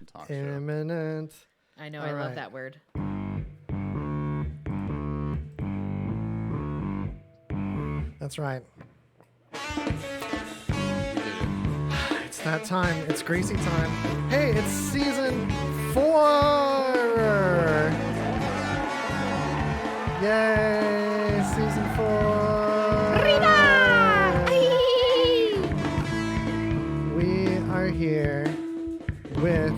talk show. Imminent. I know. I love that word. That's right. We did it. It's that time. It's greasy time. Hey, it's season 4. Yay, season 4. We are here with...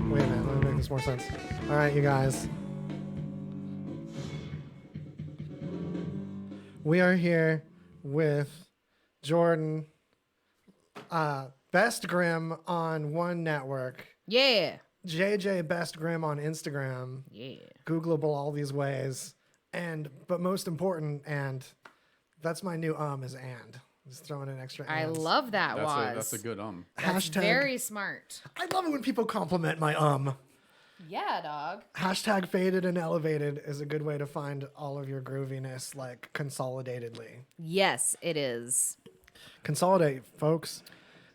Wait a minute, let me make this more sense. All right, you guys. We are here with Jordan, Best Grim on one network, Yeah. JJ Best Grim on Instagram, Yeah. Googleable all these ways, but most important, and that's my new is and. Just throwing in extra I ands. love that. That's a good That's Hashtag, very smart. I love it when people compliment my Yeah, dog. Hashtag faded and elevated is a good way to find all of your grooviness, like consolidatedly. Yes, it is. Consolidate, folks.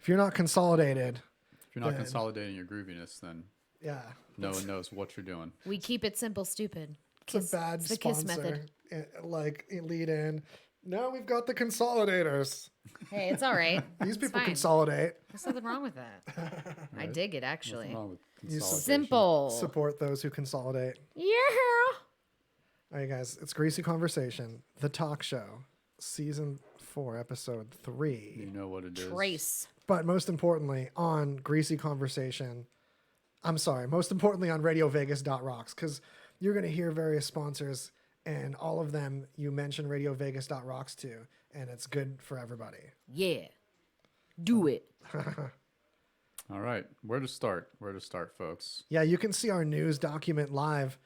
If you're not consolidated, If you're not consolidating your grooviness, then yeah, no one knows what you're doing. We keep it simple, stupid. it's a bad it's the sponsor. kiss method. Like lead in. Now we've got the consolidators. Hey, it's all right. These people fine. consolidate. There's nothing wrong with that. I dig it, actually. Nothing wrong with You consolidation. Simple. Support those who consolidate. Yeah. All right, guys. It's Greasy Conversation, the talk show, season 4, episode 3. You know what it is. Trace. But most importantly, on Greasy Conversation, most importantly on RadioVegas.rocks, because you're going to hear various sponsors, and all of them you mention RadioVegas.rocks to, and it's good for everybody. Yeah. Do it. All right. Where to start? Where to start, folks? Yeah, you can see our news document live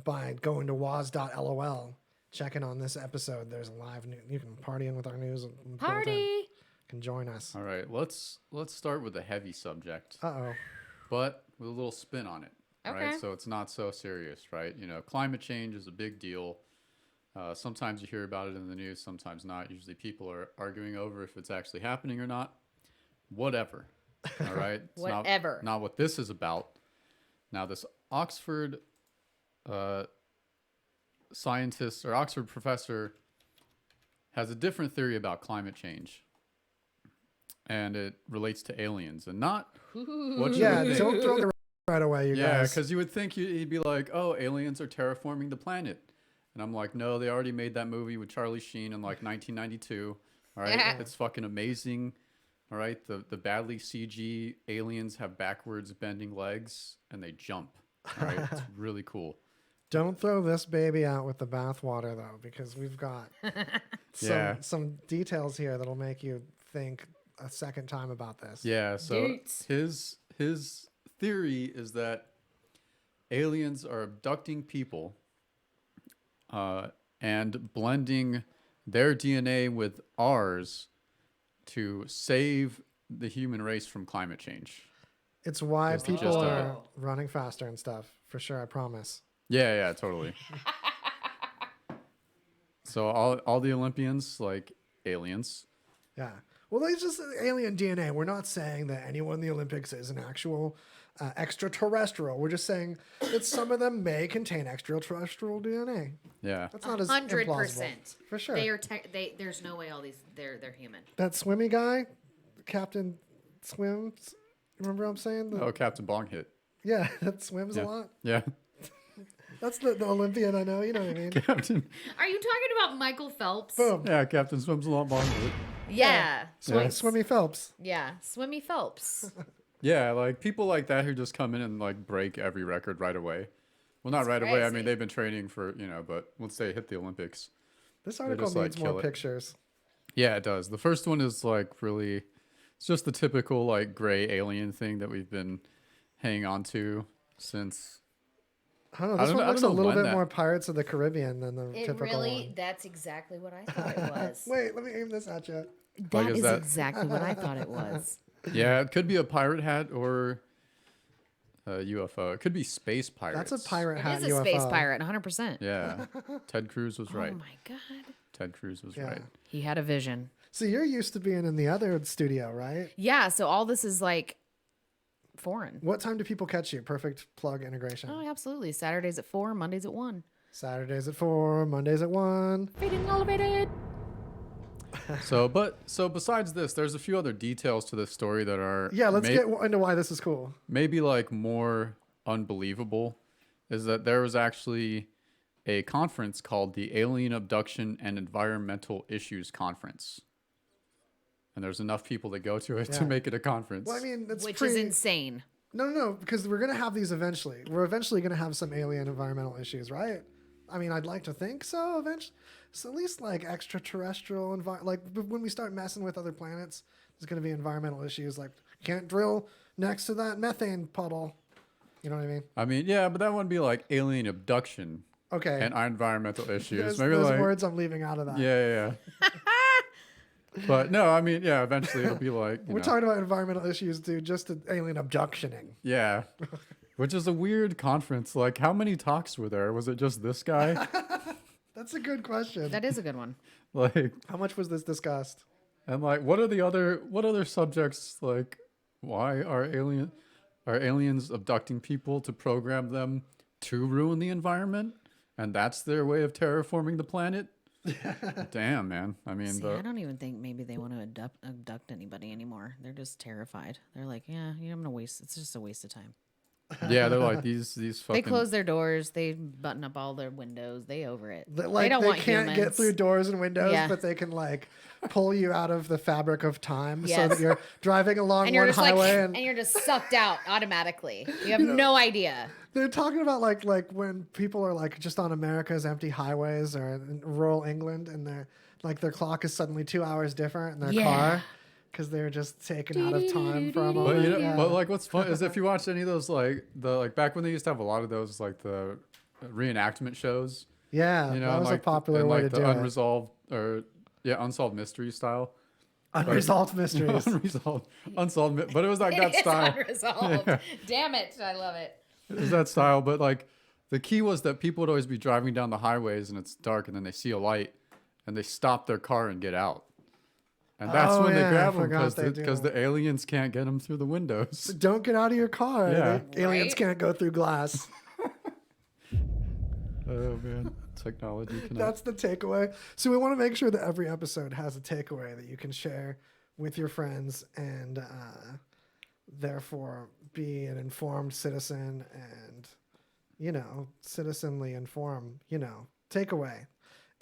by going to waz.lol, checking on this episode. There's a live news. You can party in with our news. Party. You can join us. All right. Let's start with a heavy subject, Uh-oh. but with a little spin on it. Okay. Right. So it's not so serious, right? You know, climate change is a big deal. Sometimes you hear about it in the news, sometimes not. Usually people are arguing over if it's actually happening or not. Whatever. All right. It's Whatever. Not what this is about. Now, this Oxford scientist or Oxford professor has a different theory about climate change. And it relates to aliens and not what you Yeah, would think. don't throw the right away, you Yeah, guys. because you would think he'd be like, oh, aliens are terraforming the planet. And I'm like, no, they already made that movie with Charlie Sheen in like 1992. All right, Yeah. it's fucking amazing. All right, the badly CG aliens have backwards bending legs and they jump. All right, it's really cool. Don't throw this baby out with the bathwater, though, because we've got some details here that'll make you think a second time about this. Yeah, so Yeets. his theory is that aliens are abducting people and blending their DNA with ours to save the human race from climate change. It's why Just the people gist of are it. running faster and stuff, for sure, I promise. Yeah, totally. So all the Olympians, like aliens. Yeah. Well, it's just alien DNA. We're not saying that anyone in the Olympics is an actual extraterrestrial. We're just saying that some of them may contain extraterrestrial DNA. Yeah. That's not as 100%. implausible. For sure. They are. There's no way all these. They're human. That swimmy guy, Captain Swims. Remember what I'm saying? Oh, Captain Bong hit. Yeah, that swims Yeah. a lot. Yeah. That's the Olympian I know. You know what I mean? Captain. Are you talking about Michael Phelps? Boom. Yeah, Captain swims a lot. Bong hit. Yeah. Swimmy Phelps. Yeah. Swimmy Phelps. Yeah, like people like that who just come in and like break every record right away. Well, not right away. I mean, crazy. they've been training for, but once they hit the Olympics. This article just, like, needs more kill it. pictures. Yeah, it does. The first one is like really, it's just the typical like gray alien thing that we've been hanging on to since. I don't know. This I one don't looks a know little when bit that- more Pirates of the Caribbean than the It typical really. one. That's exactly what I thought it was. Wait, let me aim this at you. That is is that- exactly what I thought it was. Yeah, it could be a pirate hat or a UFO. It could be space pirates. That's a pirate It hat is a UFO. space pirate, 100%. Yeah, Ted Cruz was right. Oh my god. Ted Cruz was Yeah. right. He had a vision. So you're used to being in the other studio, right? Yeah. So all this is like foreign. What time do people catch you? Perfect plug integration. Oh, absolutely. Saturdays at 4, Mondays at 1. Saturdays at 4, Mondays at 1. Feeding elevated. So besides this, there's a few other details to this story that are Yeah, let's get into why this is cool. maybe like more unbelievable. Is that there was actually a conference called the Alien Abduction and Environmental Issues Conference. And there's enough people that go to it to Yeah. make it a conference. Well, I mean, it's Which pretty... is insane. No, because we're going to have these eventually. We're eventually going to have some alien environmental issues, right? I mean, I'd like to think so eventually. So at least like extraterrestrial, like when we start messing with other planets, there's going to be environmental issues like can't drill next to that methane puddle. You know what I mean? I mean, yeah, but that wouldn't be like alien abduction Okay. and environmental issues. Maybe Those like words I'm leaving out of that. yeah. But no, I mean, yeah, eventually it'll be like We're talking about environmental issues, dude, just to alien abductioning. yeah. Which is a weird conference. Like, how many talks were there? Was it just this guy? That's a good question. That is a good one. Like, How much was this discussed? and like, what other subjects? Like, why are aliens abducting people to program them to ruin the environment? And that's their way of terraforming the planet? Damn, man. I mean, See, I don't even think maybe they want to abduct anybody anymore. They're just terrified. They're like, yeah, I'm going to waste. It's just a waste of time. yeah, they're like these fucking. They close their doors. They button up all their windows. They over it. Like, they don't want can't get humans. through doors and windows, Yeah. but they can like pull you out of the fabric of time so Yes. that you're driving along And you're one just like, highway and you're just sucked out automatically. You have no idea. they're talking about like when people are like just on America's empty highways or in rural England and they're like their clock is suddenly 2 hours different in their Yeah. car because they're just taken out of time for a But moment. you know, Yeah. but like, what's fun is if you watch any of those, like back when they used to have a lot of those, like the reenactment shows. Yeah, You know, that was like, a popular and, way like to the do it. unresolved unsolved mystery style. Unresolved mysteries. unsolved, but it was like that It's style. unresolved. Damn it. I love it. It was that style, but like the key was that people would always be driving down the highways and it's dark, and then they see a light, and they stop their car and get out. And that's Oh, when yeah, they I grab them forgot they do because that. the aliens can't get them through the windows. Don't get out of your car. Yeah. Aliens Right? can't go through glass. Oh man, technology connect. That's the takeaway. So we want to make sure that every episode has a takeaway that you can share with your friends and therefore be an informed citizen and, citizenly inform, takeaway.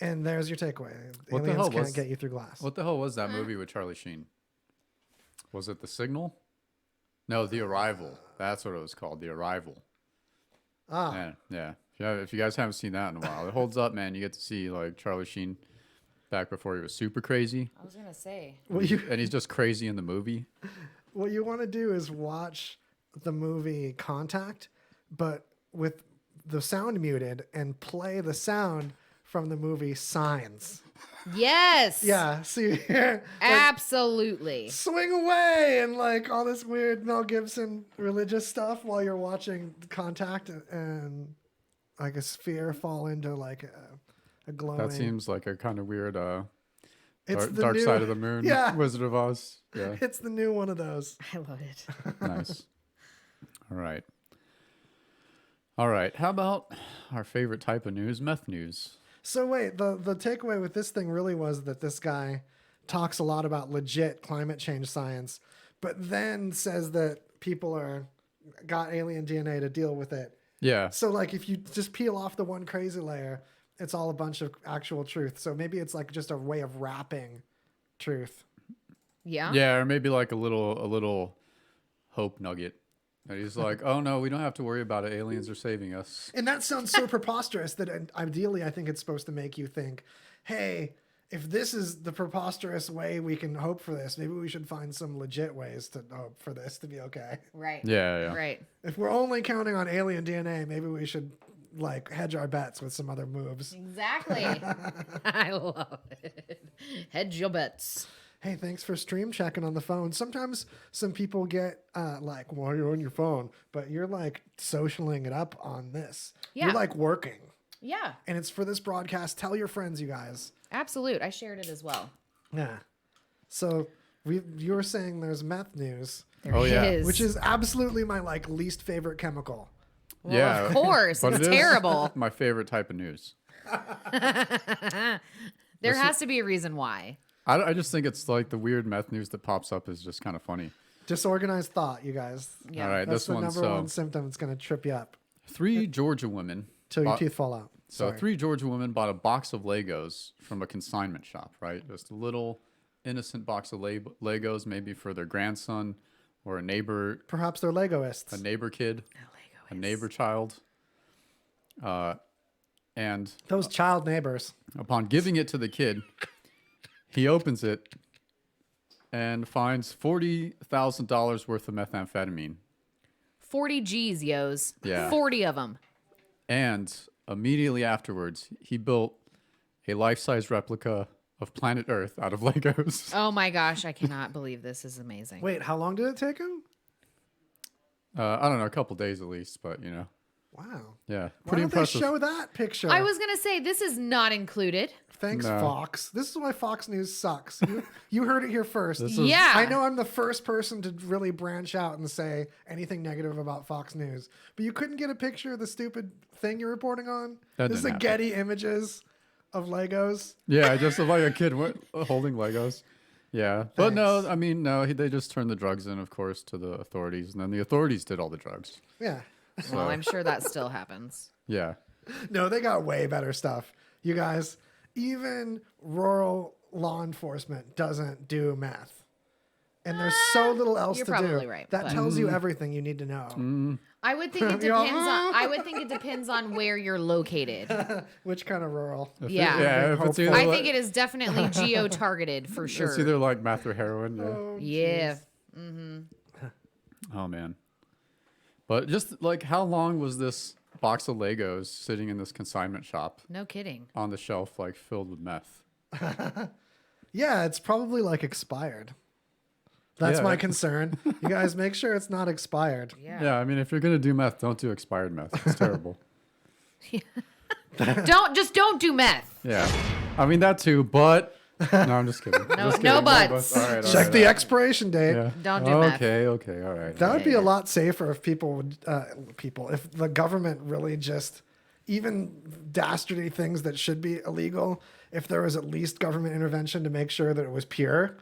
And there's your takeaway. What the Aliens hell can't was- get you through glass. What the hell was that movie with Charlie Sheen? Was it The Signal? No, The Arrival. That's what it was called, The Arrival. Ah, Yeah. If you guys haven't seen that in a while, it holds up, man. You get to see like Charlie Sheen back before he was super crazy, I was going to say. what and he's just crazy in the movie. you want to do is watch the movie Contact, but with the sound muted and play the sound from the movie Signs. Yes. Yeah, see here. Absolutely. Swing away and like all this weird Mel Gibson religious stuff while you're watching Contact and like a sphere fall into like a glowing. That seems like a kind of weird It's the Dark new- Side of the Moon, Yeah. Wizard of Oz. Yeah, It's the new one of those. I love it. nice. All right. How about our favorite type of news, meth news? So wait, the takeaway with this thing really was that this guy talks a lot about legit climate change science, but then says that people got alien DNA to deal with it. Yeah. So like if you just peel off the one crazy layer, it's all a bunch of actual truth. So maybe it's like just a way of wrapping truth. Yeah. Yeah, or maybe like a little hope nugget. And he's like, "Oh no, we don't have to worry about it. Aliens are saving us." And that sounds so preposterous that ideally I think it's supposed to make you think, hey, if this is the preposterous way we can hope for this, maybe we should find some legit ways to hope for this to be okay. Right. Yeah. Right. If we're only counting on alien DNA, maybe we should like hedge our bets with some other moves. Exactly. I love it. Hedge your bets. Hey, thanks for stream checking on the phone. Sometimes some people get like, well, you're on your phone, but you're like socialing it up on this. Yeah. You're like working. Yeah. And it's for this broadcast. Tell your friends, you guys. Absolute. I shared it as well. Yeah. So you were saying there's meth news. There Oh, yeah. is. which is absolutely my least favorite chemical. well, Yeah, of course, but it's it is terrible. my favorite type of news. There has to be a reason why. I just think it's like the weird meth news that pops up is just kind of funny. Disorganized thought, you guys. Yeah. All right, That's this the one. number So one symptom that's going to trip you up 3 Georgia women. till your bought- teeth fall out. So Sorry. 3 Georgia women bought a box of Legos from a consignment shop, right? Just a little innocent box of Legos, maybe for their grandson or a neighbor Perhaps they're Legoists. kid, a neighbor child. And Those child neighbors. upon giving it to the kid, he opens it and finds $40,000 worth of methamphetamine. 40 G's, yos. Yeah. 40 of them. And immediately afterwards, he built a life-size replica of planet Earth out of Legos. Oh my gosh, I cannot believe this is amazing. Wait, how long did it take him? I don't know, a couple days at least, but you know, Wow. yeah, Why pretty don't impressive. they show that picture? I was going to say, this is not included. Thanks, No. Fox. This is why Fox News sucks. You heard it here first. This is- Yeah. I know I'm the first person to really branch out and say anything negative about Fox News, but you couldn't get a picture of the stupid thing you're reporting on? That This is a didn't happen. Getty Images of Legos. Yeah, just like a kid holding Legos. Yeah, but no, Thanks. I mean, no, they just turned the drugs in, of course, to the authorities, and then the authorities did all the drugs. Yeah. Well, I'm sure that still happens. Yeah, No, they got way better stuff. You guys, even rural law enforcement doesn't do meth. And there's so little else you're to do. probably right, That but- tells you everything you need to know. I would think it Yeah. depends on. I would think it depends on where you're located. Which kind of rural? Yeah. yeah. If it's hopeful. either I like, think it is definitely geo-targeted for sure. it's either like meth or heroin. Yeah. Oh, Yeah. jeez. Oh man, but just like how long was this box of Legos sitting in this consignment shop No kidding. on the shelf, like filled with meth? Yeah, it's probably expired. That's Yeah. my concern. You guys make sure it's not expired. Yeah. Yeah, I mean, if you're gonna do meth, don't do expired meth. It's terrible. Don't do meth. Yeah, I mean that too, but no, I'm just kidding. No- Just no kidding. buts. All right, all Check right, the all right. expiration date. Yeah. Don't do meth. Okay, okay, all right. That would be Yeah. a lot safer if people would, if the government really just, even dastardly things that should be illegal, if there was at least government intervention to make sure that it was pure.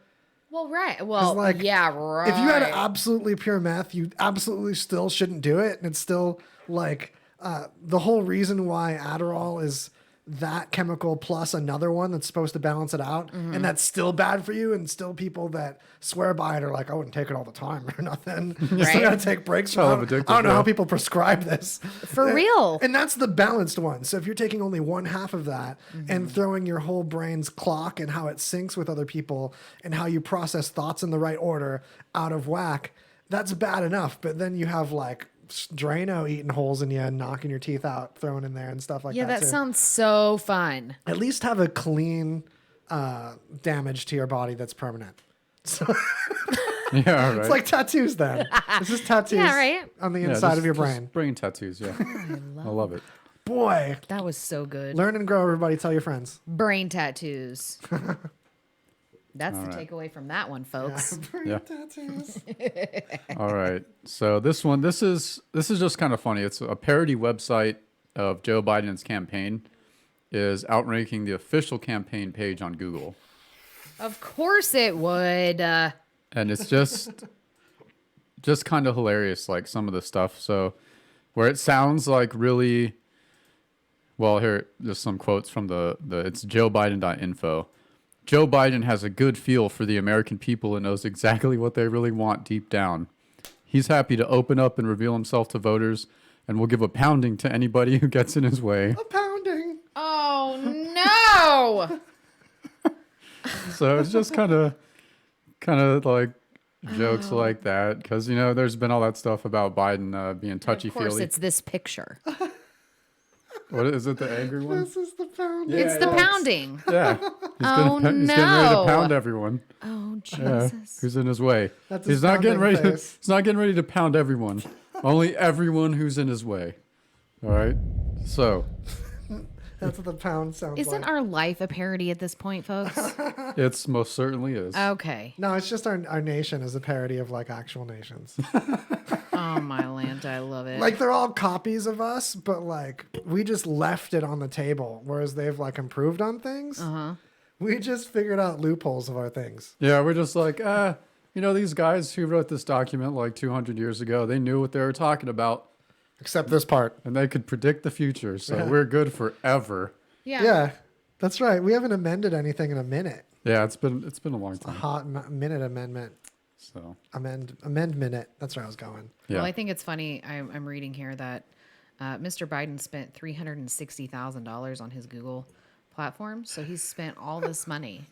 Well, right. Well, like, yeah, right. If you had absolutely pure meth, you absolutely still shouldn't do it. And it's still the whole reason why Adderall is that chemical plus another one that's supposed to balance it out. And that's still bad for you. And still people that swear by it are like, I wouldn't take it all the time or nothing. You still Right. got to take breaks from Hell of it. addictive, I don't know how yeah. people prescribe this. For real. And that's the balanced one. So if you're taking only one half of that and throwing your whole brain's clock and how it syncs with other people and how you process thoughts in the right order out of whack, that's bad enough. But then you have Drano eating holes in you and knocking your teeth out, thrown in there and stuff like Yeah, that. that too. sounds so fun. At least have a clean damage to your body that's permanent. So Yeah, all right. it's like tattoos then. It's just tattoos Yeah, right. on the Yeah, inside just- of your just brain. brain tattoos, yeah. I love it. Boy, That was so good. learn and grow, everybody. Tell your friends. Brain tattoos. That's All the right. takeaway from that one, folks. Brain Yeah. tattoos. All right. So this is just kind of funny. It's a parody website of Joe Biden's campaign is outranking the official campaign page on Google. Of course it would. And it's just kind of hilarious, like some of the stuff. So where it sounds like really, well, here, just some quotes from it's joebiden.info. Joe Biden has a good feel for the American people and knows exactly what they really want deep down. He's happy to open up and reveal himself to voters and will give a pounding to anybody who gets in his way. A pounding. Oh, no. So it's just kind of like jokes like that because there's been all that stuff about Biden being touchy Of course, feely. it's this picture. What is it? The angry one? This is the pounding. It's the pounding. Yeah. Oh, He's getting ready to no. pound everyone. Oh, Yeah. Jesus. Who's in his way? That's his he's not getting pounding ready. face. He's not getting ready to pound everyone. Only everyone who's in his way. All right. So That's what the pound sounds Isn't like. our life a parody at this point, folks? It's most certainly is. Okay. No, it's just our nation is a parody of like actual nations. Oh my land, I love it. Like they're all copies of us, but like we just left it on the table, whereas they've like improved on things. We just figured out loopholes of our things. Yeah, we're just like, these guys who wrote this document like 200 years ago, they knew what they were talking about, Except this part. and they could predict the future. So Yeah. we're good forever. Yeah, that's right. We haven't amended anything in a minute. Yeah, it's been a long A time. hot minute amendment. So Amend minute. That's where I was going. yeah, Well, I think it's funny. I'm reading here that Mr. Biden spent $360,000 on his Google platform. So he's spent all this money.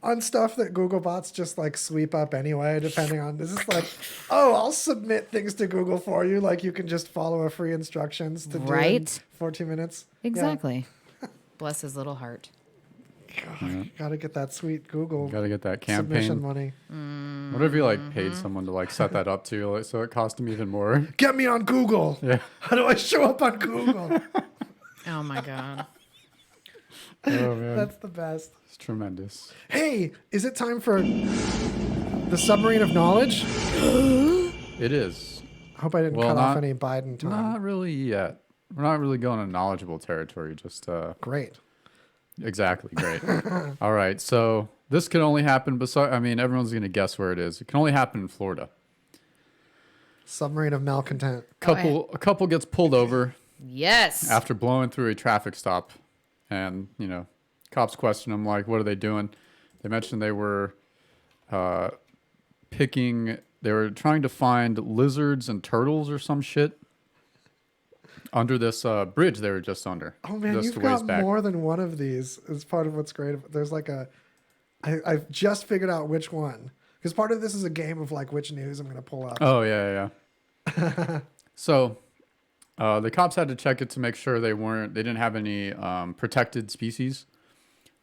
On stuff that Google bots just like sweep up anyway, depending on this is like, oh, I'll submit things to Google for you. Like you can just follow a free instructions to do in Right. 14 minutes. Exactly. Bless his little heart. Yeah. Gotta get that sweet Google got to get that submission campaign. money. What if you like paid someone to like set that up too, like, so it cost them even more? Get me on Google. Yeah. How do I show up on Google? Oh my God. Oh man, That's the best. it's tremendous. Hey, is it time for the submarine of knowledge? It is. I hope I didn't Well, cut off not- any Biden time. Not really yet. We're not really going to knowledgeable territory. Just Great. exactly great. All right, so this can only happen. Everyone's gonna guess where it is. It can only happen in Florida. Submarine of malcontent. A couple gets pulled over Yes. after blowing through a traffic stop, and cops question them like, "What are they doing?" They mentioned they were They were trying to find lizards and turtles or some shit under this bridge they were just under. Oh man, just you've a ways got back. more than one of these. Is part of what's great. There's like I've just figured out which one because part of this is a game of like which news I'm gonna pull up. Oh yeah. So the cops had to check it to make sure they didn't have any protected species.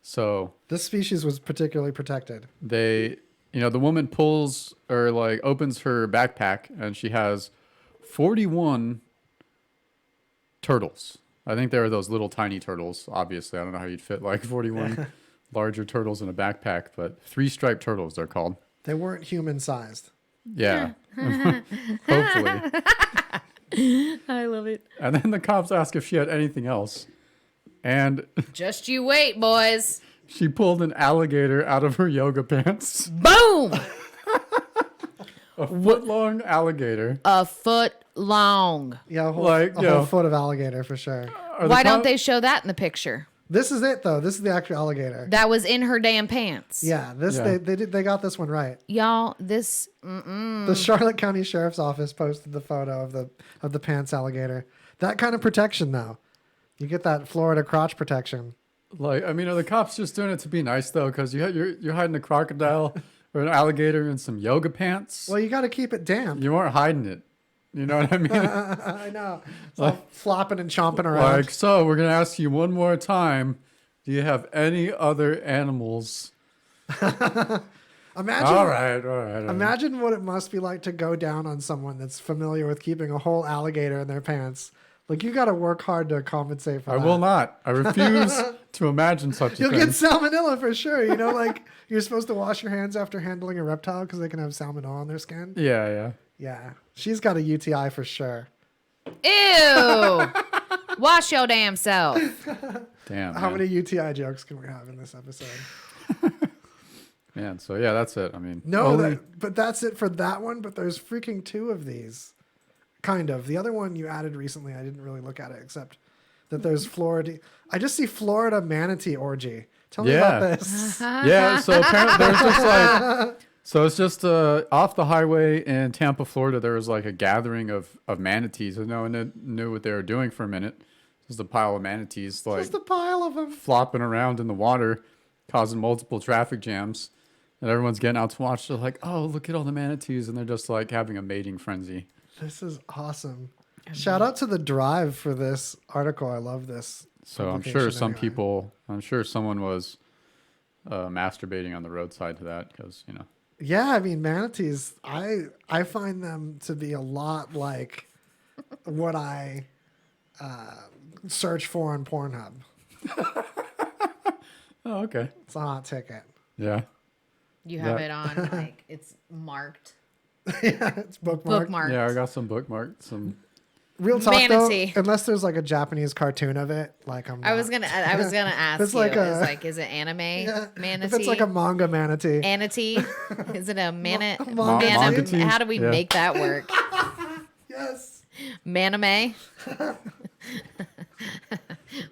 So This species was particularly protected. the woman pulls or like opens her backpack and she has 41 turtles. I think they were those little tiny turtles. Obviously, I don't know how you'd fit like 41 larger turtles in a backpack, but 3 striped turtles they're called. They weren't human sized. Yeah. Hopefully. I love it. And then the cops ask if she had anything else. And Just you wait, boys. she pulled an alligator out of her yoga pants. Boom. A foot-long alligator. A foot long. Yeah, a whole, Like, a whole foot of alligator for sure. Why don't they show that in the picture? This is it though. This is the actual alligator. That was in her damn pants. Yeah, Yeah. they got this one right. Y'all, this The Charlotte County Sheriff's Office posted the photo of the pants alligator. That kind of protection though. You get that Florida crotch protection. Like, are the cops just doing it to be nice though? Because you're hiding a crocodile or an alligator in some yoga pants. Well, you got to keep it damp. You weren't hiding it. You know what I mean? I know. It's all flopping and chomping around. Like, so we're gonna ask you one more time. Do you have any other animals? Imagine. All right. Imagine what it must be like to go down on someone that's familiar with keeping a whole alligator in their pants. Like you got to work hard to compensate for I that. will not. I refuse to imagine such a You'll thing. get salmonella for sure. You know, like you're supposed to wash your hands after handling a reptile because they can have salmonella on their skin. Yeah. Yeah, she's got a UTI for sure. Ew. Wash your damn self. Damn. How man. many UTI jokes can we have in this episode? Man, so yeah, that's it. No, only- but that's it for that one. But there's freaking 2 of these. Kind of. The other one you added recently, I didn't really look at it except that there's Florida. I just see Florida manatee orgy. Tell me about Yeah. this. Yeah, so apparently there's just like, so it's just off the highway in Tampa, Florida. There was like a gathering of manatees, and no one knew what they were doing for a minute. Just a pile of manatees like Just a pile of them. flopping around in the water, causing multiple traffic jams, and everyone's getting out to watch. They're like, "Oh, look at all the manatees," and they're just like having a mating frenzy. This is awesome. Shout out to the Drive for this article. I love this. So I'm sure I'm sure someone was masturbating on the roadside to that because Yeah, I mean manatees. I find them to be a lot like what I search for on Pornhub. Oh, okay. It's a hot ticket. Yeah. You have That- it on like it's marked. Yeah, it's bookmarked. Bookmarked. Yeah, I got some bookmarked. Some. Real talk Manatee. though, unless there's like a Japanese cartoon of it, like I'm. I was not- gonna ask It's you. like Is it anime Yeah, manatee? If it's like a manga manatee. Manatee? Is it a Manatee? How do we Yeah. make that work? Yes. Maname?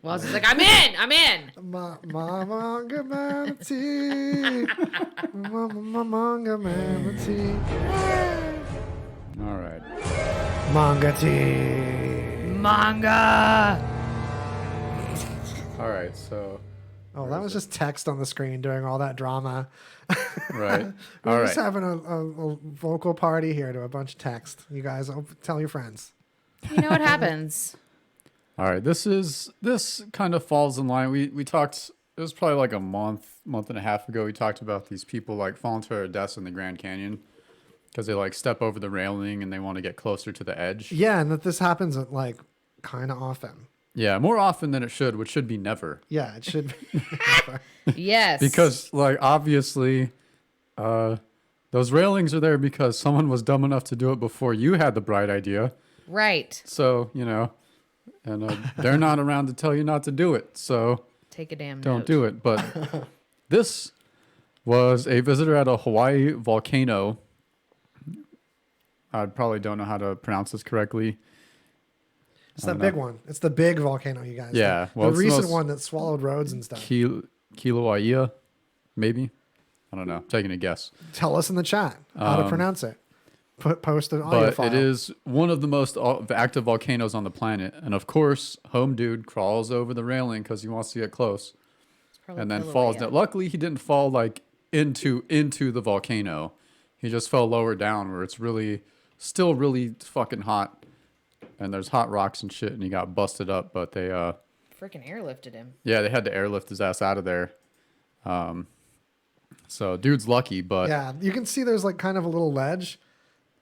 Well, she's like, I'm in. My manga manatee. My manga manatee. All right. Manga tea. Manga. All right. So. Oh, that was just text on the screen during all that drama. Right. We're All just right. having a vocal party here to a bunch of text. You guys, tell your friends. You know what happens? All right. This kind of falls in line. We talked. It was probably like a month and a half ago. We talked about these people like falling to their deaths in the Grand Canyon because they like step over the railing and they want to get closer to the edge. Yeah, and that this happens like kind of often. Yeah, more often than it should, which should be never. Yeah, it should be. Yes. Because like obviously, those railings are there because someone was dumb enough to do it before you had the bright idea. Right. So and they're not around to tell you not to do it. So Take a damn don't note. do it. But this was a visitor at a Hawaii volcano. I probably don't know how to pronounce this correctly. It's I that don't big know. one. It's the big volcano, you guys. Yeah, The, well, the it's the recent most- one that swallowed roads and stuff. Kilauea, maybe. I don't know. Taking a guess. Tell us in the chat how to pronounce it. Post an audio But file. it is one of the most active volcanoes on the planet. And of course, home dude crawls over the railing because he wants to get close It's probably and then Kilauea. falls down. Luckily, he didn't fall like into the volcano. He just fell lower down where it's still really fucking hot. And there's hot rocks and shit. And he got busted up. But they, Freaking airlifted him. yeah, they had to airlift his ass out of there. So dude's lucky, but Yeah, you can see there's like kind of a little ledge.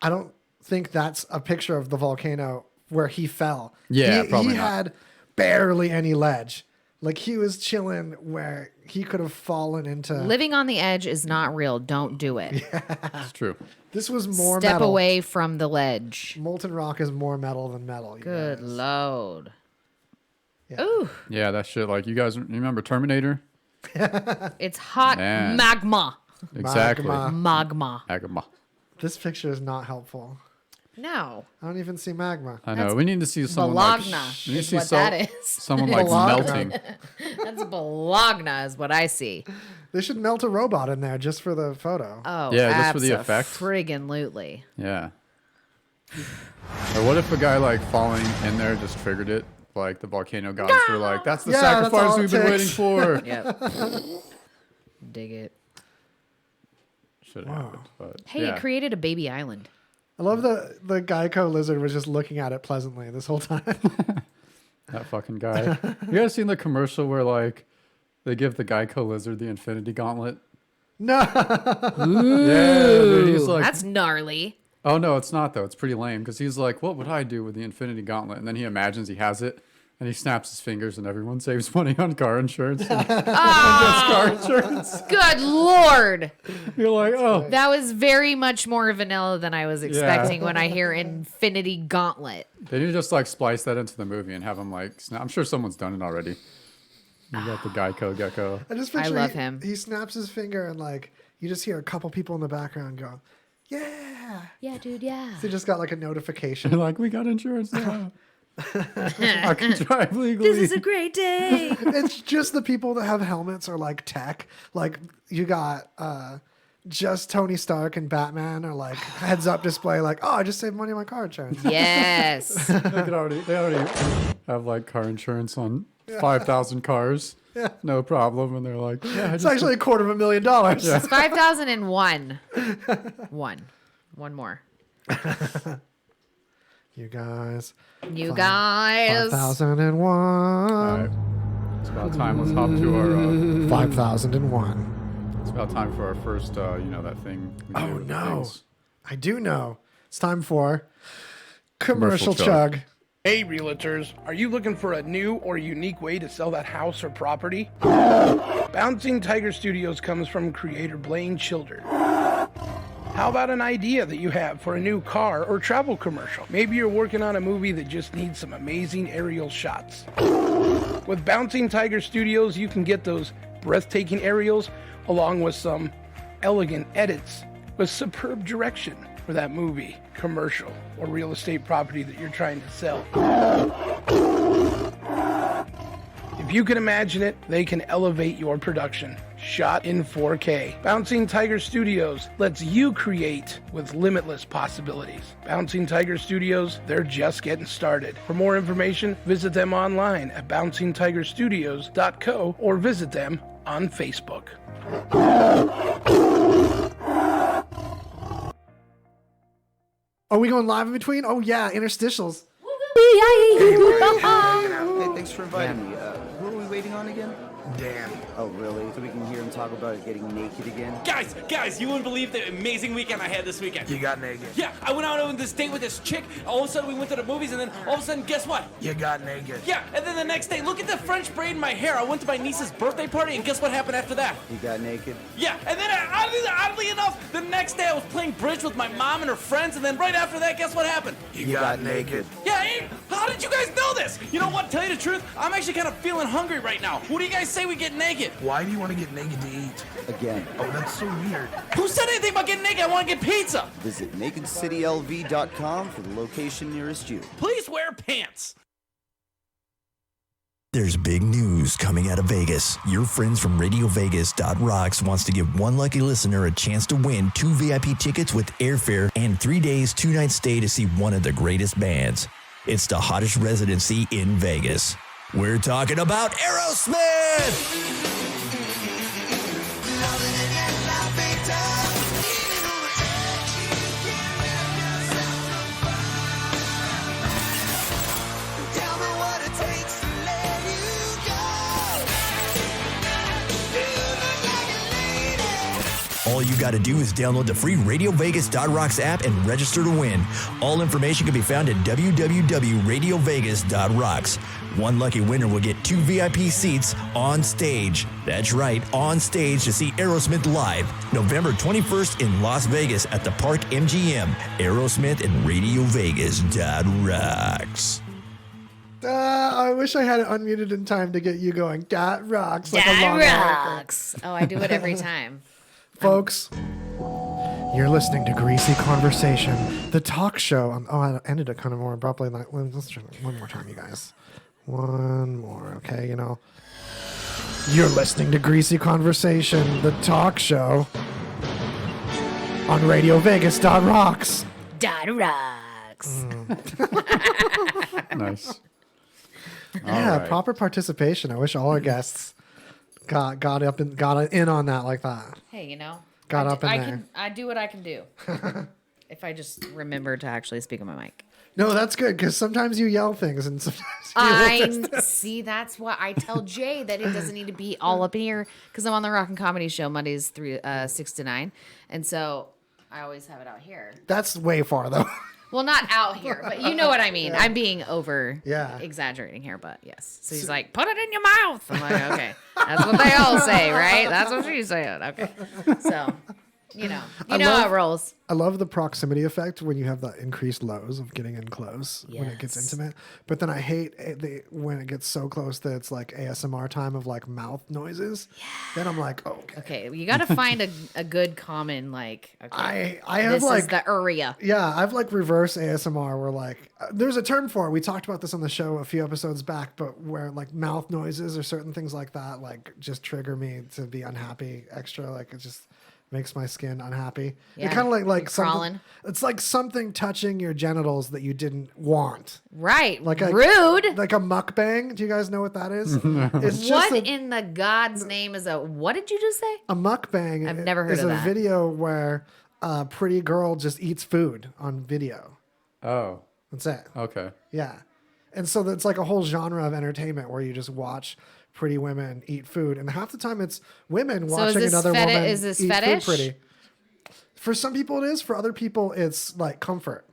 I don't think that's a picture of the volcano where he fell. Yeah, probably he not. had barely any ledge. Like he was chilling where he could have fallen into. Living on the edge is not real. Don't do it. it's true. This was more Step metal. away from the ledge. Molten rock is more metal than metal. You Good guys. load. Yeah. Ooh, Yeah, that shit. Like, you guys remember Terminator? it's hot Man. magma. Exactly. Magma. Magma. Magma. This picture is not helpful. No. I don't even see magma. I know. That's we need to see someone like, Bologna we need to is see what that is. someone like Bologna. melting. That's Bologna is what I see. They should melt a robot in there just for the photo. Oh, Yeah, just for the effect. Friggin' lootly. Yeah. Or what if a guy like falling in there just triggered it? Like the volcano gods were like, that's the Yeah, that's sacrifice all it we've been waiting takes." for. Yep. Dig it. Should have Wow. happened. But Hey, yeah. it created a baby island. I love the Geico lizard was just looking at it pleasantly this whole time. That fucking guy. You guys seen the commercial where like they give the Geico lizard the Infinity Gauntlet? No. Yeah, dude, he's like, That's gnarly. oh no, it's not though. It's pretty lame because he's like, what would I do with the Infinity Gauntlet? And then he imagines he has it, and he snaps his fingers, and everyone saves money on car insurance. And gets car insurance. Good lord. You're like, oh, That was very much more vanilla than I was expecting when I hear Infinity Gauntlet. they need to just like splice that into the movie and have him like. I'm sure someone's done it already. You got the Geico gecko. I just picture love he, him. He snaps his finger and like you just hear a couple people in the background go, "Yeah." Yeah, dude, yeah. They just got like a notification. You're like, we got insurance now. I can drive legally. This is a great day. It's just the people that have helmets or like tech. Like you got just Tony Stark and Batman are like heads up display like, "Oh, I just saved money on my car insurance." Yes. They already have like car insurance on 5,000 cars. Yeah. No problem. And they're like, yeah, It's actually $250,000. Yeah. It's 5,001. One more. You guys. You guys. 5001. all right. It's about time. Let's hop to our. 5001. It's about time for our first. That thing. we Oh, do with no. things. I do know. It's time for commercial Commercial chug. chug. Hey realtors, are you looking for a new or unique way to sell that house or property? Bouncing Tiger Studios comes from creator Blaine Childer. How about an idea that you have for a new car or travel commercial? Maybe you're working on a movie that just needs some amazing aerial shots. With Bouncing Tiger Studios, you can get those breathtaking aerials along with some elegant edits with superb direction for that movie, commercial, or real estate property that you're trying to sell. If you can imagine it, they can elevate your production. Shot in 4K. Bouncing Tiger Studios lets you create with limitless possibilities. Bouncing Tiger Studios, they're just getting started. For more information, visit them online at bouncingtigerstudios.co or visit them on Facebook. Are we going live in between? Oh yeah, interstitials. Hey, thanks for inviting me. Who are we waiting on again? Dan. Oh, really? So we can hear him talk about getting naked again? Guys, you wouldn't believe the amazing weekend I had this weekend. You got naked. Yeah, I went out on this date with this chick. All of a sudden, we went to the movies, and then all of a sudden, guess what? You got naked. Yeah, and then the next day, look at the French braid in my hair. I went to my niece's birthday party, and guess what happened after that? You got naked? Yeah, and then oddly enough, the next day I was playing bridge with my mom and her friends, and then right after that, guess what happened? You got naked. Yeah, hey, how did you guys know this? You know what, tell you the truth, I'm actually kind of feeling hungry right now. What do you guys say we get naked? Why do you want to get naked to eat? Again. Oh, that's so weird. Who said anything about getting naked? I want to get pizza. Visit nakedcitylv.com for the location nearest you. Please wear pants. There's big news coming out of Vegas. Your friends from RadioVegas.rocks wants to give one lucky listener a chance to win 2 VIP tickets with airfare and 3 days, 2 nights stay to see one of the greatest bands. It's the hottest residency in Vegas. We're talking about Aerosmith! All you got to do is download the free RadioVegas.rocks app and register to win. All information can be found at www.radiovegas.rocks. One lucky winner will get 2 VIP seats on stage. That's right, on stage to see Aerosmith live, November 21st in Las Vegas at the Park MGM. Aerosmith and RadioVegas.rocks. I wish I had it unmuted in time to get you going. That rocks. Like a long rocks. Oh, I do it every time. Folks, you're listening to Greasy Conversation, the talk show. I ended it kind of more abruptly. Let's try it one more time, you guys. One more, okay? You know, you're listening to Greasy Conversation, the talk show on RadioVegas.rocks. Rocks. Nice. Yeah, All right. proper participation. I wish all our guests got in on that like that. Hey, you know, Got I up do, in I there. Can, I do what I can do. If I just remember to actually speak on my mic. No, that's good because sometimes you yell things and sometimes you See, that's why I tell Jay that it doesn't need to be all up in here because I'm on the Rock and Comedy Show Mondays 6 to 9, and so I always have it out here. That's way far though. Well, not out here, but you know what I mean. I'm being exaggerating here, but yes. So he's like, put it in your mouth. I'm like, okay, that's what they all say, right? That's what she's saying. Okay, so you know how it rolls. I love the proximity effect when you have the increased lows of getting in close when it gets Yes. intimate. But then I hate when it gets so close that it's like ASMR time of like mouth noises. Yeah. Then I'm like, oh, okay. Okay, you got to find a good common like. Okay, I have this like is the area. Yeah, I've like reverse ASMR where like there's a term for it. We talked about this on the show a few episodes back, but where like mouth noises or certain things like that like just trigger me to be unhappy extra. Like it just makes my skin unhappy. Yeah, It kind of like you're something. crawling. It's like something touching your genitals that you didn't want. Right, Like a rude. Like a mukbang. Do you guys know what that is? It's just What a, in the God's name is a? What did you just say? a mukbang. I've never heard is of a that. video where a pretty girl just eats food on video. Oh, That's it. okay. Yeah. And so it's like a whole genre of entertainment where you just watch pretty women eat food. And half the time it's women So is watching this another woman is this eat fetish? food pretty. For some people it is. For other people it's like comfort.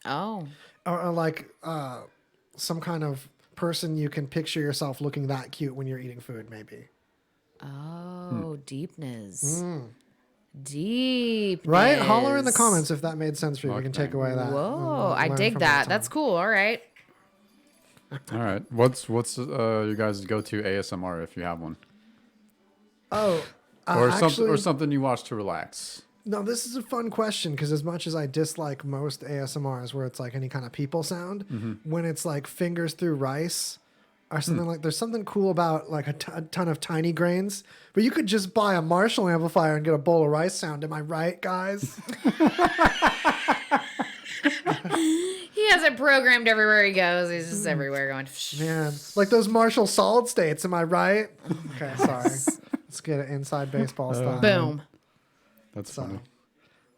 Oh, Or like some kind of person you can picture yourself looking that cute when you're eating food, maybe. Oh, deepness. Deepness. Right? Holler in the comments if that made sense for you. We can take away that. Whoa, I dig from that. it. That's cool. All right. All right. What's your guys' go-to ASMR if you have one? Oh, Or actually, or something you watch to relax. no, this is a fun question because as much as I dislike most ASMRs where it's like any kind of people sound, when it's like fingers through rice or something like, there's something cool about like a ton of tiny grains, but you could just buy a Marshall amplifier and get a bowl of rice sound. Am I right, guys? He has it programmed everywhere he goes. He's just everywhere going. Man, like those Marshall solid states. Am I right? Okay, sorry. Let's get it inside baseball style. Boom. That's So, funny.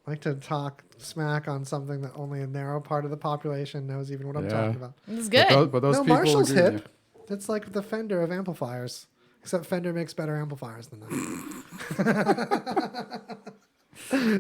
I like to talk smack on something that only a narrow part of the population knows even what I'm talking about. It's good. But those No, people Marshall's agree with hip. It's like the Fender of amplifiers. Except Fender makes better amplifiers than that.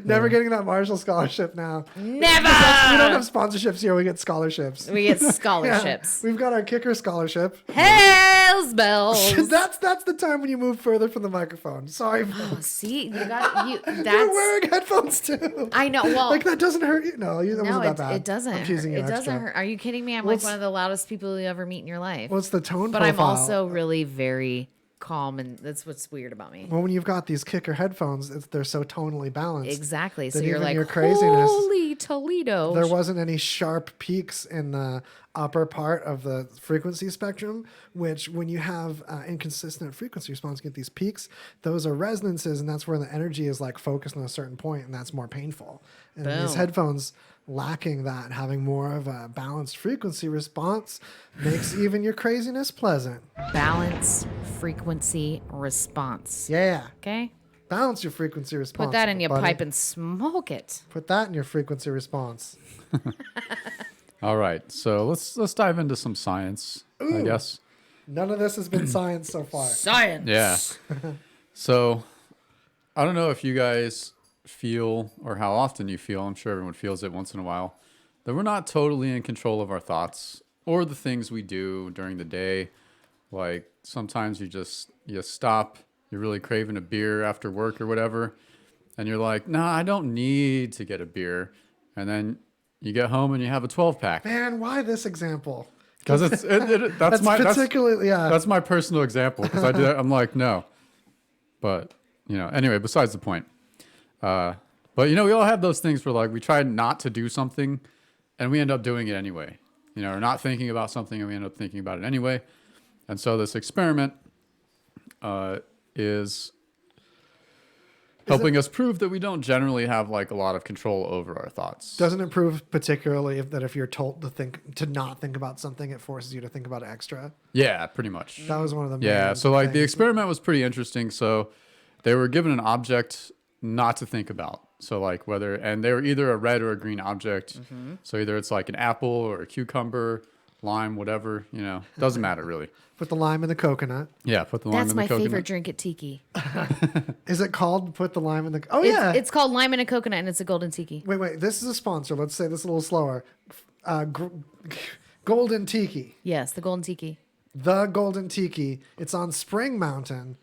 Never getting that Marshall scholarship now. Never. We don't have sponsorships here. We get scholarships. We get Yeah, scholarships. we've got our kicker scholarship. Hell's bells. That's the time when you move further from the microphone. Sorry, folks. See, you got you. You're That's. wearing headphones too. I know. Well, Like that doesn't hurt you. No, that no, wasn't that bad. it doesn't. I'm teasing you It doesn't extra. hurt. Are you kidding me? I'm What's- like one of the loudest people you ever meet in your life. What's the tone But profile? I'm also really very calm, and that's what's weird about me. Well, when you've got these kicker headphones, they're so tonally balanced. Exactly. So that you're even like, your craziness. holy Toledo. There wasn't any sharp peaks in the upper part of the frequency spectrum, which when you have inconsistent frequency response, you get these peaks. Those are resonances, and that's where the energy is like focused on a certain point, and that's more painful. And these Boom. headphones lacking that, having more of a balanced frequency response, makes even your craziness pleasant. Balance, frequency, response. Yeah. Okay? Balance your frequency response. Put that in your buddy. pipe and smoke it. Put that in your frequency response. All right. So let's dive into some science, I guess. None of this has been science so far. Science. Yeah. So I don't know if you guys feel or how often you feel, I'm sure everyone feels it once in a while, that we're not totally in control of our thoughts or the things we do during the day. Like sometimes you stop, you're really craving a beer after work or whatever, and you're like, nah, I don't need to get a beer. And then you get home and you have a 12-pack. Man, why this example? Because that's my personal example. Because I do that, I'm like, no. But, anyway, besides the point. But, we all have those things where, like, we try not to do something, and we end up doing it anyway. Or not thinking about something, and we end up thinking about it anyway. And so this experiment is helping us prove that we don't generally have, like, a lot of control over our thoughts. Doesn't it prove particularly that if you're told to not think about something, it forces you to think about it extra? Yeah, pretty much. That was one of the Yeah, main so, like, the things. experiment was pretty interesting. So they were given an object not to think about. So, like, and they were either a red or a green object. Mm-hmm. So either it's like an apple or a cucumber, lime, whatever, doesn't matter really. Put the lime in the coconut. Yeah, put the lime That's in the my coconut. favorite drink at Tiki. Is it called put the lime in the... Oh, yeah. It's called lime and a coconut, and it's a golden Tiki. Wait. This is a sponsor. Let's say this a little slower. Golden Tiki. Yes, the golden Tiki. The Golden Tiki. It's on Spring Mountain.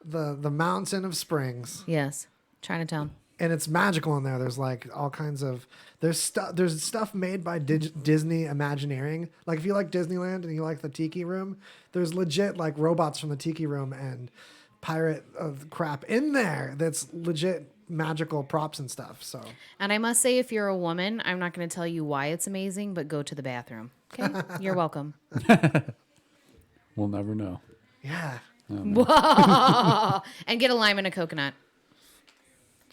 The mountain of springs. Yes, Chinatown. And it's magical in there. There's like all kinds of there's stuff made by Disney Imagineering. Like if you like Disneyland and you like the Tiki Room, there's legit like robots from the Tiki Room and pirate of crap in there. That's legit magical props and stuff. So And I must say, if you're a woman, I'm not going to tell you why it's amazing, but go to the bathroom. Okay, you're welcome. We'll never know. yeah, And get a lime and a coconut.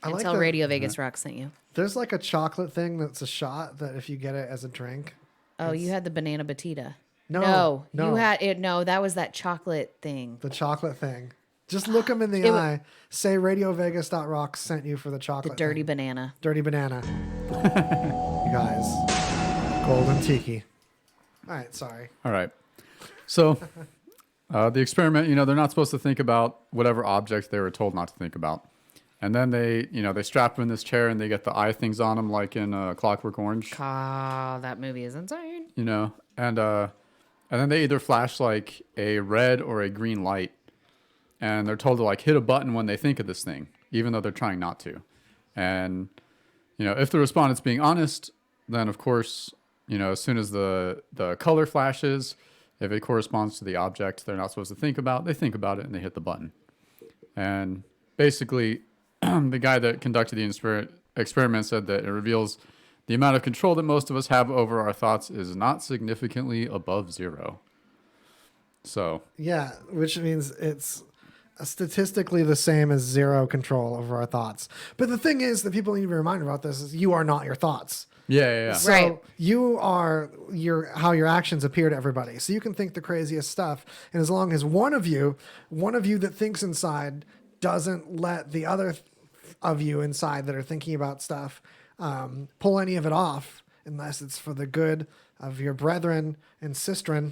I And like tell that- Radio Vegas Rock sent you. There's like a chocolate thing that's a shot that if you get it as a drink. Oh, you had the banana batida. No. You had it. No, that was that chocolate thing. The chocolate thing. Just look them in the eye. Say RadioVegas.rocks sent you for the The chocolate. dirty thing. banana. Dirty banana. You guys. Golden Tiki. All right, sorry. All right. So the experiment, they're not supposed to think about whatever object they were told not to think about. And then they strap them in this chair and they get the eye things on them like in Clockwork Orange. Ah, that movie is insane. And and then they either flash like a red or a green light, and they're told to like hit a button when they think of this thing, even though they're trying not to. And, if the respondent's being honest, then of course, as soon as the color flashes, if it corresponds to the object they're not supposed to think about, they think about it and they hit the button. And basically, the guy that conducted the experiment said that it reveals the amount of control that most of us have over our thoughts is not significantly above 0. So. Yeah, which means it's statistically the same as 0 control over our thoughts. But the thing is that people need to be reminded about this is you are not your thoughts. Yeah. So Right. you are how your actions appear to everybody. So you can think the craziest stuff, and as long as one of you that thinks inside doesn't let the other of you inside that are thinking about stuff pull any of it off, unless it's for the good of your brethren and sistren,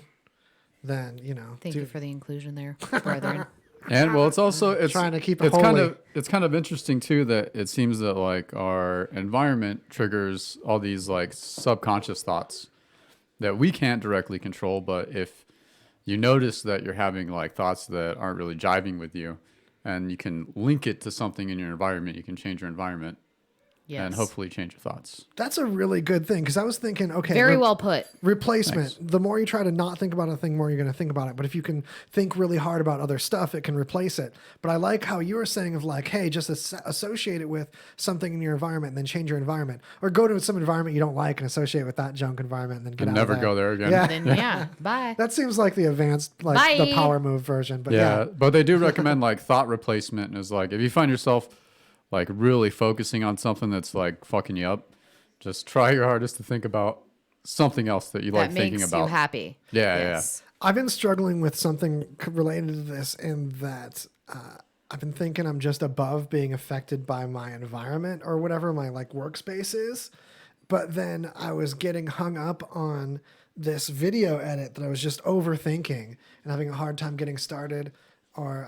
then Thank you for the inclusion there, brethren. And well, it's trying to keep it it's holy. it's kind of interesting too that it seems that like our environment triggers all these like subconscious thoughts that we can't directly control. But if you notice that you're having like thoughts that aren't really jiving with you, and you can link it to something in your environment, you can change your environment. Yes. And hopefully change your thoughts. That's a really good thing, because I was thinking, okay, Very well put. replacement. Thanks. The more you try to not think about a thing, more you're going to think about it. But if you can think really hard about other stuff, it can replace it. But I like how you were saying of like, hey, just associate it with something in your environment and then change your environment, or go to some environment you don't like and associate with that junk environment and then get And out never of there. go there again. Yeah. Then bye. That seems like the advanced, like Bye. the power move version. But Yeah, yeah. but they do recommend like thought replacement is like if you find yourself like really focusing on something that's like fucking you up, just try your hardest to think about something else that you like That thinking makes about. you happy. Yeah, Yes. I've been struggling with something related to this, in that I've been thinking I'm just above being affected by my environment or whatever my like workspace is. But then I was getting hung up on this video edit that I was just overthinking and having a hard time getting started or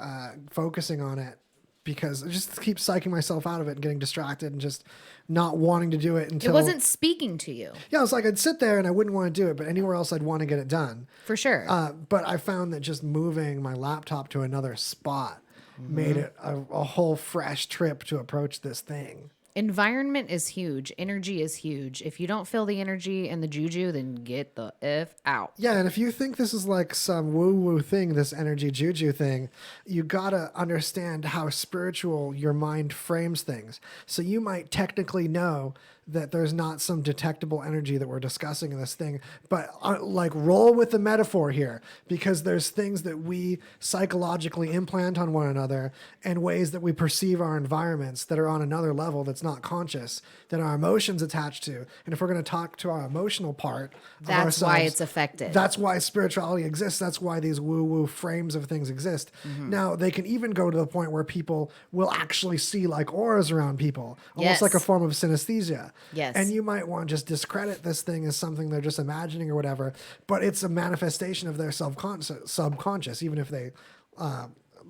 focusing on it, because I just keep psyching myself out of it and getting distracted and just not wanting to do it until It wasn't speaking to you. Yeah, it's like I'd sit there and I wouldn't want to do it, but anywhere else I'd want to get it done. For sure. But I found that just moving my laptop to another spot made it a whole fresh trip to approach this thing. Environment is huge. Energy is huge. If you don't feel the energy and the juju, then get the F out. Yeah, and if you think this is like some woo-woo thing, this energy juju thing, you gotta understand how spiritual your mind frames things. So you might technically know that there's not some detectable energy that we're discussing in this thing, but like roll with the metaphor here, because there's things that we psychologically implant on one another and ways that we perceive our environments that are on another level that's not conscious, that our emotions attach to. And if we're going to talk to our emotional part of That's why ourselves, it's affected. that's why spirituality exists. That's why these woo-woo frames of things exist. Now, they can even go to the point where people will actually see like auras around people, almost Yes. like a form of synesthesia. Yes. And you might want to just discredit this thing as something they're just imagining or whatever, but it's a manifestation of their subconscious, even if they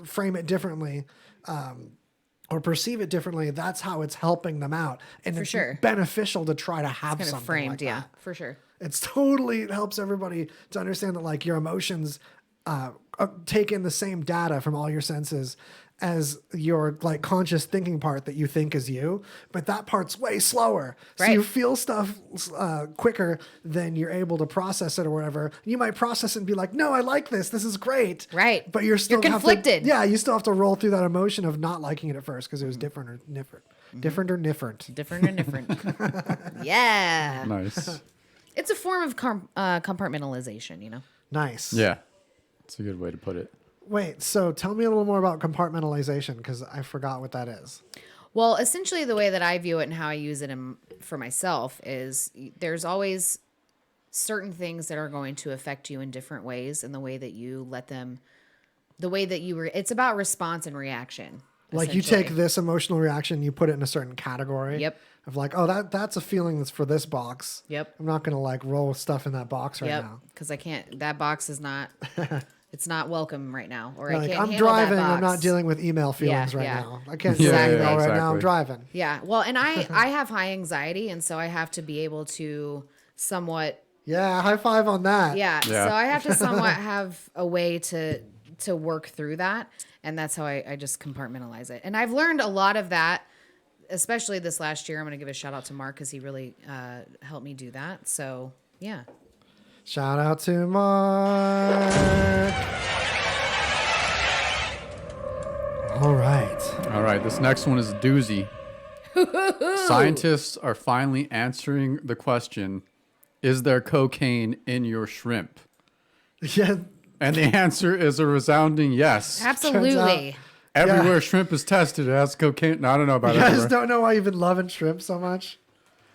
frame it differently or perceive it differently. That's how it's helping them out. And For it's sure. beneficial to try to have Kind of something framed, like yeah, that. for sure. It's totally, it helps everybody to understand that like your emotions take in the same data from all your senses as your like conscious thinking part that you think is you, but that part's way slower. So Right. you feel stuff quicker than you're able to process it or whatever. You might process it and be like, no, I like this. This is great. Right. But you're still conflicted. Yeah, you still have to roll through that emotion of not liking it at first because it was different or different. Different or different. Different and different. Yeah. Nice. It's a form of compartmentalization, you know? Nice. Yeah. It's a good way to put it. Wait, so tell me a little more about compartmentalization, because I forgot what that is. Well, essentially, the way that I view it and how I use it for myself is there's always certain things that are going to affect you in different ways, and the way that you let them, it's about response and reaction. Like you take this emotional reaction, you put it in a certain category. Yep. Of like, oh, that's a feeling that's for this box. Yep. I'm not gonna like roll stuff in that box right Yep. now. Because I can't. That box is not. It's not welcome right now, or I Like, can't I'm handle that driving. I'm not box. dealing with email feelings right yeah. now. I can't Yeah, do yeah, email right now. I'm exactly. driving. Yeah. Well, and I have high anxiety, and so I have to be able to somewhat Yeah, high five on that. Yeah. Yeah. So I have to somewhat have a way to work through that. And that's how I just compartmentalize it. And I've learned a lot of that, especially this last year. I'm going to give a shout out to Mark because he really helped me do that. So, yeah. Shout out to Mark. All right. This next one is a doozy. Scientists are finally answering the question, is there cocaine in your shrimp? Yeah. And the answer is a resounding yes. Absolutely. Everywhere shrimp is tested, it has cocaine. No, I don't know about You guys everywhere. don't know why you've been loving shrimp so much.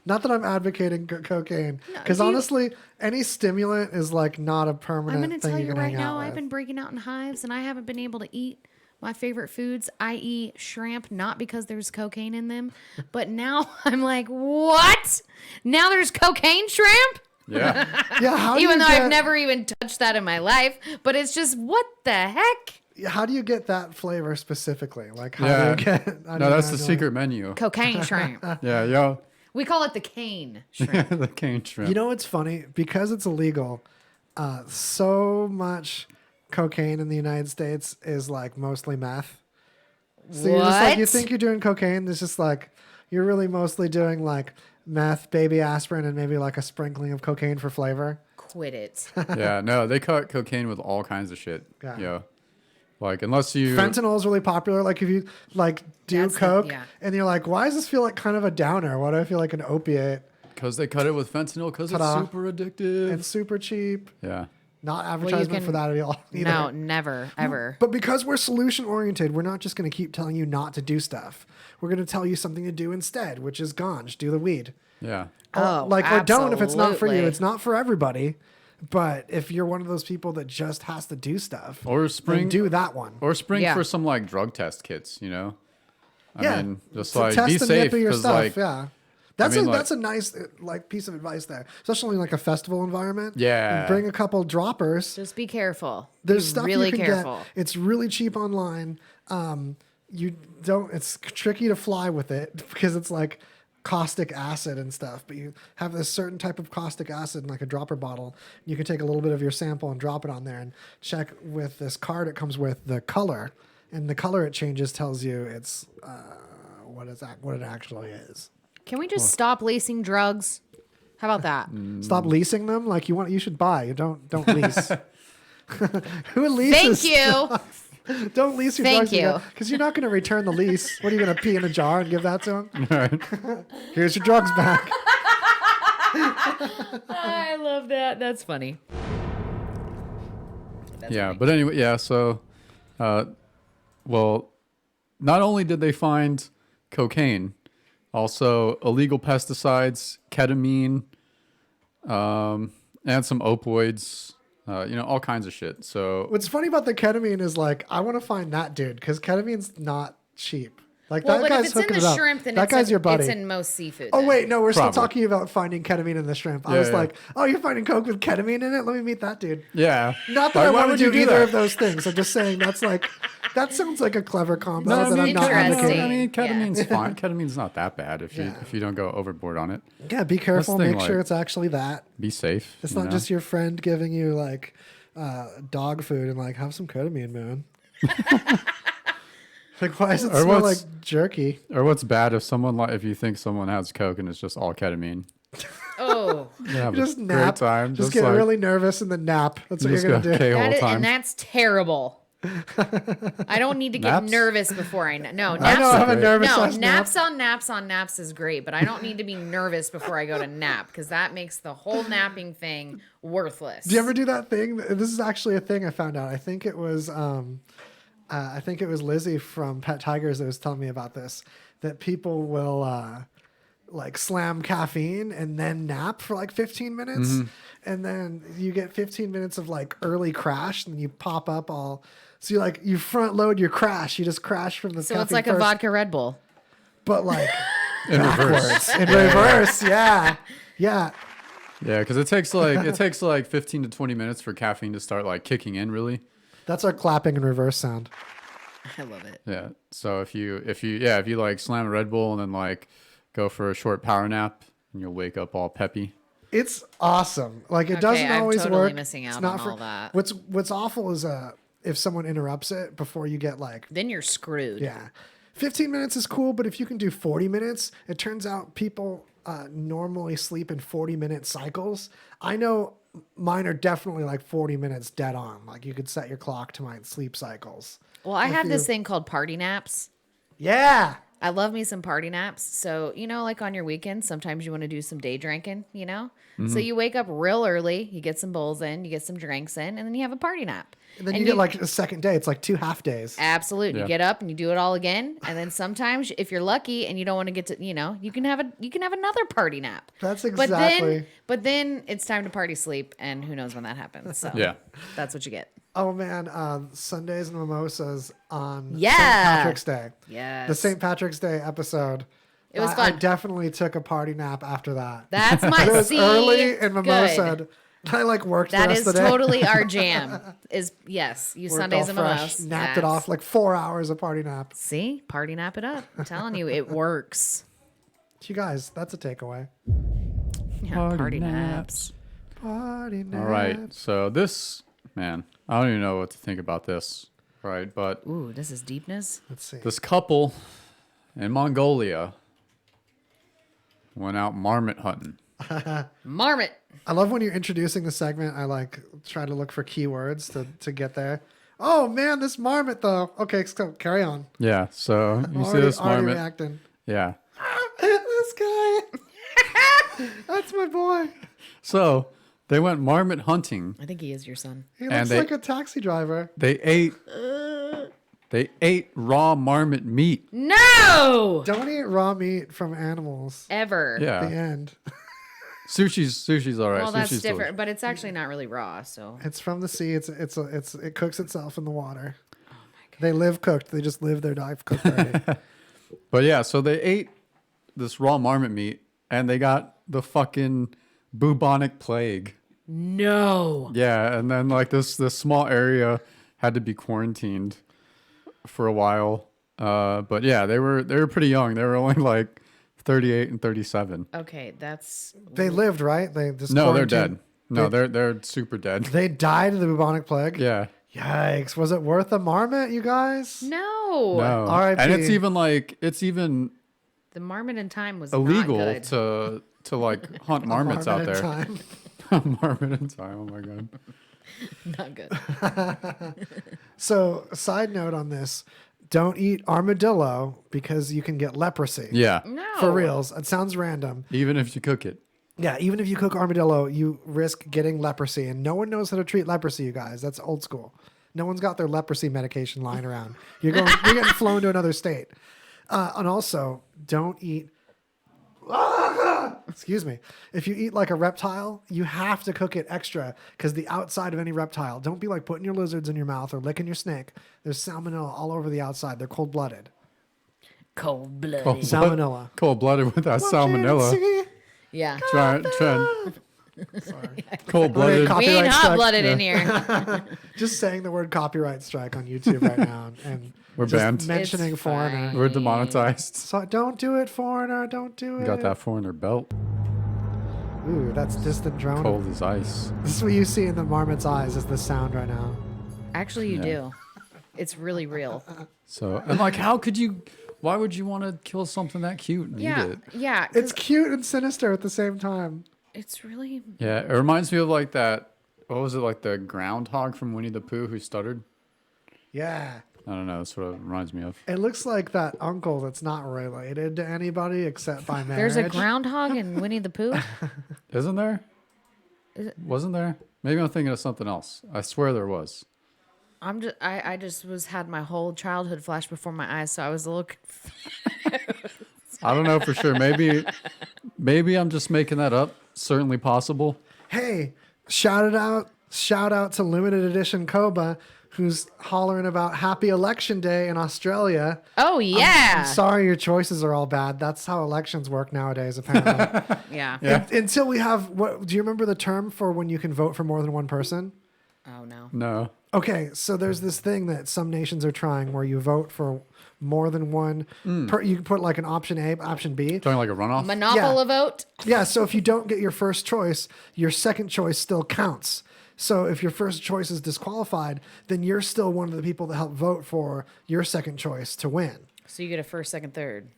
Not that I'm advocating cocaine, because honestly, any stimulant is like not a permanent I'm going to thing tell you you can right hang now, out I've with. been breaking out in hives and I haven't been able to eat my favorite foods, i.e. shrimp, not because there's cocaine in them, but now I'm like, what? Now there's cocaine shrimp? Yeah. Yeah, how do Even you though get, I've never even touched that in my life, but it's just, what the heck? How do you get that flavor specifically? Like, how do Yeah. you get? how do No, you that's the handle it? secret menu. Cocaine shrimp. Yeah, yo. We call it the cane shrimp. The cane shrimp. You know what's funny? Because it's illegal, so much cocaine in the United States is like mostly meth. So you're just like, you What? think you're doing cocaine, it's just like you're really mostly doing like meth, baby aspirin, and maybe like a sprinkling of cocaine for flavor. Quit it. Yeah, no, they cut cocaine with all kinds of shit. Yeah. Yeah. Like, unless you... Fentanyl is really popular. Like if you like do That's the- coke yeah. and you're like, why does this feel like kind of a downer? Why do I feel like an opiate? Because they cut it with fentanyl because it's Ta-da. super addictive. It's super cheap. Yeah. Not advertisement for can- that at all. Either. No, never, ever. But because we're solution oriented, we're not just going to keep telling you not to do stuff. We're going to tell you something to do instead, which is ganj, do the weed. Yeah. Oh, Or don't if it's not for you. absolutely. It's not for everybody. But if you're one of those people that just has to do stuff, Or then spring... do that one. Or spring Yeah. for some, like, drug test kits, you know? Yeah. I mean, just, To like, test be the safe. nip of your Because, stuff. like... Yeah. That's mean, that's a nice like piece of advice there, especially in like a festival environment. Yeah. Bring a couple droppers. Just be careful. There's Be stuff really you can careful. get. It's really cheap online. You don't. It's tricky to fly with it because it's like caustic acid and stuff. But you have this certain type of caustic acid in like a dropper bottle. You can take a little bit of your sample and drop it on there and check with this card it comes with the color, and the color it changes tells you it's what it actually is. Can we just stop lacing drugs? How about that? Stop leasing them. Like you should buy. You don't lease. Who leases? Thank you. Don't lease your Thank drugs you. because you're not going to return the lease. What are you going to pee in a jar and give that to him? Right. Here's your drugs back. I love that. That's funny. Yeah, but anyway, yeah, so... well, not only did they find cocaine... Also, illegal pesticides, ketamine, and some opioids, all kinds of shit. So, What's funny about the ketamine is like I want to find that dude because ketamine's not cheap. Like Well, that but if guy's it's in hooking the it up. shrimp, then That it's guy's in, your buddy. It's in most seafood. Oh then. wait, no, we're Probably. still talking about finding ketamine in the shrimp. I Yeah, was yeah. like, oh, you're finding coke with ketamine in it? Let me meet that dude. yeah. Not that Like, I why want would to you do do either that? of those things. I'm just saying that sounds like a clever combo No, that I'm not Interesting. advocating. ketamine's fine. Ketamine's not that bad if you don't go overboard on it. Yeah, be careful. thing, Make sure like- it's actually that. Be safe. It's you not know? just your friend giving you like dog food and like have some ketamine, man. Like, why does it Or smell like what's- jerky? Or what's bad if you think someone has coke and it's just all ketamine. Oh, You have Just a nap. great time. Just get like, really nervous and then nap. That's what just you're go gonna do. okay all that is, time. and that's terrible. I don't need to get Naps? nervous before I no I naps. know I'm a great. nervous No, ass naps nap. on naps on naps is great, but I don't need to be nervous before I go to nap because that makes the whole napping thing worthless. Do you ever do that thing? This is actually a thing I found out. I think it was Lizzie from Pet Tigers that was telling me about this. That people will like slam caffeine and then nap for like 15 minutes, Mm-hmm. and then you get 15 minutes of like early crash, and you pop up all. So you front load your crash. You just crash from the So caffeine it's like a first, vodka Red Bull. but like in reverse. backwards in reverse. Yeah, yeah. Yeah, because it takes like 15 to 20 minutes for caffeine to start like kicking in, really. That's our clapping in reverse sound. I love it. Yeah. So if you like slam a Red Bull and then like go for a short power nap and you'll wake up all peppy. It's awesome. Like it Okay, doesn't I'm always totally work. missing It's out not on all that. What's awful is if someone interrupts it before you get like Then you're screwed. yeah. 15 minutes is cool, but if you can do 40 minutes, it turns out people normally sleep in 40-minute cycles. I know mine are definitely like 40 minutes dead on. Like you could set your clock to my sleep cycles. Well, I have this thing called party naps. Yeah. I love me some party naps. So, like on your weekends, sometimes you want to do some day drinking, So you wake up real early, you get some bowls in, you get some drinks in, and then you have a party nap. And then you get like a second day. It's like 2 half days. Absolutely. Yeah. You get up and you do it all again. And then sometimes if you're lucky and you don't want to get to, you can have another party nap. That's exactly. But then it's time to party sleep and who knows when that happens. So Yeah. that's what you get. Oh man, Sundays and mimosas on Yeah. St. Patrick's Day. Yes. The St. Patrick's Day episode. It was I fun. definitely took a party nap after that. That's my It was see, early and mimosa. good. I like worked That the rest is of the day. totally our jam. Yes, you Worked Sundays all and fresh, mimosas. napped it off like 4 hours of party nap. See, party nap it up. I'm telling you, it works. You guys, that's a takeaway. Yeah, party naps. Party nap. All right. So this, man, I don't even know what to think about this. Right. But Ooh, this is deepness. Let's see. this couple in Mongolia went out marmot hunting. Marmot. I love when you're introducing the segment. I like try to look for keywords to get there. Oh man, this marmot though. Okay, so carry on. Yeah. So you see Already, this already marmot. reacting. Yeah. This guy. That's my boy. So they went marmot hunting. I think he is your son. He And looks they- like a taxi driver. They ate raw marmot meat. No! Don't eat raw meat from animals. Ever. The Yeah. end. Sushi's all right. Well, that's Sushi's different, delicious. but it's actually not really raw, so. It's from the sea. It cooks itself in the water. Oh They live cooked. They just live their life cooked already. But yeah, so they ate this raw marmot meat and they got the fucking bubonic plague. No. Yeah, and then like this small area had to be quarantined for a while. But yeah, they were pretty young. They were only like 38 and 37. Okay, that's. They lived, right? They just No, they're quarantined- dead. No, they're super dead. They died of the bubonic plague. Yeah. Yikes! Was it worth a marmot, you guys? No. No. R.I.P. And it's even The marmot in time was illegal not good. to like hunt marmots out Marmot in there. time. Marmot in time. Oh my god. Not good. So, side note on this: don't eat armadillo because you can get leprosy. Yeah. No. For reals. It sounds random. Even if you cook it. Yeah, even if you cook armadillo, you risk getting leprosy, and no one knows how to treat leprosy. You guys, that's old school. No one's got their leprosy medication lying around. You're getting flown to another state. And also, don't eat. Excuse me. If you eat like a reptile, you have to cook it extra because the outside of any reptile. Don't be like putting your lizards in your mouth or licking your snake. There's salmonella all over the outside. They're cold blooded. Cold blooded. Salmonella. Cold blooded with that salmonella. Yeah. Try. Cold blooded. Okay, We ain't Copyright hot strike. blooded in here. Just saying the word copyright strike on YouTube right now, and We're just banned. mentioning It's foreigner. fine. We're demonetized. So don't do it, foreigner. Don't do it. Got that foreigner belt. Ooh, that's distant drone. Cold as ice. This is what you see in the marmot's eyes. Is the sound right now? Actually, you Yeah. do. It's really real. So and like, how could you? Why would you want to kill something that cute and eat Yeah. it? Yeah. 'Cause It's cute and sinister at the same time. it's really. Yeah, it reminds me of like that. What was it, like the groundhog from Winnie the Pooh who stuttered? Yeah. I don't know. That's what it reminds me of. It looks like that uncle that's not related to anybody except by marriage. There's a groundhog in Winnie the Pooh. Isn't there? Wasn't there? Maybe I'm thinking of something else. I swear there was. I just had my whole childhood flash before my eyes, so I was a little. I don't know for sure. Maybe I'm just making that up. Certainly possible. Hey, shout out to limited edition Koba, who's hollering about Happy Election Day in Australia. Oh yeah. I'm sorry your choices are all bad. That's how elections work nowadays, apparently. Yeah. Yeah. Until we have, what do you remember the term for when you can vote for more than one person? Oh no. No. Okay, so there's this thing that some nations are trying where you vote for more than one. You can put like an option A, option B. Talking like a runoff? Monopoly vote. Yeah, so if you don't get your first choice, your second choice still counts. So if your first choice is disqualified, then you're still one of the people that helped vote for your second choice to win. So you get a first, second, third.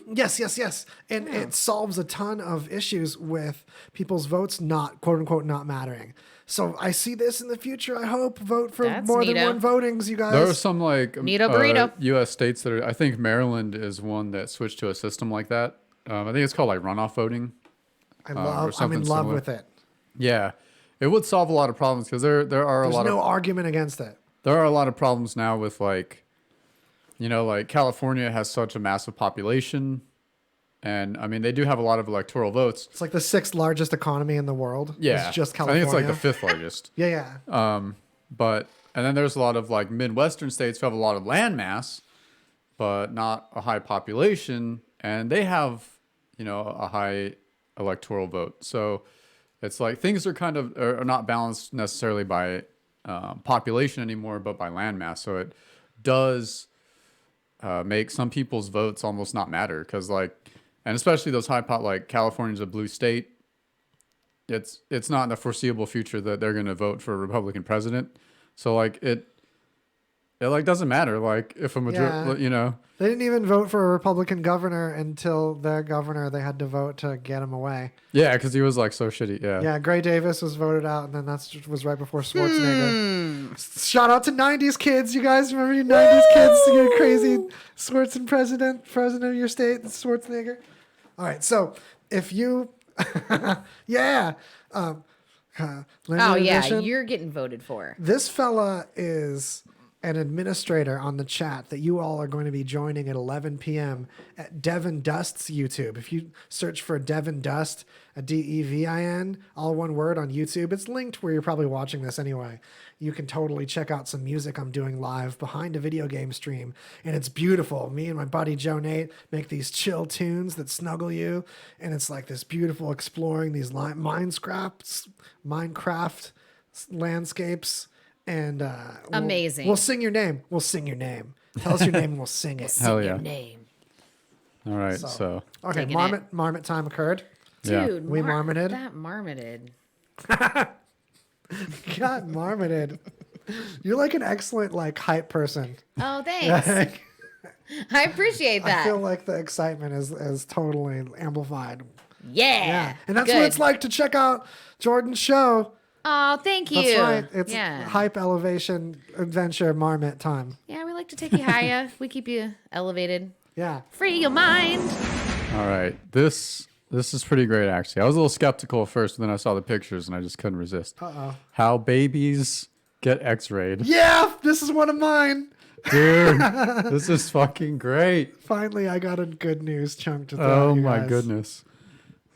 Yes. And it solves a ton of issues with people's votes not, quote unquote, not mattering. So I see this in the future. I hope vote for That's more than neato. one votings, you guys. There are some like Neato burrito. U.S. states that are. I think Maryland is one that switched to a system like that. I think it's called like runoff voting. I'm or in something love similar. with it. Yeah, it would solve a lot of problems because there are There's a lot no of argument against it. there are a lot of problems now with like, like California has such a massive population, and I mean they do have a lot of electoral votes. It's like the 6th largest economy in the world. Yeah, It's just I California. think it's like the 5th largest. Yeah. But and then there's a lot of like Midwestern states who have a lot of land mass, but not a high population, and they have a high electoral vote. So it's like things are kind of are not balanced necessarily by population anymore, but by land mass. So it does make some people's votes almost not matter because and especially those like California's a blue state. It's not in the foreseeable future that they're going to vote for a Republican president. So like it like doesn't matter. Like if a majority, They didn't even vote for a Republican governor until their governor, they had to vote to get him away. Yeah, because he was like so shitty. Yeah. Yeah, Gray Davis was voted out, and then that was right before Schwarzenegger. Shout out to 90s kids. You guys remember you 90s kids? You crazy Schwarzenegger president of your state, Schwarzenegger. All right, so if you, yeah. Oh limited yeah, edition. you're getting voted for. This fella is an administrator on the chat that you all are going to be joining at 11 p.m. at Devin Dust's YouTube. If you search for Devin Dust, a Devin, all one word on YouTube, it's linked where you're probably watching this anyway. You can totally check out some music I'm doing live behind a video game stream, and it's beautiful. Me and my buddy Joe Nate make these chill tunes that snuggle you, and it's like this beautiful exploring these Minecraft landscapes. And Amazing. We'll sing your name. We'll sing your name. Tell us your name and we'll sing it. Hell yeah. Your name. All right. So Okay, Taking marmot time occurred. Yeah. Dude, We marmoted? That marmoted. God, marmoted. You're like an excellent hype person. Oh, thanks. I appreciate that. I feel like the excitement is totally amplified. Yeah. And that's good. what it's like to check out Jordan's show. Oh, thank you. That's right. It's yeah. hype elevation adventure marmot time. Yeah, we like to take you higher. We keep you elevated. Yeah. Free your mind. all right. This is pretty great actually. I was a little skeptical at first, but then I saw the pictures and I just couldn't resist. How babies get X-rayed. Yeah, this is one of mine. Dude, this is fucking great. Finally, I got a good news chunk to throw Oh at you my guys. goodness.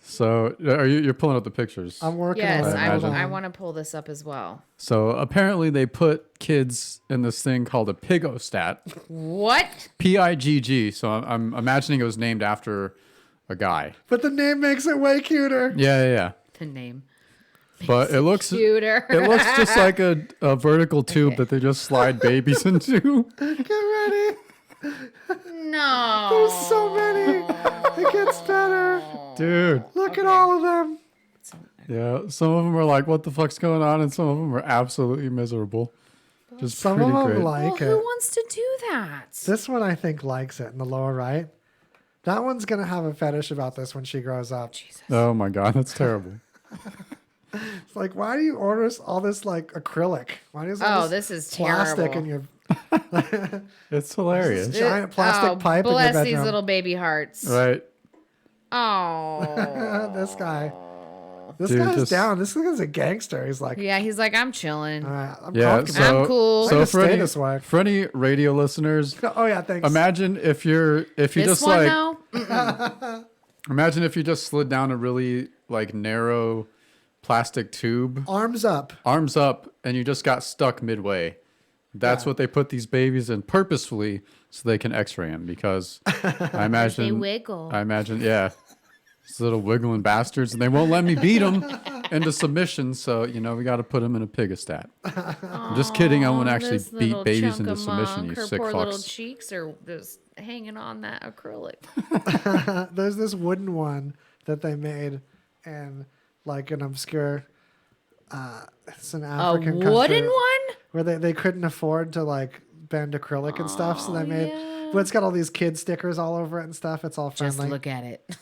So you're pulling up the pictures. I'm working Yes, on it. I imagine. I want to pull this up as well. So apparently they put kids in this thing called a pigostat. What? Pigg. So I'm imagining it was named after a guy. But the name makes it way cuter. Yeah. The name. But it looks Cuter. it looks just like a vertical tube that they just slide babies into. Get ready. No. There's so many. It gets better. Dude. Look at all of them. Yeah. Some of them are like, what the fuck's going on? And some of them are absolutely miserable. Just Some pretty of them great. like Well, it. who wants to do that? This one I think likes it in the lower right. That one's going to have a fetish about this when she grows up. Oh my God, that's terrible. It's like, why do you order us all this acrylic? Why does all this is plastic terrible. in your It's hilarious. giant plastic pipe in your bless bedroom? these little baby hearts. Right. Oh. This guy. This Dude, guy's just- down. This guy's a gangster. He's like, Yeah, he's like, I'm chilling. all right, I'm Yeah. comfortable. So, I'm cool. I'm So gonna for stay any, this way. for any radio listeners, Oh yeah, thanks. imagine if you This just one, like though? imagine if you just slid down a really narrow plastic tube, Arms up. arms up, and you just got stuck midway. That's what they put these babies in purposefully so they can X-ray them because I imagine They wiggle. I imagine, yeah, these little wiggling bastards, and they won't let me beat them. into submission, so we got to put him in a pigastat. I'm just kidding. I won't actually This beat little babies into chunk-a-monk, submission. You her sick poor little fucks. cheeks are just hanging on that acrylic. There's this wooden one that they made in like an obscure it's an African A wooden country one? where they couldn't afford to like bend acrylic and stuff, so they made but it's got all these kid stickers all over it and stuff. It's all friendly. Just look at it.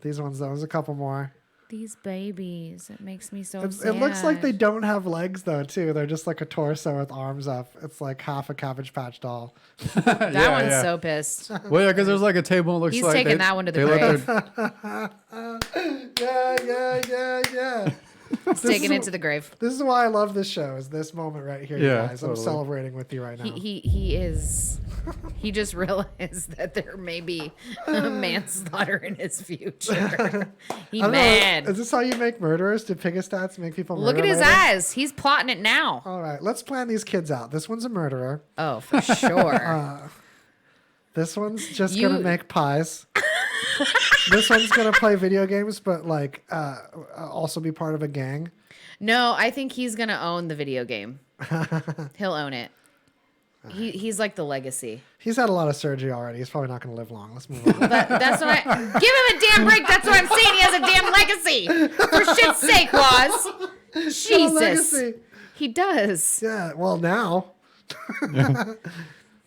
These ones though, there's a couple more. These babies. It makes me so It sad. looks like they don't have legs though too. They're just like a torso with arms up. It's like half a Cabbage Patch doll. That one's so pissed. Well, yeah, because there's like a table. It looks He's like taking that one to the grave. Yeah. He's taking it to the grave. This is why I love this show. Is this moment right here, you Yeah, guys? I'm totally. celebrating with you right now. He is. He just realized that there may be manslaughter in his future. He I don't know, mad. is this how you make murderers? Do pigastats make people murder Look at his later? eyes. He's plotting it now. All right, let's plan these kids out. This one's a murderer. Oh, for sure. This one's just You- gonna make pies. This one's gonna play video games, but like also be part of a gang. No, I think he's gonna own the video game. He'll own it. He's like the legacy. He's had a lot of surgery already. He's probably not gonna live long. Let's move on. That's what I give him a damn break. That's what I'm saying. He has a damn legacy. For shit's sake, Waz. Jesus, legacy. he does. Yeah. Well, now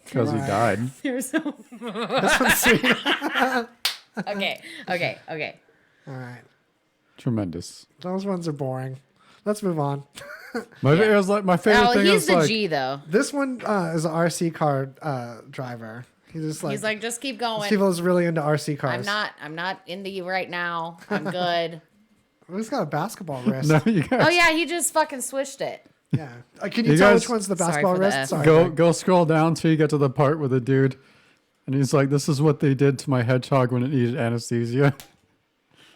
Because he died. There's no. this one's sweet. Okay. All right. Tremendous. Those ones are boring. Let's move on. It was like my favorite Oh, thing he's is the like G though. This one is an RC car driver. He's He's just keep going. people is really into RC cars. I'm not into you right now. I'm good. He's got a basketball wrist. no, you guys Oh yeah, he just fucking swished it. Yeah. Can you You tell guys- which one's the Sorry basketball for the wrist? F. Sorry. go scroll down till you get to the part with the dude, and he's like, "This is what they did to my hedgehog when it needed anesthesia."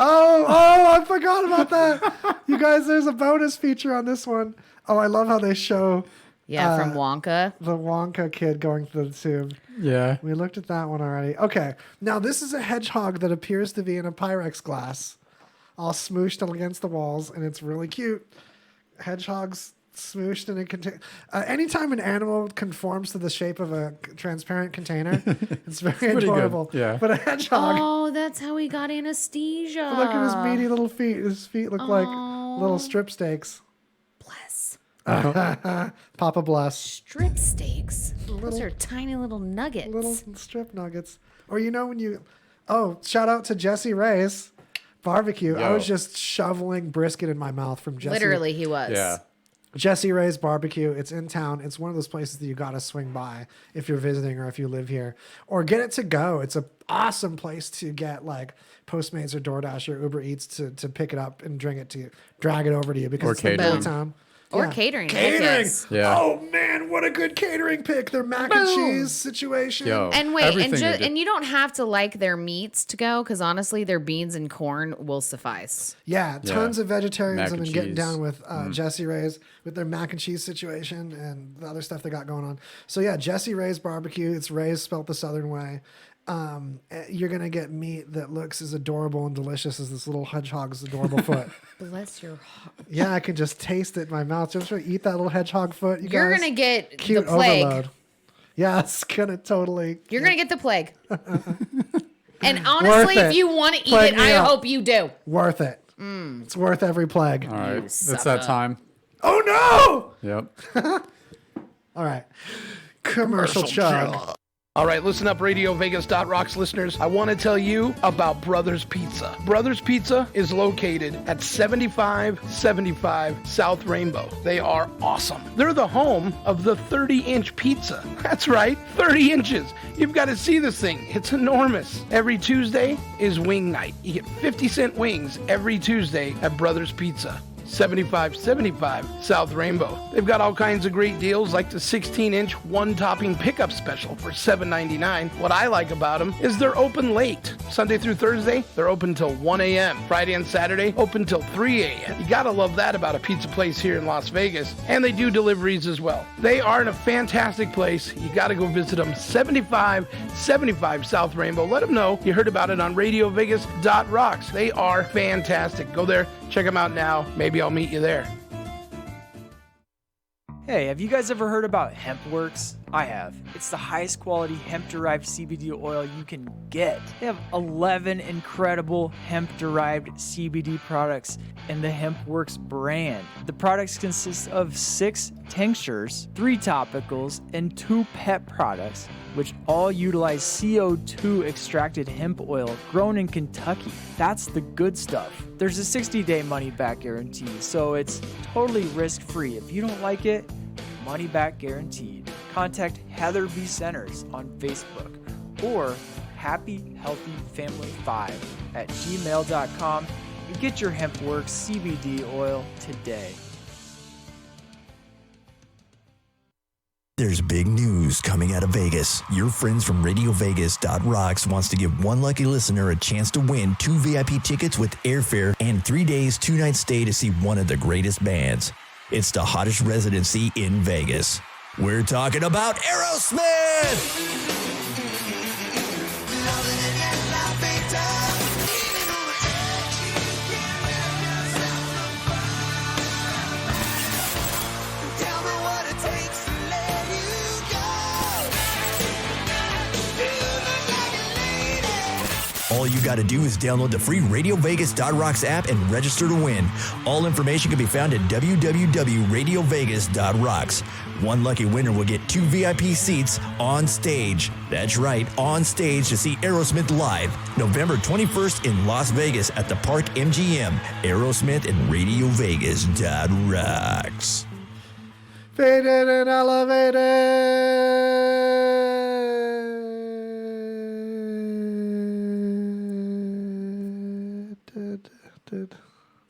Oh, I forgot about that. You guys, there's a bonus feature on this one. Oh, I love how they show Yeah, from Wonka. the Wonka kid going through the tube. Yeah. We looked at that one already. Okay. Now, this is a hedgehog that appears to be in a Pyrex glass, all smooshed against the walls, and it's really cute. Hedgehogs smooshed in a container. Anytime an animal conforms to the shape of a transparent container, it's very pretty good, adorable. yeah. But a hedgehog, Oh, that's how he got anesthesia. look at his meaty little feet. His feet look like little strip steaks. Bless. Papa bless. Strip steaks. Those are tiny little nuggets. Little strip nuggets. Or when you... Oh, shout out to Jesse Ray's barbecue. I Yo. was just shoveling brisket in my mouth from Jesse. Literally, he was. Yeah. Jesse Ray's barbecue. It's in town. It's one of those places that you got to swing by if you're visiting or if you live here, or get it to go. It's an awesome place to get like Postmates or DoorDash or Uber Eats to pick it up and drag it over to you because Or it's in the middle of catering. town. Or Yeah. catering. Catering. Yes. Yeah. Oh man, what a good catering pick. Their mac and cheese situation. Yo. And wait, Everything they did. and you don't have to like their meats to go, because honestly, their beans and corn will suffice. Yeah, tons of vegetarians Mac have and been getting cheese. down with Jesse Ray's with their mac and cheese situation and the other stuff they got going on. So yeah, Jesse Ray's barbecue. It's Ray's spelt the Southern way. You're gonna get meat that looks as adorable and delicious as this little hedgehog's adorable foot. Bless your heart. Yeah, I can just taste it in my mouth. Just eat that little hedgehog foot. You're guys. gonna get Cute the plague. overload. Yeah, it's gonna totally. You're gonna get the plague. And honestly, Worth if it. you want to eat Plague it, me I up. hope you do. Worth it. It's worth every plague. All right. It's sucker. that time. Oh no! Yep. All right. Commercial chug. All right, listen up, RadioVegas.rocks listeners. I want to tell you about Brothers Pizza. Brothers Pizza is located at 7575 South Rainbow. They are awesome. They're the home of the 30-inch pizza. That's right, 30 inches. You've got to see this thing. It's enormous. Every Tuesday is wing night. You get 50-cent wings every Tuesday at Brothers Pizza. 7575 South Rainbow. They've got all kinds of great deals like the 16-inch one-topping pickup special for $7.99. What I like about them is they're open late. Sunday through Thursday, they're open till 1 a.m. Friday and Saturday, open till 3 a.m. You gotta love that about a pizza place here in Las Vegas. And they do deliveries as well. They are in a fantastic place. You gotta go visit them. 7575 South Rainbow. Let them know you heard about it on RadioVegas.rocks. They are fantastic. Go there, Check them out now. Maybe I'll meet you there. Hey, have you guys ever heard about HempWorks? I have. It's the highest quality hemp-derived CBD oil you can get. They have 11 incredible hemp-derived CBD products in the HempWorks brand. The products consist of 6 tinctures, 3 topicals, and 2 pet products, which all utilize CO2 extracted hemp oil grown in Kentucky. That's the good stuff. There's a 60-day money-back guarantee, so it's totally risk-free. If you don't like it, money back guaranteed. Contact Heather B. Centers on Facebook or happyhealthyfamily5@gmail.com and get your HempWorks CBD oil today. There's big news coming out of Vegas. Your friends from RadioVegas.rocks wants to give one lucky listener a chance to win 2 VIP tickets with airfare and 3 days, 2 nights stay to see one of the greatest bands. It's the hottest residency in Vegas. We're talking about Aerosmith! All you got to do is download the free RadioVegas.rocks app and register to win. All information can be found at www.radiovegas.rocks. One lucky winner will get 2 VIP seats on stage. That's right, on stage to see Aerosmith live, November 21st in Las Vegas at the Park MGM. Aerosmith and RadioVegas.rocks. Faded and elevated.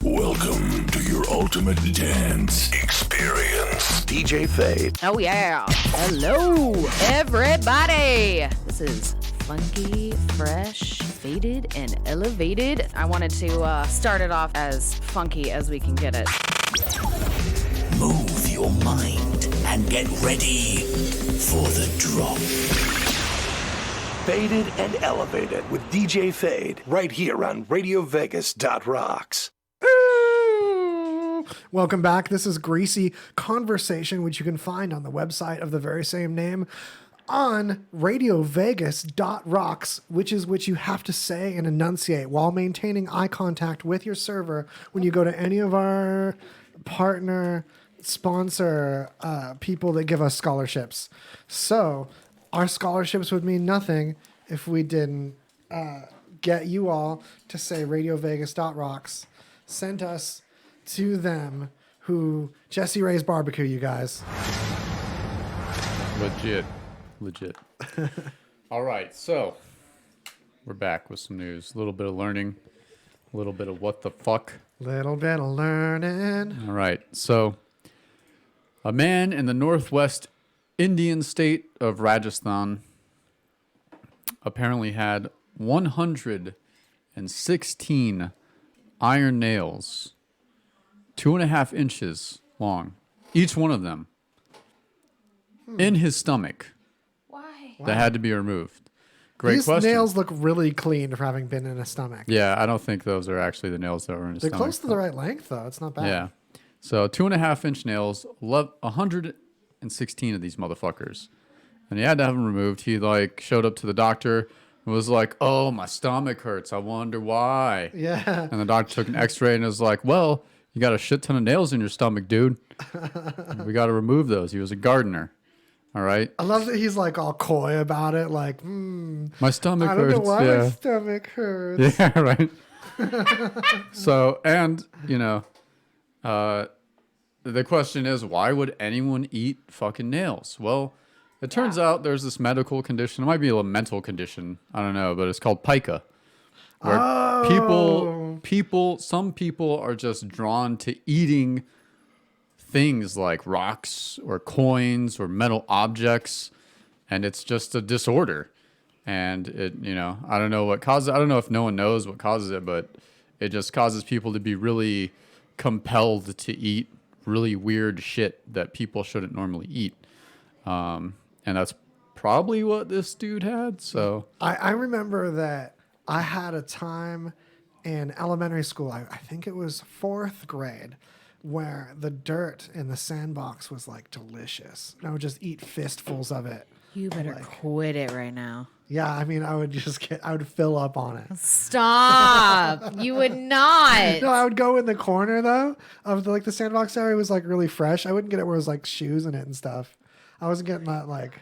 Welcome to your ultimate dance experience. DJ Fade. Oh, yeah. Hello, everybody. This is funky, fresh, faded, and elevated. I wanted to start it off as funky as we can get it. Move your mind and get ready for the drop. Faded and Elevated with DJ Fade right here on RadioVegas.rocks. Welcome back. This is Greasy Conversation, which you can find on the website of the very same name on RadioVegas.rocks, which is what you have to say and enunciate while maintaining eye contact with your server when you go to any of our partner, sponsor people that give us scholarships. So our scholarships would mean nothing if we didn't get you all to say RadioVegas.rocks. Sent us to them who Jesse Ray's barbecue, you guys. Legit. All right, so we're back with some news. A little bit of learning, a little bit of what the fuck. Little bit of learning. All right, so a man in the northwest Indian state of Rajasthan apparently had 116 iron nails, 2.5 inches long, each one of them, in his stomach. Why? That had to be removed. Great These question. nails look really clean for having been in a stomach. Yeah, I don't think those are actually the nails that were in his They're stomach. close to the right length, though. It's not bad. Yeah. So 2.5-inch nails, 116 of these motherfuckers. And he had to have them removed. He showed up to the doctor and was like, "Oh, my stomach hurts. I wonder why." Yeah. And the doctor took an x-ray and was like, "Well, you got a shit ton of nails in your stomach, dude. We got to remove those." He was a gardener. All right. I love that he's all coy about it. My stomach I hurts. don't know why yeah. my stomach hurts. Yeah, right. So, and, the question is, why would anyone eat fucking nails? Well, it turns out there's this medical condition. It might be a mental condition. I don't know, but it's called pica. Where some people are just drawn to eating things like rocks or coins or metal objects, and it's just a disorder. And it, I don't know what causes it. I don't know if no one knows what causes it, but it just causes people to be really compelled to eat really weird shit that people shouldn't normally eat. And that's probably what this dude had. So I remember that I had a time in elementary school. I think it was 4th grade, where the dirt in the sandbox was like delicious. And I would just eat fistfuls of it. You better quit it right now. Yeah, I mean, I would fill up on it. Stop. You would not. No, I would go in the corner though of the sandbox area was like really fresh. I wouldn't get it where it was like shoes in it and stuff. I wasn't getting that like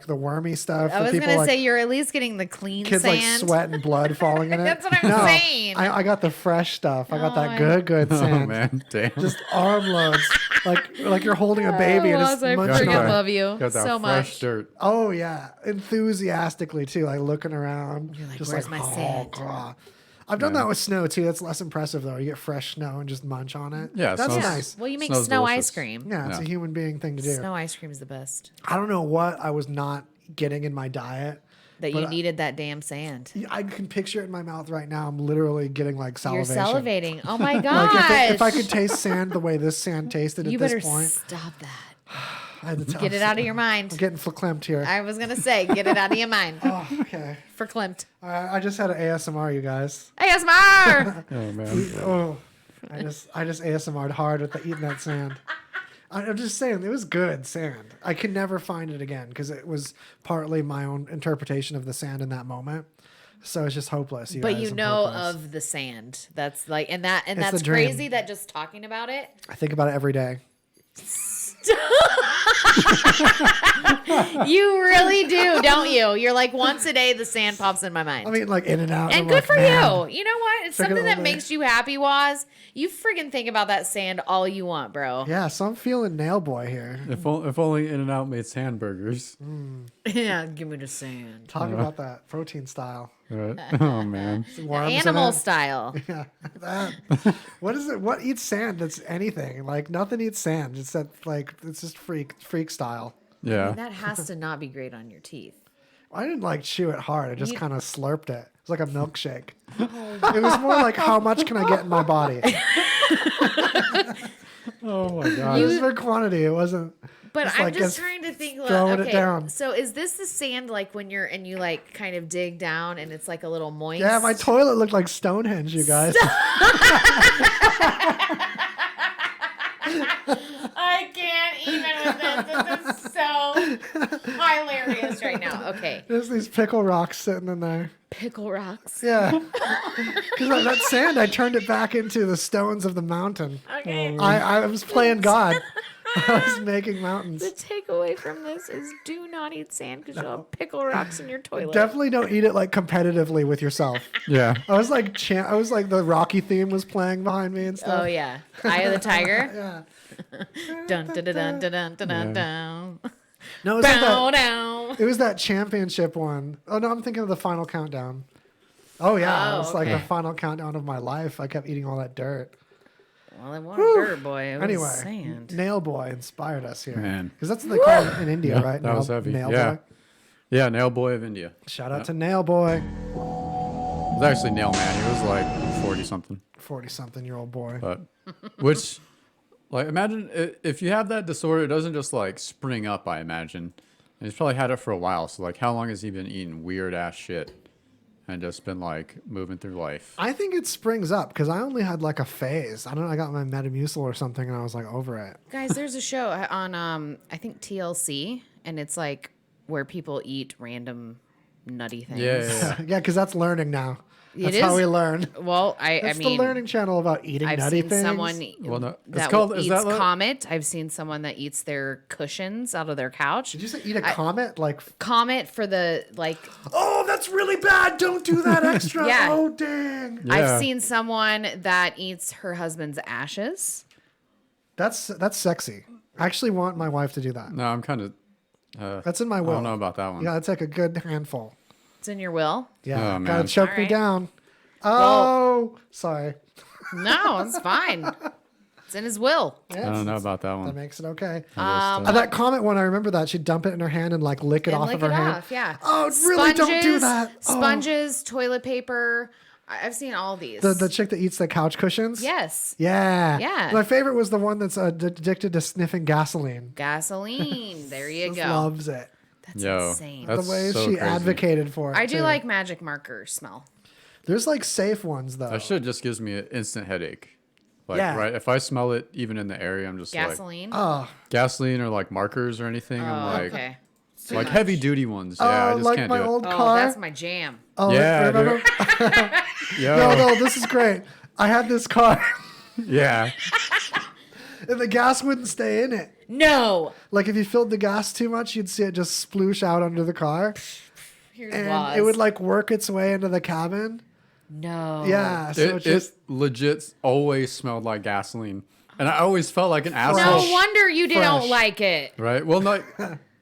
the wormy stuff. I was going to say you're at least getting the clean kids sand. like sweat and blood falling in it. That's what I'm saying. I got the fresh stuff. I got that good Oh sand. man, damn. Just armloads, like you're holding a baby and just I munching freaking on it. love you Got that so fresh much. dirt. Oh yeah, enthusiastically too, like looking around. You're like, just "Where's my sand?" God. I've done that with snow too. That's less impressive though. You get fresh snow and just munch on it. Yeah, that's snow's- nice. Well, you make Snow's snow delicious. ice cream. Yeah, it's a human being thing to do. Snow ice cream is the best. I don't know what I was not getting in my diet. That you needed that damn sand. I can picture it in my mouth right now. I'm literally getting like salivation. You're salivating. Oh my gosh. Like if I could taste sand the way this sand tasted you at this better point. stop that. I had to tell Get it out of your I'm mind. getting verklempt here. I was going to say, get it out of your mind. Oh, okay. Verklempt. I just had an ASMR, you guys. ASMR! Oh man. Oh, I just ASMR'd hard with eating that sand. I'm just saying, it was good sand. I could never find it again because it was partly my own interpretation of the sand in that moment. So it's just hopeless. But guys, you I'm know hopeless. of the sand. That's like, and that's the dream. crazy that just talking about it. I think about it every day. You really do, don't you? You're like, once a day, the sand pops in my mind. I mean, like in and out. And I'm good like, for man. you. You know what? It's Check it something out that there. makes you happy, Waz. You friggin' think about that sand all you want, bro. Yeah, so I'm feeling nail boy here. If only In-N-Out made hamburgers. Yeah, give me the sand. Talk about that protein style. Right? Oh man. Worms in Animal it. style. Yeah, that. What is it? What eats sand? That's anything. Like nothing eats sand. It's that like it's just freak style. Yeah. That has to not be great on your teeth. I didn't like chew it hard. I just You- kind of slurped it. It's like a milkshake. It was more like how much can I get in my body? Oh my god. It was for quantity. It wasn't. But Just I'm like just us trying to think. Like, throwing it okay, down. so is this the sand like when you're and you like kind of dig down and it's like a little moist? Yeah, my toilet looked like Stonehenge, you guys. I can't even with this. This is so hilarious right now. Okay, There's these pickle rocks sitting in there. pickle rocks. Yeah. Because that sand, I turned it back into the stones of the mountain. Okay. I was playing God. I was making mountains. The takeaway from this is do not eat sand because you'll have pickle rocks in your toilet. Definitely don't eat it like competitively with yourself. Yeah. I was like the Rocky theme was playing behind me and stuff. Oh yeah, Eye of the Tiger. Yeah. Dun dun dun dun dun dun dun dun. No, it was, like Bow that, down. it was that championship one. Oh no, I'm thinking of the final countdown. Oh yeah, Oh, it was like the okay. final countdown of my life. I kept eating all that dirt. Well, it wasn't dirt, boy. It was Anyway, sand. Nail Boy inspired us here. Man. Because that's what they call it in India, Yeah, right? that was heavy. Nail Yeah. Boy. Yeah, Nail Boy of India. Shout out to Nail Boy, It was actually Nail Man. He was like 40 something. 40-something-year-old boy. But which, like, imagine if you have that disorder, it doesn't just like spring up. I imagine, and he's probably had it for a while. So like, how long has he been eating weird ass shit, and just been like moving through life? I think it springs up because I only had like a phase. I don't know. I got my Metamucil or something, and I was like over it. Guys, there's a show on I think TLC, and it's like where people eat random nutty things. Yeah. Yeah, because that's learning now. It That's how is? we learn. Well, I That's mean, the learning channel about eating I've nutty seen things. someone Well, no, it's that called- eats is that what- Comet. I've seen someone that eats their cushions out of their couch. Did you say eat a comet? Like, Comet for the like. oh, that's really bad. Don't do that extra. Yeah. Oh, dang. Yeah. I've seen someone that eats her husband's ashes. That's sexy. I actually want my wife to do that. No, I'm kind of. That's in my I will. don't know about that one. Yeah, it's like a good handful. It's in your will. Yeah, Oh, gotta man. choke me Alright. down. Oh, sorry. No, it's fine. It's in his will. I don't know about that That one. makes it okay. I just, That comet one, I remember that. She'd dump it in her hand and like lick it And off lick of her it hand. off, yeah. Oh, really? Don't do that. Oh. Sponges, toilet paper. I've seen all these. The chick that eats the couch cushions? Yes. Yeah. Yeah. My favorite was the one that's addicted to sniffing gasoline. Gasoline. There you Just go. loves it. That's Yo, insane. that's The way so she crazy. advocated for it. I do too. like magic marker smell. There's like safe ones though. That shit just gives me an instant headache. Like, Yeah. right, if I smell it even in the area, I'm just Gasoline. Oh, gasoline or like markers or anything. I'm like, Okay. like heavy duty ones. Yeah, I just like can't my do old Oh, car. that's my jam. Oh, Yeah, remember? Yo, No, this is great. I had this car, yeah, and the gas wouldn't stay in it. No. Like if you filled the gas too much, you'd see it just sploosh out under the car, Here's and Woz. it would like work its way into the cabin. No. Yeah, so it, it's just legit always smelled like gasoline, and I always felt like an asshole. No Fresh. wonder you Fresh. don't like it. Right? Well, not,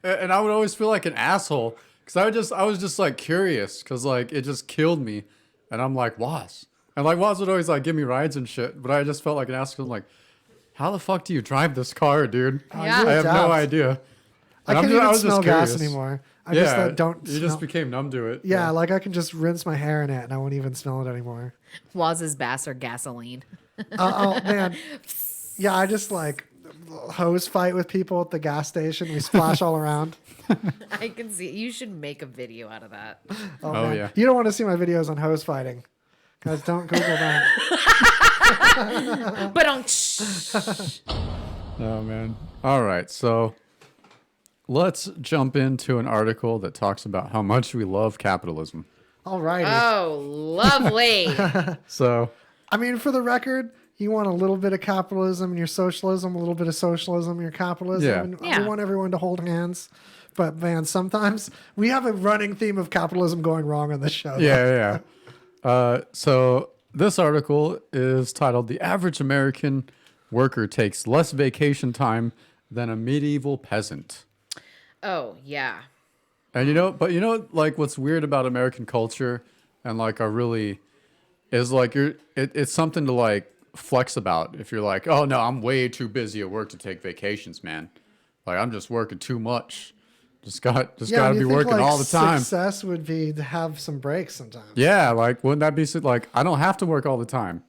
and I would always feel like an asshole because I was just like curious because like it just killed me, and I'm like Woz, and like Woz would always like give me rides and shit, but I just felt like an asshole. I'm like, how the fuck do you drive this car, dude? Yeah. you're I have no daft. idea. I And can't I even was smell just gas curious. anymore. I Yeah, just don't. you smell. just became numb to it. Yeah, like I can just rinse my hair in it and I won't even smell it anymore. Woz's bass or gasoline. Oh man, yeah, I just like hose fight with people at the gas station. We splash all around. I can see. You should make a video out of that. Oh, Man. yeah. You don't want to see my videos on hose fighting, guys. Don't Google that. But on. Oh man. All right, so let's jump into an article that talks about how much we love capitalism. All righty. Oh, lovely. So I mean, for the record, you want a little bit of capitalism in your socialism, a little bit of socialism in your capitalism. Yeah. And Yeah. we want everyone to hold hands. But man, sometimes we have a running theme of capitalism going wrong on this show. yeah. So this article is titled "The Average American Worker Takes Less Vacation Time Than a Medieval Peasant." Oh, yeah. And like what's weird about American culture and like our really is like it's something to like flex about. If you're like, oh no, I'm way too busy at work to take vacations, man. Like I'm just working too much. Just gotta and be you think, working like, all the time. Success would be to have some breaks sometimes. Yeah, like wouldn't that be like I don't have to work all the time,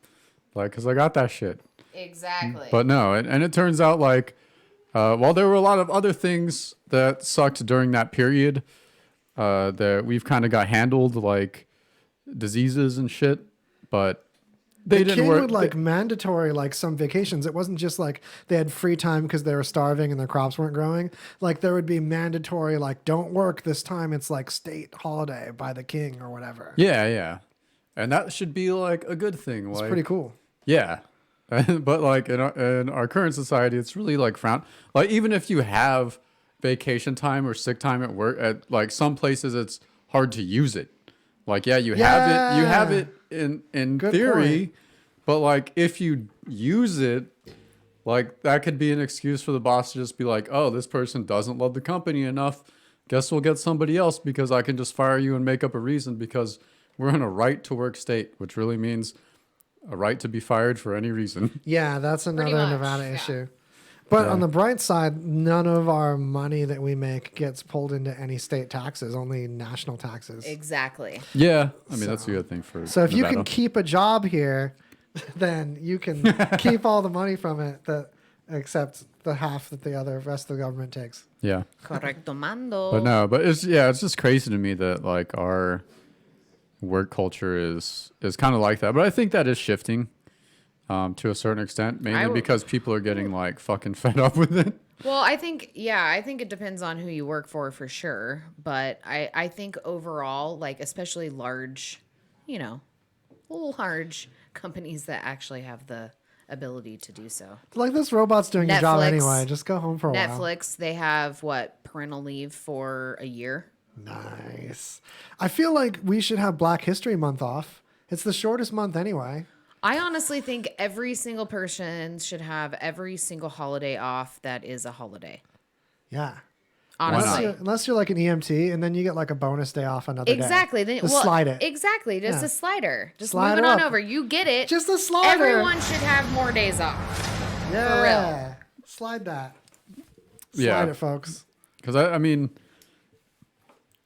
like because I got that shit. Exactly. But no, and it turns out like while there were a lot of other things that sucked during that period, that we've kind of got handled like diseases and shit, but they the didn't king work. would like mandatory like some vacations. It wasn't just like they had free time because they were starving and their crops weren't growing. Like there would be mandatory like don't work this time. It's like state holiday by the king or whatever. Yeah, and that should be like a good thing. It's like, pretty cool. Yeah, but like in our current society, it's really like frowned. Like even if you have vacation time or sick time at work, at like some places, it's hard to use it. Like you have it in Good theory, point. but like if you use it, like that could be an excuse for the boss to just be like, oh, this person doesn't love the company enough. Guess we'll get somebody else because I can just fire you and make up a reason because we're in a right to work state, which really means a right to be fired for any reason. Yeah, that's another much, Nevada yeah. issue. But on the bright side, none of our money that we make gets pulled into any state taxes, only national taxes. Exactly. Yeah, I mean that's a good thing for. So if you Nevada. can keep a job here, then you can keep all the money from it, except the half that the rest of the government takes. Yeah, Correcto mando. but no, but it's just crazy to me that like our work culture is kind of like that. But I think that is shifting to a certain extent, mainly because people are getting like fucking fed up with it. Well, I think it depends on who you work for sure. But I think overall, like especially large, large companies that actually have the ability to do so. Like this robot's doing your job Netflix. anyway. Just go home for a while. Netflix, they have parental leave for a year. Nice. I feel like we should have Black History Month off. It's the shortest month anyway. I honestly think every single person should have every single holiday off that is a holiday. Yeah. Honestly. Unless you're like an EMT and then you get like a bonus day off another Exactly. day. Then Just slide it. Exactly. Just Yeah. a slider. Just Slide moving it on up. over. You get it. Just a slider. Everyone should have more days off. Yeah. Slide that. Slide Yeah. it, folks. Because I mean,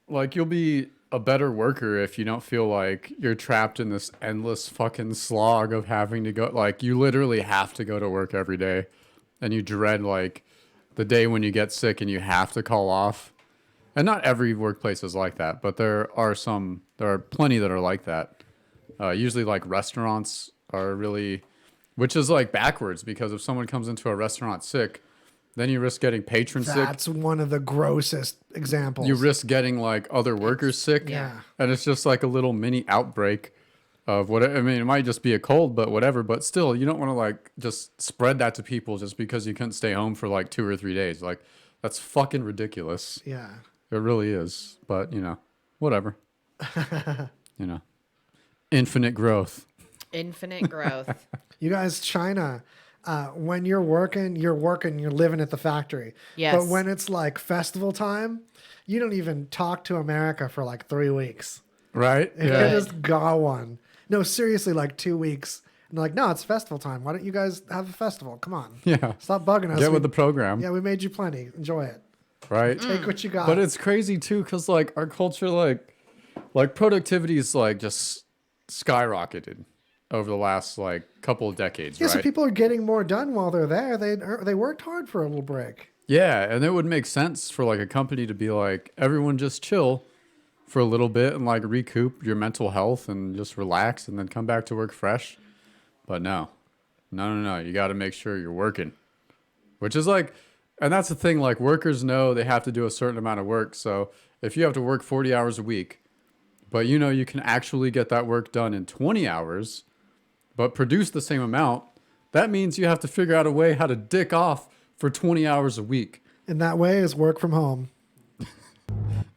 like you'll be a better worker if you don't feel like you're trapped in this endless fucking slog of having to go. Like you literally have to go to work every day, and you dread like the day when you get sick and you have to call off. And not every workplace is like that, but there are plenty that are like that. Usually like restaurants are really, which is like backwards, because if someone comes into a restaurant sick, then you risk getting patrons sick. That's one of the grossest examples. You risk getting like other workers sick. Yeah. And it's just like a little mini outbreak of what, I mean, it might just be a cold, but whatever. But still, you don't want to like just spread that to people just because you couldn't stay home for like 2 or 3 days. Like, that's fucking ridiculous. Yeah. It really is. But, whatever. Infinite growth. Infinite growth. You guys, China, when you're working, you're living at the factory. Yes. But when it's like festival time, you don't even talk to America for like 3 weeks. Right? You just got one. No, seriously, like 2 weeks. And they're like, no, it's festival time. Why don't you guys have a festival? Come on. Yeah. Stop bugging us. Get with the program. Yeah, we made you plenty. Enjoy it. Right? Take what you got. But it's crazy too, because like our culture, like productivity is like just skyrocketed over the last like couple of decades. Yeah, right? so people are getting more done while they're there. They worked hard for a little break. Yeah, and it would make sense for like a company to be like, everyone just chill for a little bit and like recoup your mental health and just relax and then come back to work fresh. But no. You got to make sure you're working, which is like, and that's the thing, like workers know they have to do a certain amount of work. So if you have to work 40 hours a week, but you can actually get that work done in 20 hours, but produce the same amount, that means you have to figure out a way how to dick off for 20 hours a week. And that way is work from home.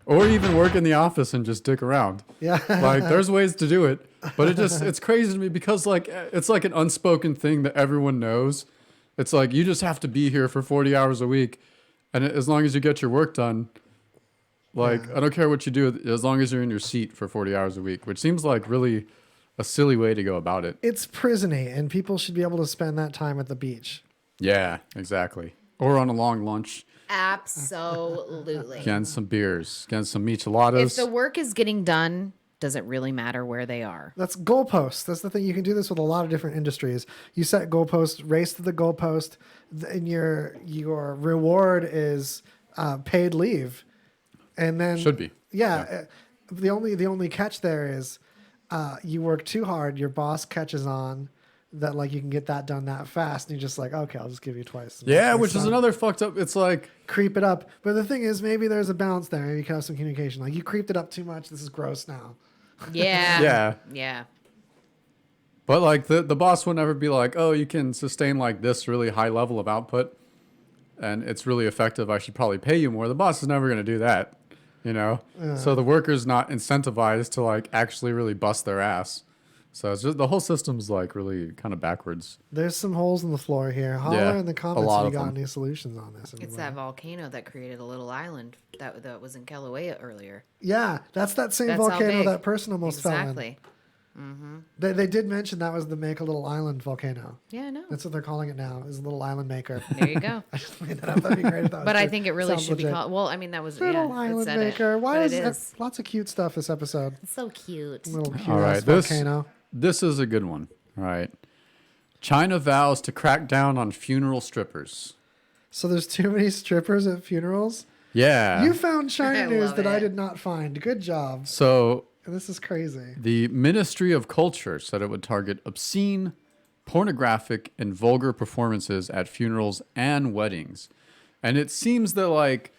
Or even work in the office and just dick around. Yeah. Like there's ways to do it, but it's crazy to me because like, it's like an unspoken thing that everyone knows. It's like, you just have to be here for 40 hours a week. And as long as you get your work done, like, I don't care what you do, as long as you're in your seat for 40 hours a week, which seems like really a silly way to go about it. It's prison-y, and people should be able to spend that time at the beach. Yeah, exactly. Or on a long lunch. Absolutely. Getting some beers, getting some micheladas. If the work is getting done, does it really matter where they are? That's goalposts. That's the thing. You can do this with a lot of different industries. You set goalposts, race to the goalpost, and your reward is paid leave. And then should be. Yeah. The only catch there is you work too hard, your boss catches on that like you can get that done that fast, and you're just like, okay, I'll just give you twice. Yeah, which is another fucked up. It's like creep it up. But the thing is, maybe there's a balance there. Maybe you can have some communication. Like, you creeped it up too much. This is gross now. Yeah. Yeah. But like the boss would never be like, oh, you can sustain like this really high level of output and it's really effective, I should probably pay you more. The boss is never going to do that, So the worker's not incentivized to like actually really bust their ass. So it's just, the whole system's like really kind of backwards. There's some holes in the floor here. Holler in the comments if you got any solutions on this. It's that volcano that created a little island that was in Kilauea earlier. Yeah, that's that same volcano that person almost fell in. Exactly. Mm-hmm. They did mention that was the Make a Little Island volcano. Yeah, I know. That's what they're calling it now, is a little island maker. There you go. I just made that up. That'd be great if that was But true. I think it really Sounds should legit. be called. Well, I mean, that was Little Island Maker. Why is it? Lots of cute stuff this episode. It's so cute. Little cute All right, volcano. This is a good one. All right. China vows to crack down on funeral strippers. So there's too many strippers at funerals? Yeah. You found China news that it. I did not find. Good job. So This is crazy. the Ministry of Culture said it would target obscene, pornographic, and vulgar performances at funerals and weddings. And it seems that like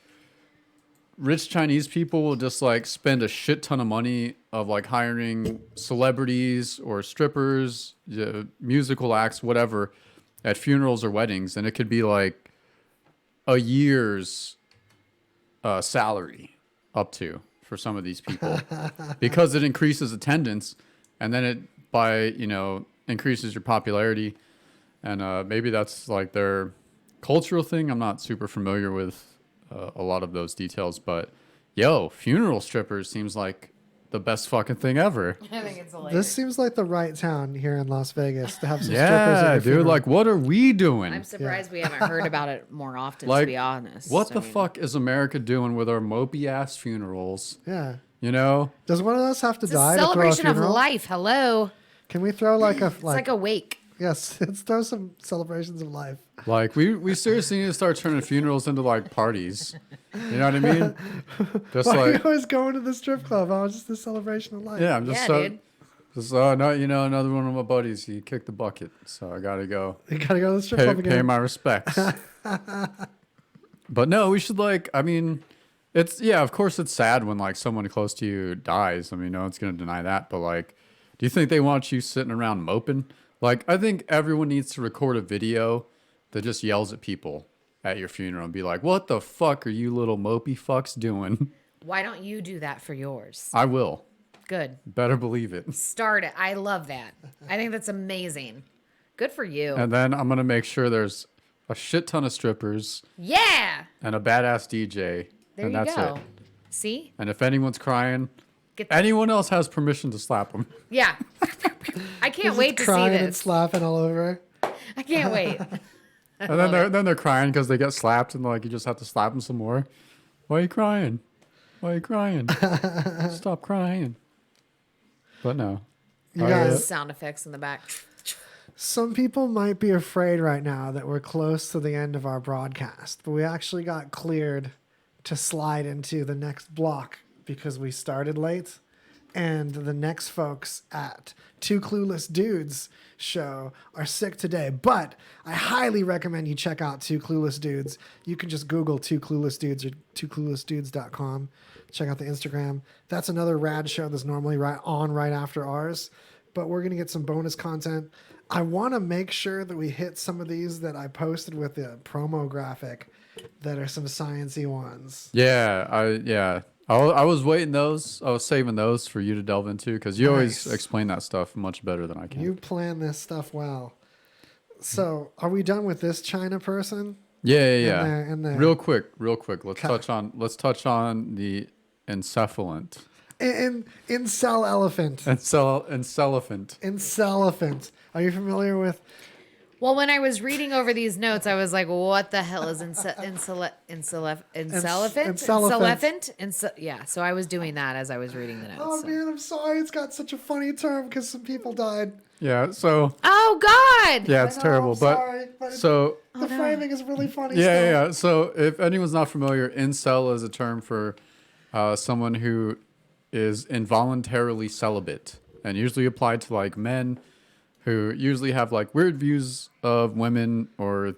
rich Chinese people will just like spend a shit ton of money of like hiring celebrities or strippers, musical acts, whatever, at funerals or weddings. And it could be like a year's salary up to for some of these people because it increases attendance and then it increases your popularity. And maybe that's like their cultural thing. I'm not super familiar with a lot of those details, but funeral strippers seems like the best fucking thing ever. I think it's hilarious. This seems like the right town here in Las Vegas to have some strippers at Yeah, your dude. funeral. Like, what are we doing? I'm surprised we haven't heard about it more often, Like, to be honest. What the fuck is America doing with our mopey ass funerals? Yeah. Does one of us have to It's die a to throw a celebration of funeral? life. Hello. Can we throw like a It's like a wake. Yes, let's throw some celebrations of life. Like, we seriously need to start turning funerals into like parties. You know what I mean? Just Why are you like, always going to the strip club? Oh, it's just a celebration of life. yeah, I'm just Yeah, so dude. So no, another one of my buddies, he kicked the bucket, so I gotta go. You gotta go to the strip club again. Pay my respects. But no, we should of course it's sad when like someone close to you dies. I mean, no one's gonna deny that. But like, do you think they want you sitting around moping? Like, I think everyone needs to record a video that just yells at people at your funeral and be like, "What the fuck are you little mopey fucks doing?" Why don't you do that for yours? I will. Good. Better believe it. Start it. I love that. I think that's amazing. Good for you. And then I'm gonna make sure there's a shit ton of strippers. Yeah. And a badass DJ. There and you that's go. it. See? And if anyone's crying, anyone else has permission to slap them. Yeah. I can't wait to see crying this. and slapping all over. I can't wait. And then they're crying because they get slapped, and like you just have to slap them some more. Why are you crying? Why are you crying? Stop crying. But no. You guys, sound effects in the back. some people might be afraid right now that we're close to the end of our broadcast, but we actually got cleared to slide into the next block because we started late, and the next folks at Two Clueless Dudes show are sick today. But I highly recommend you check out Two Clueless Dudes. You can just Google Two Clueless Dudes or twocluelessdudes.com. Check out the Instagram. That's another rad show that's normally right after ours, but we're going to get some bonus content. I want to make sure that we hit some of these that I posted with the promo graphic that are some sciencey ones. Yeah, I was waiting those. I was saving those for you to delve into because you always explain that stuff much better than I can. You plan this stuff well. So, are we done with this China person? Yeah. In there. Real quick. Let's touch on the Incelelephant. Incelelephant. Incelelephant. Are you familiar with? Well, when I was reading over these notes, I was like, what the hell is Incelelephant? Yeah, so I was doing that as I was reading the notes. Oh, man, I'm sorry. It's got such a funny term because some people died. Yeah, so... Oh, God! Yeah, it's terrible. Sorry, but so... The framing is really funny Yeah. So if anyone's not familiar, incel is a term for someone who is involuntarily celibate and usually applied to like men who usually have like weird views of women or,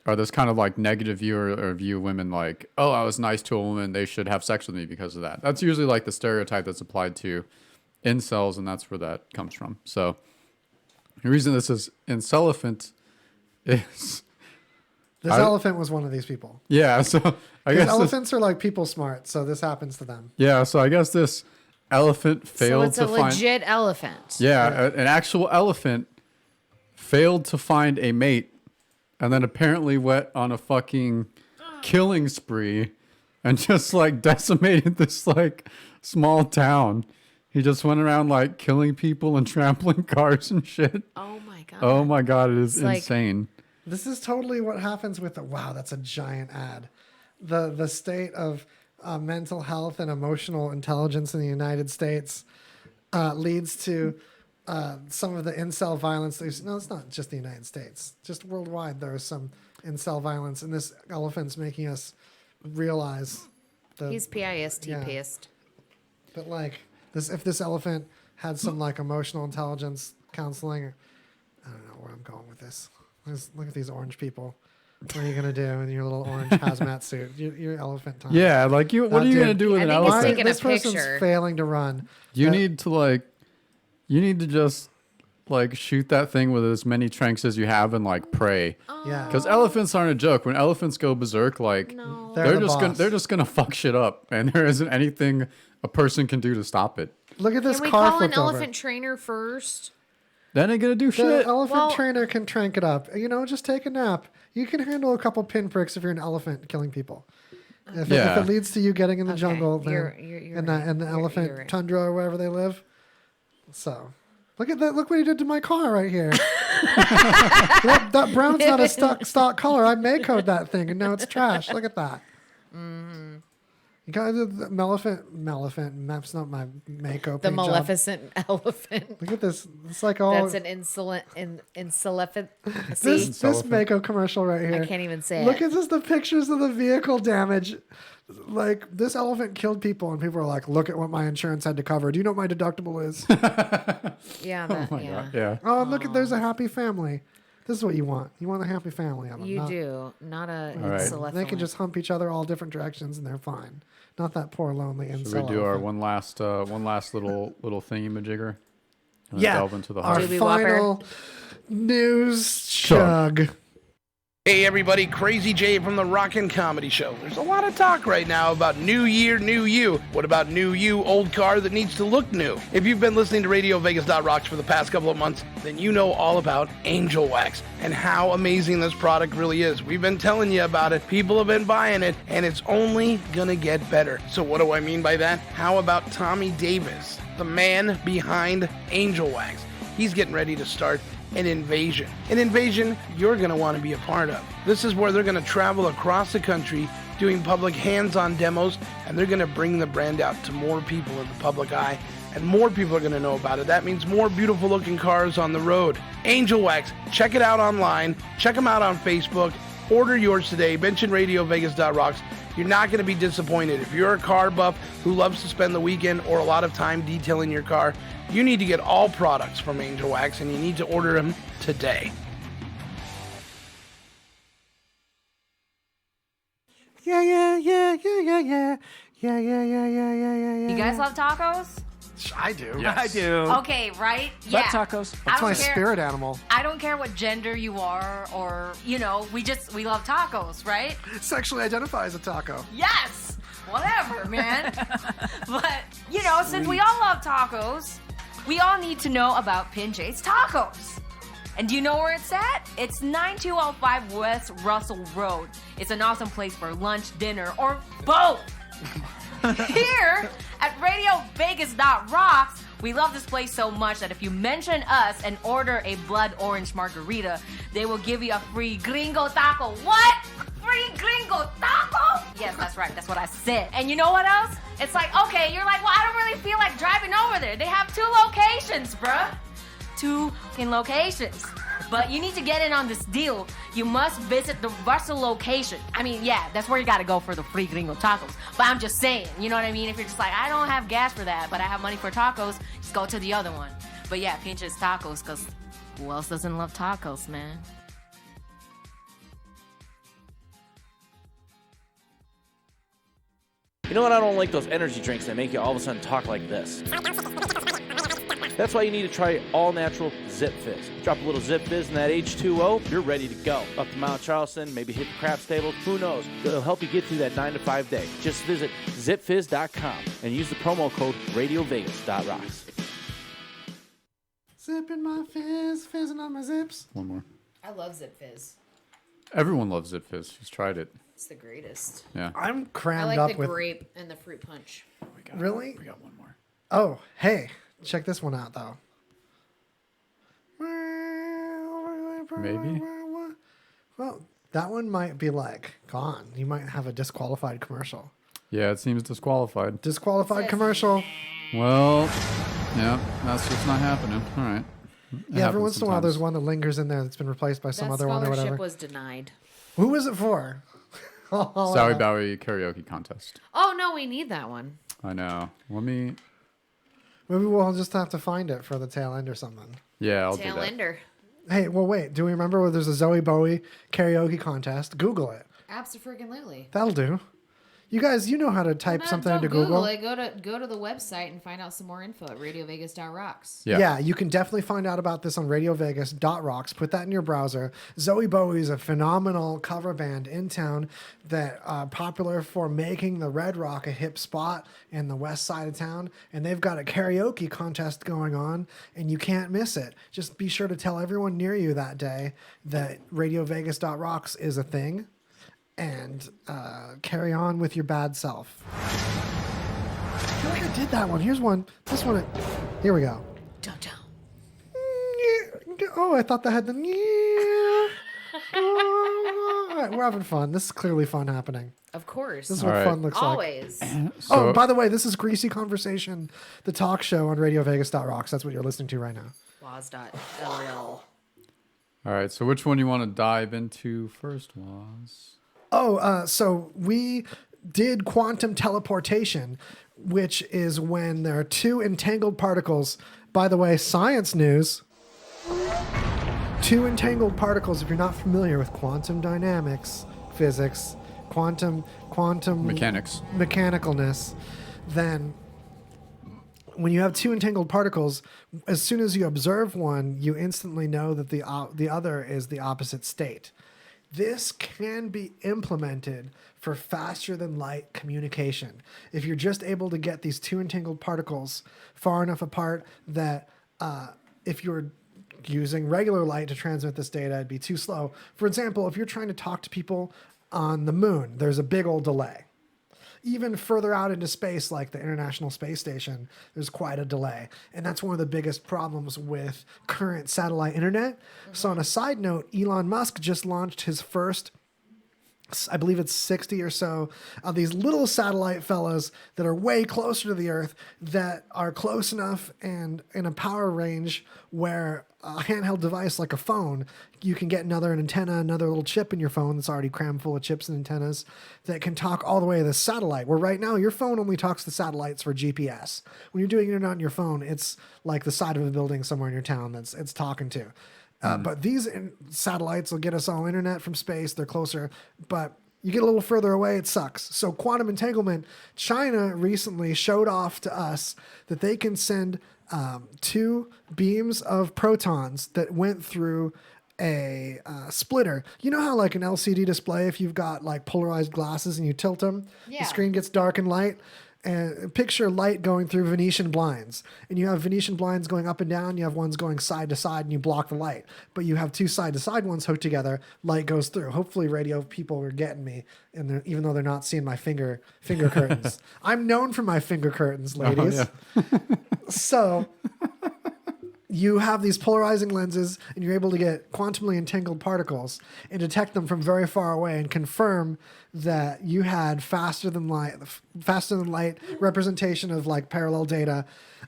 or this kind of like negative view or view women like, oh, I was nice to a woman, they should have sex with me because of that. That's usually like the stereotype that's applied to incels, and that's where that comes from. So the reason this is Incelelephant is... This elephant was one of these people. Yeah, so I guess elephants are like people smart, so this happens to them. Yeah, so I guess this elephant failed to find... So it's a legit elephant. Yeah, an actual elephant failed to find a mate and then apparently went on a fucking killing spree and just like decimated this like small town. He just went around like killing people and trampling cars and shit. Oh my God. Oh my God, it is insane. This is totally what happens with the... Wow, that's a giant ad. The state of mental health and emotional intelligence in the United States leads to some of the incel violence. No, it's not just the United States. Just worldwide, there is some incel violence, and this elephant's making us realize... He's pissed. But like, if this elephant had some like emotional intelligence counseling... I don't know where I'm going with this. Look at these orange people. What are you gonna do in your little orange hazmat suit? Your elephant time. Yeah, like what are you gonna do with an elephant? This person's failing to run. You need to just like shoot that thing with as many tranks as you have and like pray. Yeah. Because elephants aren't a joke. When elephants go berserk, like they're just gonna fuck shit up, and there isn't anything a person can do to stop it. Look at this car. Can we call an elephant trainer first? That ain't gonna do shit. The elephant trainer can trank it up. Just take a nap. You can handle a couple pinpricks if you're an elephant killing people. If it leads to you getting in the jungle, then in the elephant tundra or wherever they live. So, look at that. Look what he did to my car right here. that brown's not a stock color. I may code that thing, and now it's trash. Look at that. Mm-hmm. You got the Maleficent. That's not my Mako. The paint job. Maleficent elephant. Look at this. It's like all. That's an Incelelephant. This Mako commercial right here. I can't even say Look it. at just the pictures of the vehicle damage. Like, this elephant killed people, and people are like, look at what my insurance had to cover. Do you know what my deductible is? Yeah, God, yeah. Oh, look at, there's a happy family. This is what you want. You want a happy family. You do. Not a Incelelephant. They can just hump each other all different directions, and they're fine. Not that poor lonely Should Incelelephant. we do our one last little thingamajigger? Yeah. Delve into the Our heart. Doobie final news chug. Hey everybody, Crazy Jay from the Rockin' Comedy Show. There's a lot of talk right now about new year, new you. What about new you, old car that needs to look new? If you've been listening to RadioVegas.rocks for the past couple of months, then you know all about Angel Wax and how amazing this product really is. We've been telling you about it, people have been buying it, and it's only gonna get better. So what do I mean by that? How about Tommy Davis, the man behind Angel Wax? He's getting ready to start an invasion. An invasion you're going to want to be a part of. This is where they're going to travel across the country doing public hands-on demos, and they're going to bring the brand out to more people in the public eye, and more people are going to know about it. That means more beautiful looking cars on the road. Angel Wax, check it out online. Check them out on Facebook. Order yours today. Mention RadioVegas.rocks. You're not going to be disappointed. If you're a car buff who loves to spend the weekend or a lot of time detailing your car, you need to get all products from Angel Wax, and you need to order them today. Yeah. You guys love tacos? I do. Yes. I do. Okay, right? Yeah. Love tacos. That's my don't care- spirit animal. I don't care what gender you are, or, we love tacos, right? Sexually identify as a taco. Yes! Whatever, man. But, since we all love tacos, we all need to know about Pinche's Tacos. And do you know where it's at? It's 9205 West Russell Road. It's an awesome place for lunch, dinner, or both. Here at RadioVegas.rocks, we love this place so much that if you mention us and order a blood orange margarita, they will give you a free gringo taco. What? Free gringo taco? Yes, that's right. That's what I said. And you know what else? It's like, okay, you're like, well, I don't really feel like driving over there. They have 2 locations, bruh. 2 locations. But you need to get in on this deal. You must visit the Russell location. I mean, yeah, that's where you gotta go for the free gringo tacos. But I'm just saying, you know what I mean? If you're just like, I don't have gas for that, but I have money for tacos, just go to the other one. But yeah, Pinche's Tacos, because who else doesn't love tacos, man? You know what? I don't like those energy drinks that make you all of a sudden talk like this. That's why you need to try all-natural Zip Fizz. Drop a little Zip Fizz in that H2O, you're ready to go. Up to Mount Charleston, maybe hit the craps tables, who knows? It'll help you get through that 9-to-5 day. Just visit zipfizz.com and use the promo code RadioVegas.rocks. Zipping my fizz, fizzing on my zips. One more. I love Zip Fizz. Everyone loves Zip Fizz. Who's tried it? It's the greatest. Yeah. I'm I crammed like up the with... grape and the fruit punch. Really? We got one more. Oh, hey. Check this one out, though. Maybe. Well, that one might be gone. You might have a disqualified commercial. Yeah, it seems disqualified. Disqualified commercial. Well, yeah, that's just not happening. All right. Yeah, every once in a while there's one that lingers in there that's been replaced by some That other one or whatever. scholarship was denied. Who was it for? Sorry, Bowie karaoke contest. Oh, no, we need that one. I know. Let me. Maybe we'll just have to find it for the tail end or something. Yeah, I'll do Tail that. ender. Hey, well, wait. Do we remember where there's a Zoe Bowie karaoke contest? Google it. Abso-freaking-lutely. That'll do. You guys, you know how to type something into Google. It. Go to the website and find out some more info at RadioVegas.rocks. Yeah, you can definitely find out about this on RadioVegas.rocks. Put that in your browser. Zoe Bowie is a phenomenal cover band in town that popular for making the Red Rock a hip spot in the west side of town. And they've got a karaoke contest going on, and you can't miss it. Just be sure to tell everyone near you that day that RadioVegas.rocks is a thing. And carry on with your bad self. I feel like I did that one. Here's one. This one. Here we go. Don't. Oh, I thought that had the... All right, we're having fun. This is clearly fun happening. Of course. This is what fun looks Always. like. Oh, by the way, this is Greasy Conversation, the talk show on RadioVegas.rocks. That's what you're listening to right now. Waz.lol. All right, so which one you want to dive into first, Waz? So we did quantum teleportation, which is when there are two entangled particles. By the way, science news. Two entangled particles, if you're not familiar with quantum dynamics, physics, quantum Mechanics. mechanicalness, then when you have two entangled particles, as soon as you observe one, you instantly know that the other is the opposite state. This can be implemented for faster than light communication. If you're just able to get these two entangled particles far enough apart that if you're using regular light to transmit this data, it'd be too slow. For example, if you're trying to talk to people on the moon, there's a big old delay. Even further out into space, like the International Space Station, there's quite a delay. And that's one of the biggest problems with current satellite internet. So on a side note, Elon Musk just launched his first, I believe it's 60 or so, of these little satellite fellas that are way closer to the Earth, that are close enough and in a power range where a handheld device like a phone, you can get another antenna, another little chip in your phone that's already crammed full of chips and antennas that can talk all the way to the satellite. Where right now your phone only talks to satellites for GPS. When you're doing it on your phone, it's like the side of a building somewhere in your town that's it's talking to. But these satellites will get us all internet from space. They're closer, but you get a little further away, it sucks. So quantum entanglement, China recently showed off to us that they can send two beams of protons that went through a splitter. You know how like an LCD display, if you've got like polarized glasses and you tilt them, the screen gets dark and light? And picture light going through Venetian blinds, and you have Venetian blinds going up and down. You have ones going side to side, and you block the light. But you have two side to side ones hooked together. Light goes through. Hopefully, radio people are getting me, and even though they're not seeing my finger curtains. I'm known for my finger curtains, ladies. Oh, yeah. So you have these polarizing lenses, and you're able to get quantumly entangled particles and detect them from very far away and confirm that you had faster than light representation of like parallel data.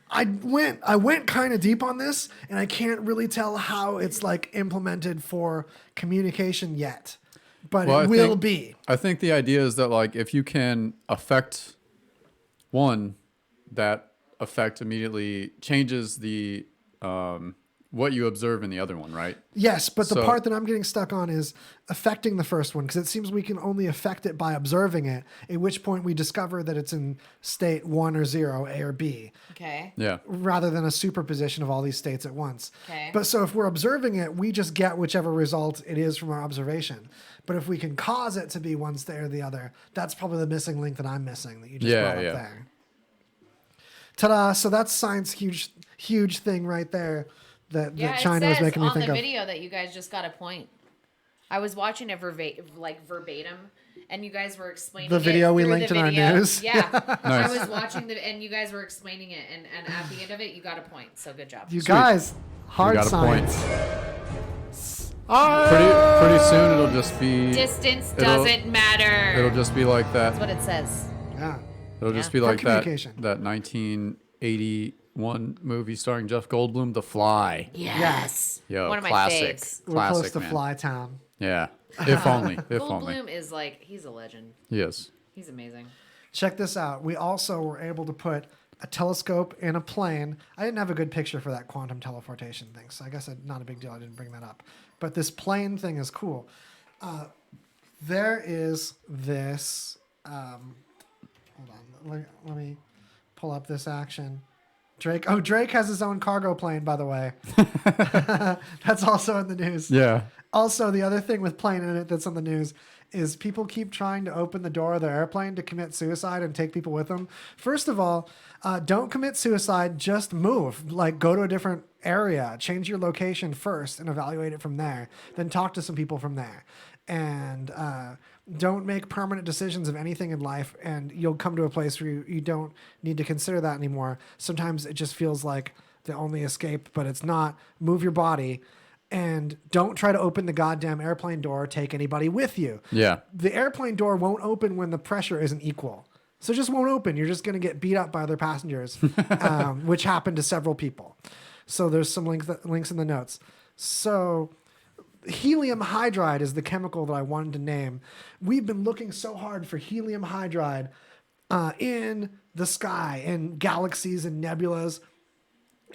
I went kind of deep on this, and I can't really tell how it's like implemented for communication yet, but it will be. I think the idea is that like if you can affect one, that effect immediately changes the what you observe in the other one, right? Yes, but the part that I'm getting stuck on is affecting the first one, because it seems we can only affect it by observing it, at which point we discover that it's in state 1 or 0, A or B. Okay. Yeah. Rather than a superposition of all these states at once. Okay. But so if we're observing it, we just get whichever result it is from our observation. But if we can cause it to be one state or the other, that's probably the missing link that I'm missing that you just brought up there. Ta-da! So that's science huge thing right there that China was making me think of. On the video that you guys just got a point. I was watching it verbatim, and you guys were explaining the video we linked in our news. Yeah, Nice. I was watching and you guys were explaining it, and at the end of it, you got a point. So good job. You guys, hard got a science. Pretty soon it'll just be Distance doesn't matter. It'll just be like that. That's what it says. Yeah. It'll just be For like that communication. 1981 movie starring Jeff Goldblum, The Fly. Yes. Yo, one of my classic. faves. We're close Classic, to man. Fly Town. Yeah. If only. If only. Goldblum is like, he's a legend. Yes. He's amazing. Check this out. We also were able to put a telescope in a plane. I didn't have a good picture for that quantum teleportation thing, so I guess not a big deal. I didn't bring that up. But this plane thing is cool. There is this. Hold on. Let me pull up this action. Drake has his own cargo plane, by the way. That's also in the news. Yeah. Also, the other thing with plane in it that's on the news is people keep trying to open the door of their airplane to commit suicide and take people with them. First of all, don't commit suicide, just move. Like, go to a different area, change your location first and evaluate it from there. Then talk to some people from there. And don't make permanent decisions of anything in life, and you'll come to a place where you don't need to consider that anymore. Sometimes it just feels like the only escape, but it's not. Move your body. And don't try to open the goddamn airplane door or take anybody with you. Yeah. The airplane door won't open when the pressure isn't equal. So it just won't open. You're just going to get beat up by other passengers, which happened to several people. So there's some links in the notes. So helium hydride is the chemical that I wanted to name. We've been looking so hard for helium hydride in the sky, in galaxies and nebulas.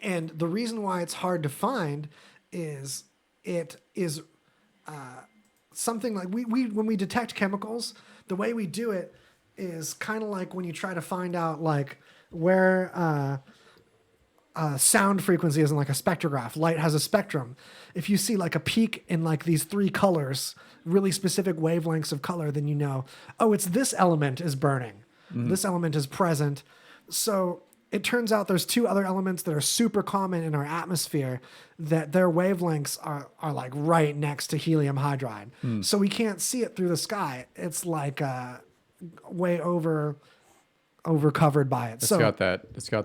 And the reason why it's hard to find is it is something like we when we detect chemicals, the way we do it is kind of like when you try to find out like where sound frequency is in like a spectrograph. Light has a spectrum. If you see like a peak in like these 3 colors, really specific wavelengths of color, then you know, oh, it's this element is burning. This element is present. So it turns out there's 2 other elements that are super common in our atmosphere that their wavelengths are like right next to helium hydride. So we can't see it through the sky. It's like way over covered by it. It's got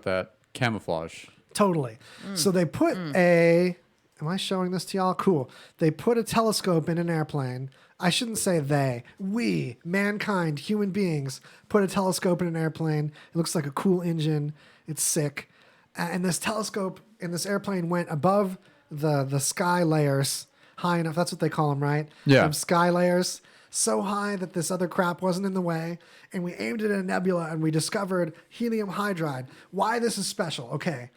that camouflage. Totally. So they put am I showing this to y'all? Cool. They put a telescope in an airplane. I shouldn't say we, mankind, human beings, put a telescope in an airplane. It looks like a cool engine. It's sick. And this telescope in this airplane went above the sky layers high enough. That's what they call them, right? Yeah. Sky layers. So high that this other crap wasn't in the way. And we aimed it at a nebula and we discovered helium hydride. Why this is special? Okay.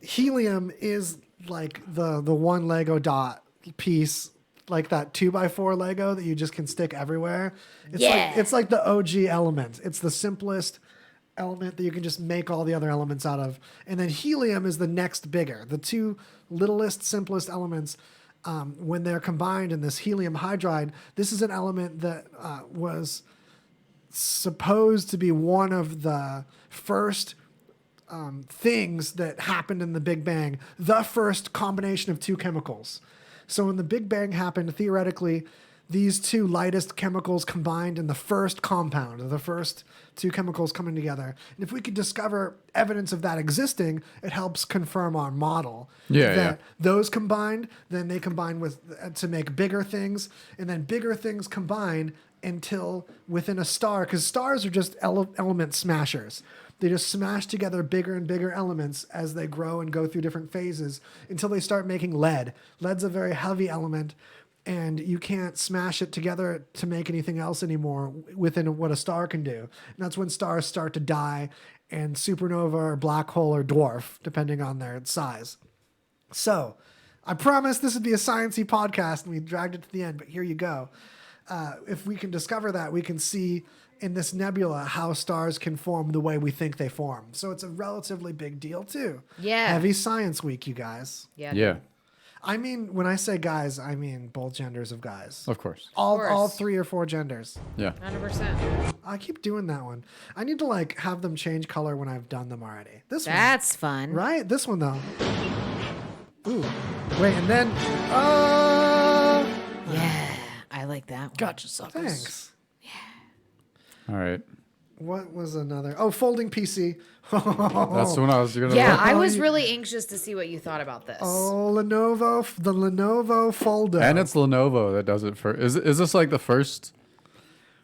Helium is like the one Lego dot piece, like that 2x4 Lego that you just can stick everywhere. It's like the OG element. It's the simplest element that you can just make all the other elements out of. And then helium is the next bigger. The 2 littlest, simplest elements, when they're combined in this helium hydride, this is an element that was supposed to be one of the first things that happened in the Big Bang, the first combination of 2 chemicals. So when the Big Bang happened, theoretically, these 2 lightest chemicals combined in the first compound, the first 2 chemicals coming together. And if we could discover evidence of that existing, it helps confirm our model. Those combined, then they combine with to make bigger things, and then bigger things combine until within a star, because stars are just element smashers. They just smash together bigger and bigger elements as they grow and go through different phases until they start making lead. Lead's a very heavy element, and you can't smash it together to make anything else anymore within what a star can do. And that's when stars start to die and supernova or black hole or dwarf, depending on their size. So I promised this would be a sciencey podcast, and we dragged it to the end, but here you go. If we can discover that, we can see in this nebula how stars can form the way we think they form. So it's a relatively big deal too. Yeah. Heavy science week, you guys. Yeah. I mean, when I say guys, I mean both genders of guys. Of course. All 3 or 4 genders. Yeah. 100%. I keep doing that one. I need to like have them change color when I've done them already. That's fun. Right? This one though. Ooh. Wait, and then yeah. I like that one. Gotcha, suckers. Thanks. All right. What was another? Oh, folding PC. That's the one I was going to Yeah, I was really anxious to see what you thought about this. Oh, the Lenovo Foldo. And it's Lenovo that does it for. Is this like the first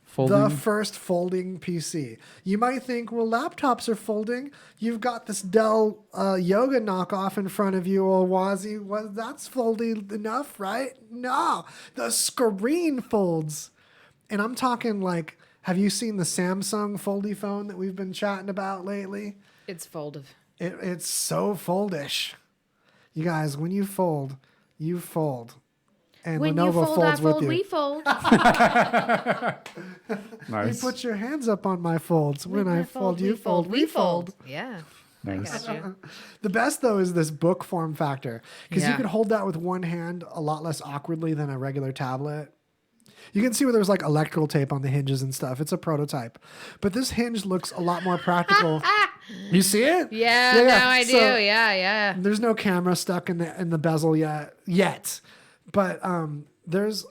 folding? The first folding PC. You might think, well, laptops are folding. You've got this Dell Yoga knockoff in front of you, old Wazzy. Well, that's folding enough, right? No, the screen folds. And I'm talking like, have you seen the Samsung foldy phone that we've been chatting about lately? It's folded. It's so foldish. You guys, when you fold, you fold. And when Lenovo you fold, folds I fold, with you. we fold. Nice. You put your hands up on my folds. When I fold, you fold, we fold. Yeah. Nice. I got you. The best, though, is this book form factor. Because you Yeah. could hold that with one hand a lot less awkwardly than a regular tablet. You can see where there's like electrical tape on the hinges and stuff. It's a prototype. But this hinge looks a lot more practical. You see it? Yeah, now I do. So Yeah. there's no camera stuck in the bezel yet. But there's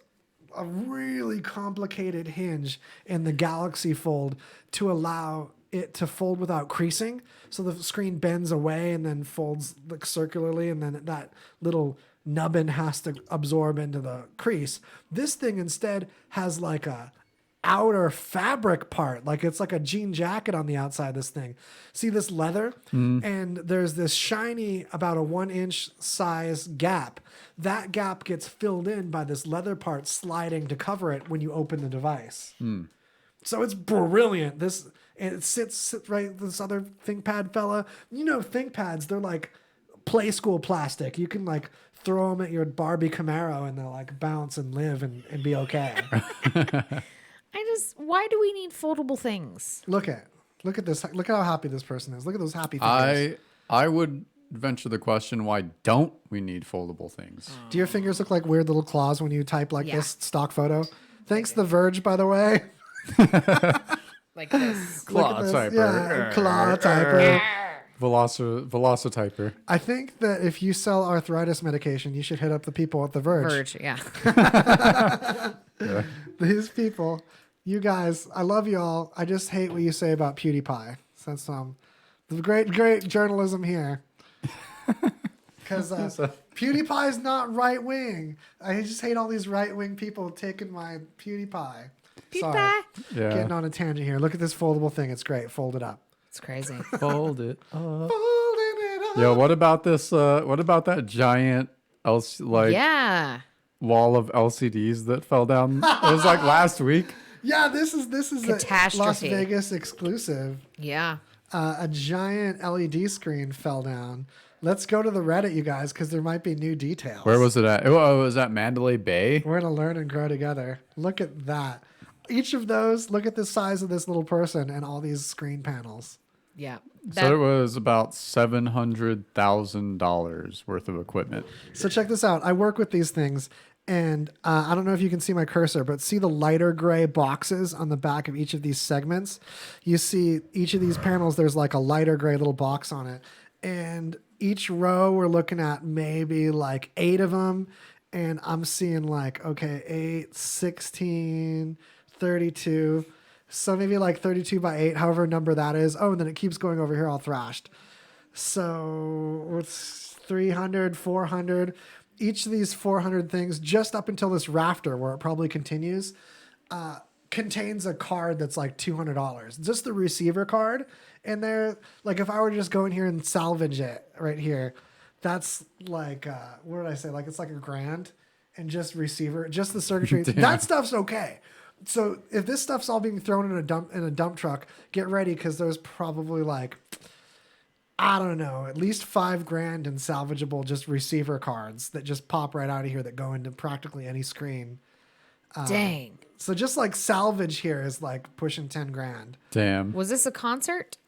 a really complicated hinge in the Galaxy Fold to allow it to fold without creasing. So the screen bends away and then folds like circularly, and then that little nubbin has to absorb into the crease. This thing instead has like a outer fabric part, like it's like a jean jacket on the outside of this thing. See this leather? And there's this shiny, about a 1-inch size gap. That gap gets filled in by this leather part sliding to cover it when you open the device. So it's brilliant. And it sits right, this other ThinkPad fella. You know, ThinkPads, they're like play school plastic. You can like throw them at your Barbie Camaro and they'll like bounce and live and be okay. Why do we need foldable things? Look at this. Look at how happy this person is. Look at those happy fingers. I would venture the question, why don't we need foldable things? Do your fingers look like weird little claws when you type like this stock photo? Thanks, The Verge, by the way. Like this. Claw typer. Yeah, claw typer. Velocityper. I think that if you sell arthritis medication, you should hit up the people at The Verge. Yeah. These people, you guys, I love you all. I just hate what you say about PewDiePie. So that's the great journalism here. Because PewDiePie is not right wing. I just hate all these right wing people taking my PewDiePie. Sorry. Yeah. Getting on a tangent here. Look at this foldable thing. It's great. Fold it up. It's crazy. Fold it up. Folding it up. Yo, what about this? What about that giant wall of LCDs that fell down? It was like last week. Yeah, this is Catastrophe. a Las Vegas exclusive. Yeah. A giant LED screen fell down. Let's go to the Reddit, you guys, because there might be new details. Where was it at? Oh, it was at Mandalay Bay. We're going to learn and grow together. Look at that. Each of those, look at the size of this little person and all these screen panels. Yeah. So it was about $700,000 worth of equipment. So check this out. I work with these things, and I don't know if you can see my cursor, but see the lighter gray boxes on the back of each of these segments? You see each of these panels, there's like a lighter gray little box on it. And each row, we're looking at maybe like 8 of them. And I'm seeing like, okay, 8, 16, 32. So maybe like 32 by 8, however number that is. Oh, and then it keeps going over here all thrashed. So it's 300, 400. Each of these 400 things, just up until this rafter where it probably continues, contains a card that's like $200. Just the receiver card. And they're like, if I were to just go in here and salvage it right here, that's like, what did I say? Like, it's like $1,000 and just receiver, just the circuitry. That stuff's okay. So if this stuff's all being thrown in a dump truck, get ready, because there's probably like, I don't know, at least $5,000 in salvageable just receiver cards that just pop right out of here that go into practically any screen. Dang. So just like salvage here is like pushing $10,000. Damn. Was this a concert?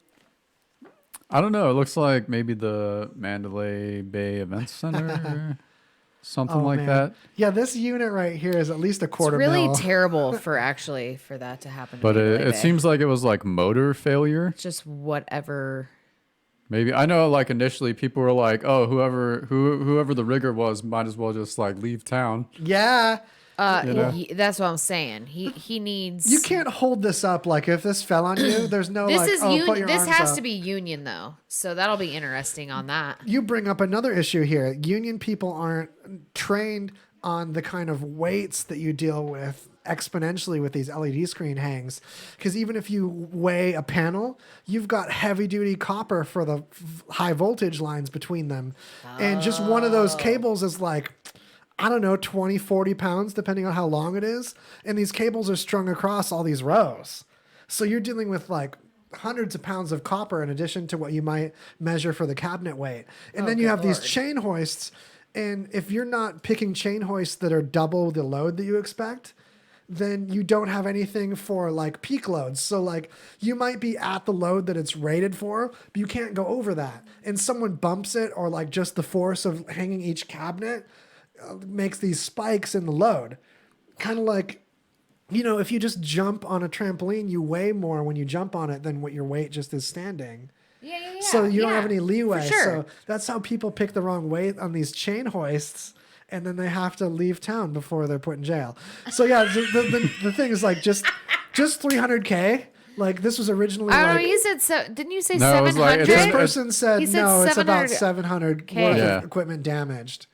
I don't know. It looks like maybe the Mandalay Bay Event Center. Something like that. Yeah, this unit right here is at least a quarter It's really mil. terrible for that to happen. But it seems like it was like motor failure. Just whatever. Maybe I know. Like initially, people were like, "Oh, whoever the rigger was, might as well just like leave town." Yeah. That's what I'm saying. He needs. You can't hold this up. Like if this fell on you, there's no This like. is put your This arms has up. to be union though, so that'll be interesting on that. You bring up another issue here. Union people aren't trained on the kind of weights that you deal with exponentially with these LED screen hangs. Because even if you weigh a panel, you've got heavy duty copper for the high voltage lines between them. And just one of those cables is like, I don't know, 20, 40 pounds, depending on how long it is. And these cables are strung across all these rows. So you're dealing with like hundreds of pounds of copper in addition to what you might measure for the cabinet weight. And then you have these chain hoists. And if you're not picking chain hoists that are double the load that you expect, then you don't have anything for like peak loads. So like you might be at the load that it's rated for, but you can't go over that. And someone bumps it, or like just the force of hanging each cabinet makes these spikes in the load. Kind of like, you know, if you just jump on a trampoline, you weigh more when you jump on it than what your weight just is standing. Yeah. So you don't have any leeway. For sure. So that's how people pick the wrong weight on these chain hoists, and then they have to leave town before they're put in jail. So yeah, the thing is like just $300K. Like this was originally. I don't like, know. You said so. Didn't you say No, it was like- 700? this person said He said no. It's about 700K. $700 worth Yeah. of equipment damaged.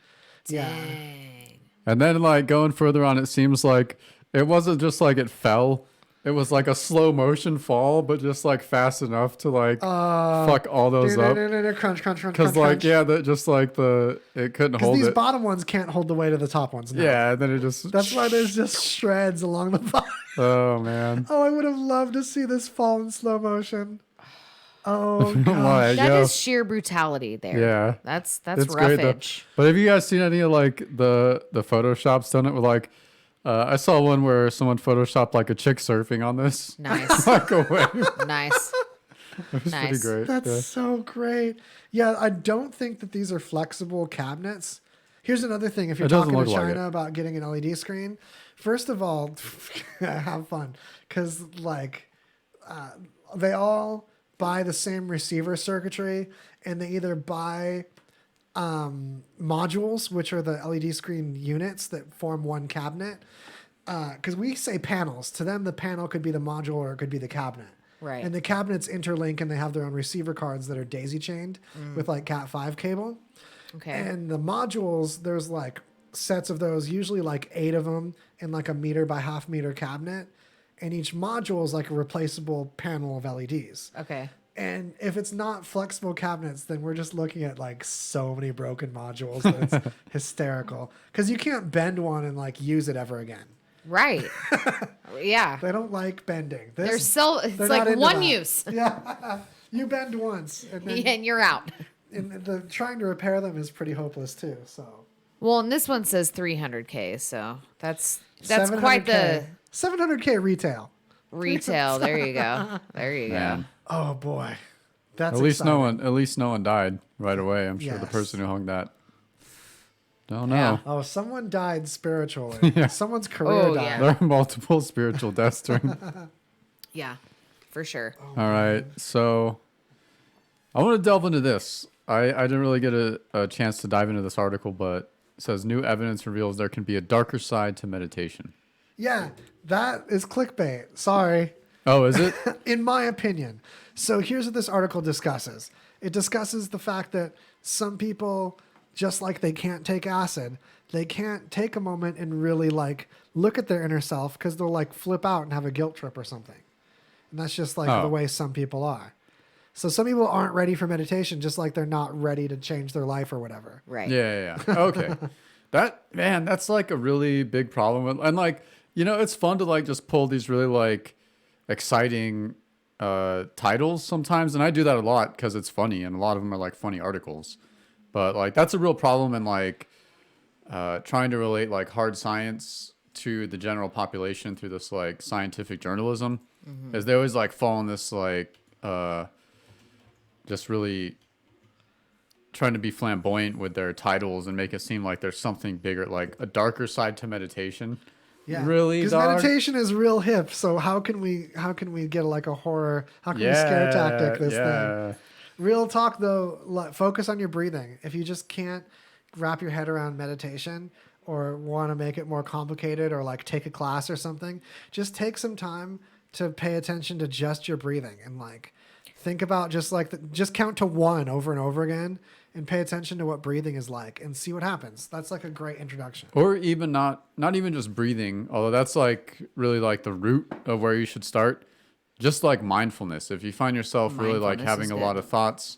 Dang. And then like going further on, it seems like it wasn't just like it fell. It was like a slow motion fall, but just like fast enough to like fuck all those up. Crunch, crunch, crunch, Because like, crunch. yeah, that just like it couldn't hold these it. bottom ones can't hold the weight of the top ones. No. Yeah, and then it just. That's why there's just shreds along the bottom. Oh man. Oh, I would have loved to see this fall in slow motion. Oh Why, god. That yo. is sheer brutality there. Yeah. That's It's great though. roughage. But have you guys seen any of like the Photoshops done it with like I saw one where someone photoshopped like a chick surfing on this. Nice. Like a wave. Nice. It was pretty great. That's so great. Yeah, I don't think that these are flexible cabinets. Here's another thing. If you're It doesn't talking to look like China it. about getting an LED screen, first of all, have fun. Because, like, they all buy the same receiver circuitry, and they either buy modules, which are the LED screen units that form one cabinet. Because we say panels. To them, the panel could be the module or it could be the cabinet. Right. And the cabinets interlink and they have their own receiver cards that are daisy chained with like Cat5 cable. Okay. And the modules, there's like sets of those, usually like 8 of them in like a meter by half meter cabinet. And each module is like a replaceable panel of LEDs. Okay. And if it's not flexible cabinets, then we're just looking at like so many broken modules that it's hysterical. Because you can't bend one and like use it ever again. Right. Yeah. They don't like bending. It's they're not like into one that. use. Yeah. You bend once. And then And you're out. and the trying to repair them is pretty hopeless too. So Well, and this one says 300K, so that's quite the 700K retail. retail. There you go. There you Man. go. Oh boy. That's At least exciting. no one died right away. I'm sure the Yes. person who hung that. Don't know. Yeah. Oh, someone died spiritually. Yeah. Someone's career Oh, died. yeah. There are multiple spiritual deaths during. Yeah, for sure. All right, so I want to delve into this. I didn't really get a chance to dive into this article, but it says new evidence reveals there can be a darker side to meditation. Yeah, that is clickbait. Sorry. Oh, is it? In my opinion. So here's what this article discusses. It discusses the fact that some people, just like they can't take acid, they can't take a moment and really like look at their inner self because they'll like flip out and have a guilt trip or something. And that's just like the way some people are. So some people aren't ready for meditation, just like they're not ready to change their life or whatever. Right. Yeah. Okay. That's like a really big problem. And like, it's fun to like just pull these really like exciting titles sometimes. And I do that a lot because it's funny. And a lot of them are like funny articles. But like, that's a real problem in like trying to relate like hard science to the general population through this like scientific journalism. Is they always like fall in this like just really trying to be flamboyant with their titles and make it seem like there's something bigger, like a darker side to meditation. Yeah. Really, because dog? meditation is real hip. So how can we get like a horror? How can we scare tactic this thing? Real talk though, focus on your breathing. If you just can't wrap your head around meditation or want to make it more complicated or like take a class or something, just take some time to pay attention to just your breathing and like think about just count to 1 over and over again and pay attention to what breathing is like and see what happens. That's like a great introduction. Or even not even just breathing, although that's like really like the root of where you should start. Just like mindfulness. If you find yourself really like having a lot of thoughts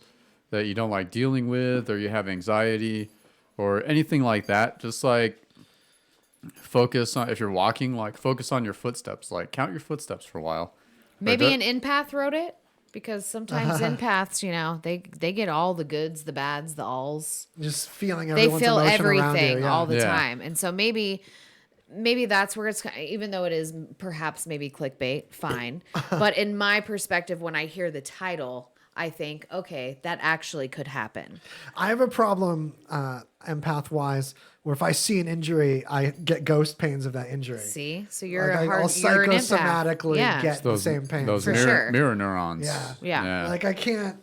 that you don't like dealing with, or you have anxiety or anything like that, just like focus on, if you're walking, like focus on your footsteps, like count your footsteps for a while. Maybe an empath wrote it, because sometimes empaths, they get all the goods, the bads, the alls. Just feeling They everyone's feel emotion around everything you, yeah. all the time. And so maybe that's where it's, even though it is perhaps maybe clickbait, fine. But in my perspective, when I hear the title, I think, okay, that actually could happen. I have a problem empath-wise where if I see an injury, I get ghost pains of that injury. See? So you're Like, a hard, I'll you're an empath. psychosomatically Yeah. get the same pain. Those For mirror, sure. mirror neurons. Yeah. Like I can't.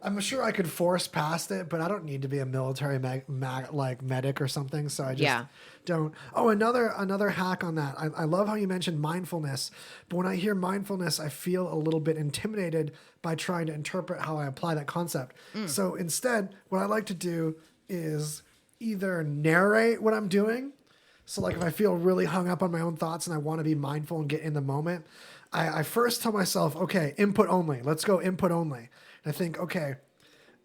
I'm sure I could force past it, but I don't need to be a military like medic or something. So I just don't. Oh, another hack on that. I love how you mentioned mindfulness, but when I hear mindfulness, I feel a little bit intimidated by trying to interpret how I apply that concept. So instead, what I like to do is either narrate what I'm doing. So like if I feel really hung up on my own thoughts and I want to be mindful and get in the moment, I first tell myself, okay, input only. Let's go input only. And I think, okay,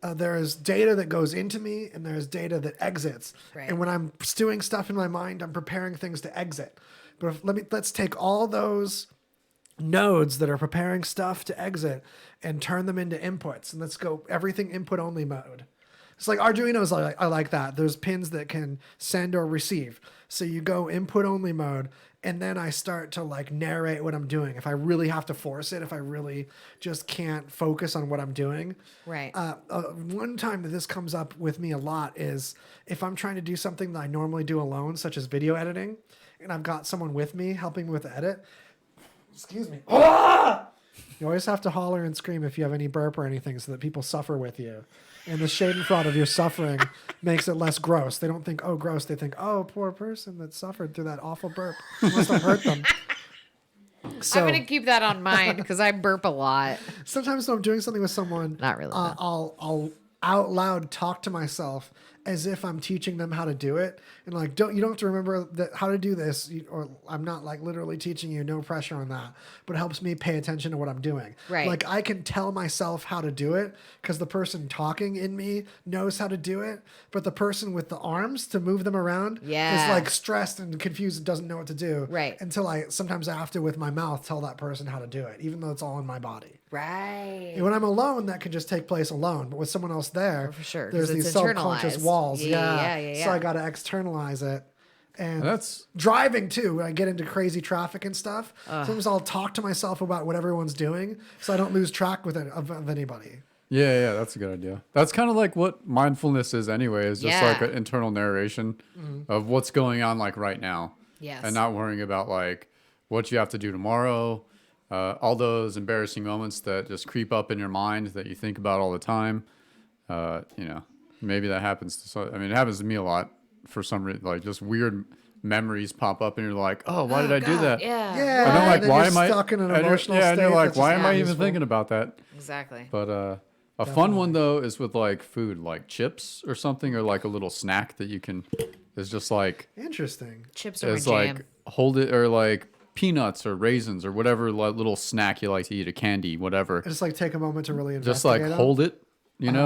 there is data that goes into me and there's data that exits. Right. And when I'm stewing stuff in my mind, I'm preparing things to exit. But let's take all those nodes that are preparing stuff to exit and turn them into inputs. And let's go everything input only mode. It's like Arduino's I like that. There's pins that can send or receive. So you go input only mode, and then I start to like narrate what I'm doing. If I really have to force it, if I really just can't focus on what I'm doing. Right. One time that this comes up with me a lot is if I'm trying to do something that I normally do alone, such as video editing, and I've got someone with me helping me with the edit. Excuse me. You always have to holler and scream if you have any burp or anything so that people suffer with you. And the schadenfreude of your suffering makes it less gross. They don't think, oh, gross. They think, oh, poor person that suffered through that awful burp. It must have hurt them. So, I'm going to keep that on mind because I burp a lot. Sometimes when I'm doing something with someone, Not really. I'll out loud talk to myself as if I'm teaching them how to do it. And like, you don't have to remember how to do this, or I'm not like literally teaching you, no pressure on that, but it helps me pay attention to what I'm doing. Right. Like I can tell myself how to do it because the person talking in me knows how to do it, but the person with the arms to move them around is like stressed and confused and doesn't know what to do. Right. Until sometimes I have to, with my mouth, tell that person how to do it, even though it's all in my body. Right. And when I'm alone, that can just take place alone. But with someone else there, for sure, there's 'cause these it's subconscious internalized. walls. Yeah. So I got to externalize it. And That's driving too. When I get into crazy traffic and stuff, sometimes I'll talk to myself about what everyone's doing, so I don't lose track of anybody. Yeah, that's a good idea. That's kind of like what mindfulness is anyway, is just like an internal narration of what's going on like right now. Yes. And not worrying about like what you have to do tomorrow, all those embarrassing moments that just creep up in your mind that you think about all the time. Maybe that happens to some, it happens to me a lot for some reason, like just weird memories pop up and you're like, oh, why did I do that? Yeah. Yeah. And I'm like, then why you're am I stuck in an and emotional yeah, state? and you're like, that's why just am not I even useful. thinking about that? Exactly. But a fun one though is with like food, like chips or something, or like a little snack that you can is just like Interesting. Chips or is jam. like hold it, or like peanuts or raisins or whatever little snack you like to eat, a candy, whatever. Just like take a moment to really Just like investigate hold it,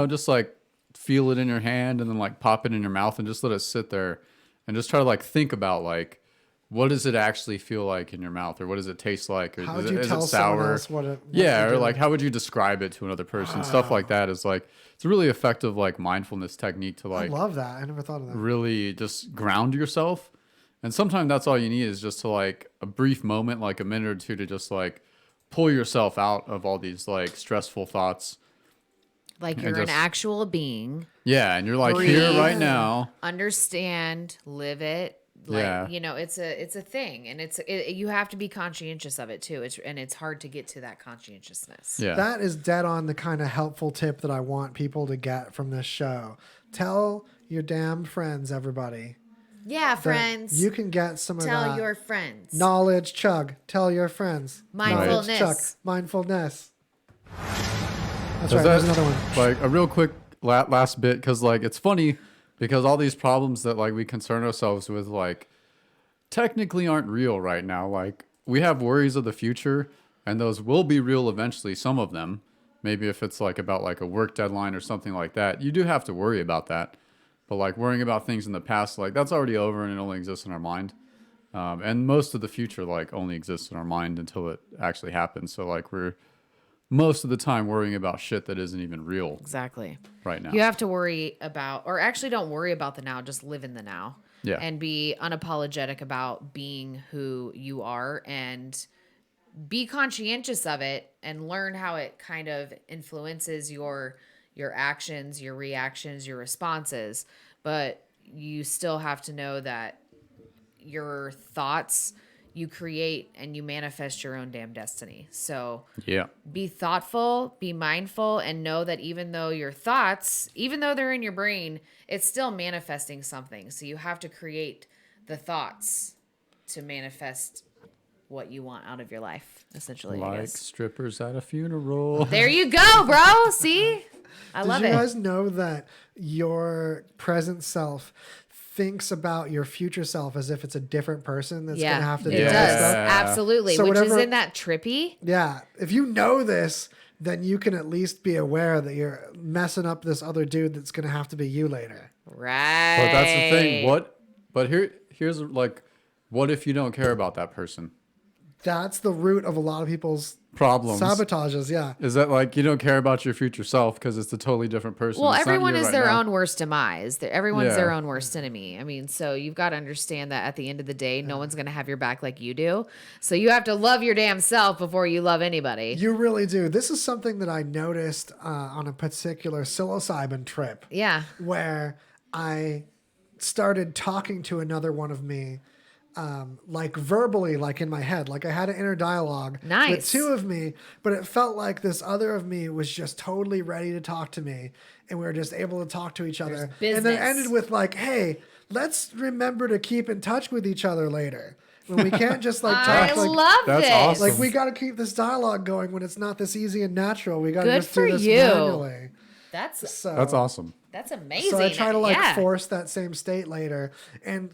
just like feel it in your hand and then like pop it in your mouth and just let it sit there and just try to like think about like what does it actually feel like in your mouth, or what does it taste like, or How is would you it tell sour? someone else what Yeah, you're or like doing? how would you describe it to another person? Stuff like that is like it's a really effective like mindfulness technique to I like love that. I never thought of that. really just ground yourself. And sometimes that's all you need is just to like a brief moment, like a minute or two, to just like pull yourself out of all these like stressful thoughts. Like and you're an just- actual being. Yeah, and you're like here Breathe. right now. Understand, live it. Like, Yeah. it's a thing, and you have to be conscientious of it too. It's hard to get to that conscientiousness. Yeah. That is dead on the kind of helpful tip that I want people to get from this show. Tell your damn friends, everybody. Yeah, that friends. You can get some of Tell that your friends. knowledge. Chug. Tell your friends. Mindfulness. Knowledge, chug. Mindfulness. That's So right. There's that- another one. Like a real quick last bit, because like it's funny because all these problems that like we concern ourselves with like technically aren't real right now. Like we have worries of the future, and those will be real eventually. Some of them, maybe if it's like about like a work deadline or something like that, you do have to worry about that. But like worrying about things in the past, like that's already over and it only exists in our mind. And most of the future like only exists in our mind until it actually happens. So like we're most of the time worrying about shit that isn't even real Exactly. right now. You have to worry about, or actually don't worry about the now, just live in the now. Yeah. And be unapologetic about being who you are, and be conscientious of it, and learn how it kind of influences your actions, your reactions, your responses. But you still have to know that your thoughts you create and you manifest your own damn destiny. So Yeah. be thoughtful, be mindful, and know that even though your thoughts, even though they're in your brain, it's still manifesting something. So you have to create the thoughts to manifest what you want out of your life, essentially. I Like guess. strippers at a funeral. There you go, bro. See? I love Did it. you guys know that your present self thinks about your future self as if it's a different person that's going to have to it do all does. this stuff? Absolutely. So Which whatever- isn't that trippy? Yeah. If you know this, then you can at least be aware that you're messing up this other dude that's going to have to be you later. Right. But that's the thing. But here's like, what if you don't care about that person? That's the root of a lot of people's Problems. sabotages. Yeah. Is that like you don't care about your future self because it's a totally different person? Well, It's not everyone you is right their now. own worst demise. Everyone's their Yeah. own worst enemy. I mean, so you've got to understand that at the end of the day, no one's going to have your back like you do. So you have to love your damn self before you love anybody. You really do. This is something that I noticed on a particular psilocybin trip. Yeah. Where I started talking to another one of me, like verbally, like in my head, like I had an inner dialogue with Nice. two of me, but it felt like this other of me was just totally ready to talk to me, and we were just able to talk to each other. And then it business. ended with like, "Hey, let's remember to keep in touch with each other later. When we can't just like I talk like." love That's this. awesome. Like we got to keep this dialogue going when it's not this easy and natural. We got to Good just do for this you. manually. That's So That's awesome. that's amazing. So I try to like yeah. force that same state later. And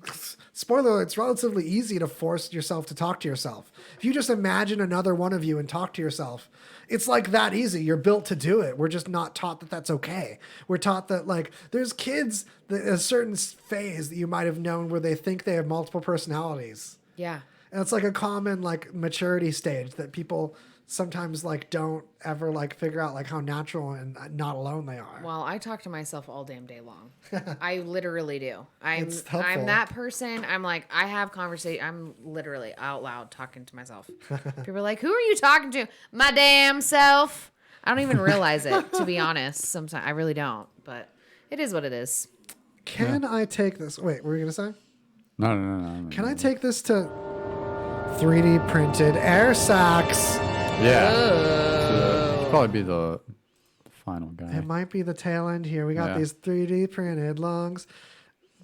spoiler alert, it's relatively easy to force yourself to talk to yourself. If you just imagine another one of you and talk to yourself, it's like that easy. You're built to do it. We're just not taught that that's okay. We're taught that like there's kids that a certain phase that you might have known where they think they have multiple personalities. Yeah. And it's like a common like maturity stage that people sometimes like don't ever like figure out like how natural and not alone they are. Well, I talk to myself all damn day long. I literally do. I'm It's helpful. I'm that person. I'm like I have conversation. I'm literally out loud talking to myself. People are like, "Who are you talking to?" My damn self. I don't even realize it, to be honest. Sometimes I really don't, but it is what it is. Can I take this? Wait, what were you gonna say? No. Can I take this to 3D printed air sacs? Yeah. Should probably be the final guy. It might be the tail end here. We got Yeah. these 3D printed lungs,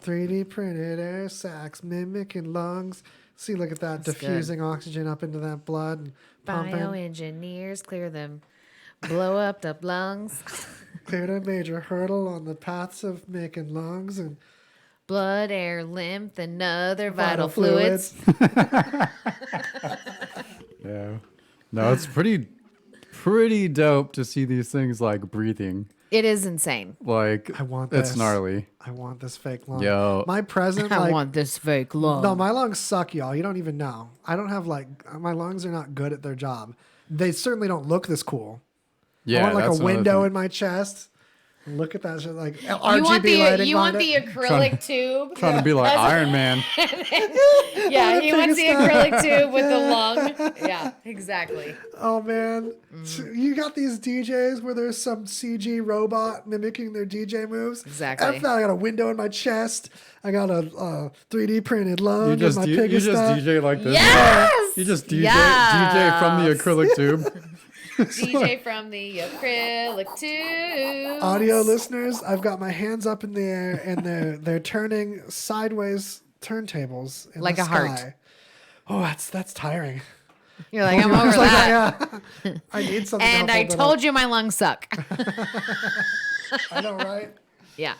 3D printed air sacs mimicking lungs. See, look at that, That's diffusing oxygen up into that blood and pumping. Bioengineers clear them, blow up the lungs. Cleared a major hurdle on the paths of making lungs and Blood, air, lymph, and other vital fluids. Yeah. No, it's pretty dope to see these things like breathing. It is insane. Like I want it's this. gnarly. I want this fake lung. Yo. My present, I like, want this fake lung. no, my lungs suck, y'all. You don't even know. I don't have like my lungs are not good at their job. They certainly don't look this cool. Yeah, I want like that's a another window thing. in my chest. Look at that shit, like you RGB want the lighting. you want behind the it. acrylic tube. Trying to be like Iron Man. Yeah, he wants the biggest one. acrylic tube with the lung. Yeah, exactly. Oh man, So you got these DJs where there's some CG robot mimicking their DJ moves. Exactly. After that, I got a window in my chest. I got a 3D printed lung. You just in my you piggy just stuff. DJ like this. Yes! You just DJ Yes! from the acrylic tube. DJ from the acrylic tube. Audio listeners, I've got my hands up in the air and they're turning sideways turntables in Like the a heart. sky. Oh, that's tiring. You're like, I'm over It's like, that. yeah. I need something. And I told you my lungs suck. I know, right? Yeah.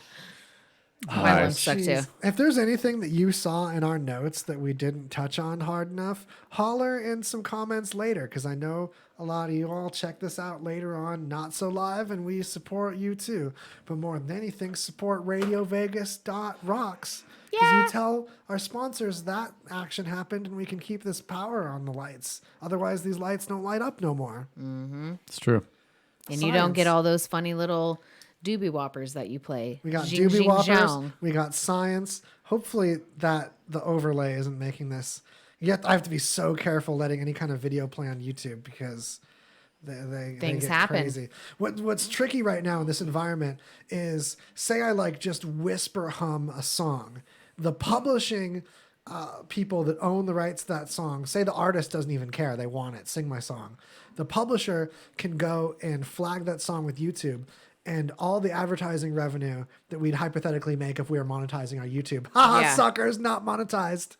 My lungs Nice. suck too. Jeez. If there's anything that you saw in our notes that we didn't touch on hard enough, holler in some comments later, because I know a lot of you all check this out later on, not so live, and we support you too. But more than anything, support RadioVegas.rocks. Because Yeah. you tell our sponsors that action happened and we can keep this power on the lights. Otherwise, these lights don't light up no more. It's true. And you don't get Science. all those funny little doobie whoppers that you play. We got Zing, doobie zing, whoppers. zhong. We got science. Hopefully that the overlay isn't making this. Yet I have to be so careful letting any kind of video play on YouTube because they Things get happen. crazy. What's tricky right now in this environment is say I like just whisper hum a song. The publishing people that own the rights to that song, say the artist doesn't even care, they want it, sing my song. The publisher can go and flag that song with YouTube, and all the advertising revenue that we'd hypothetically make if we were monetizing our YouTube. Haha, Yeah. suckers, not monetized.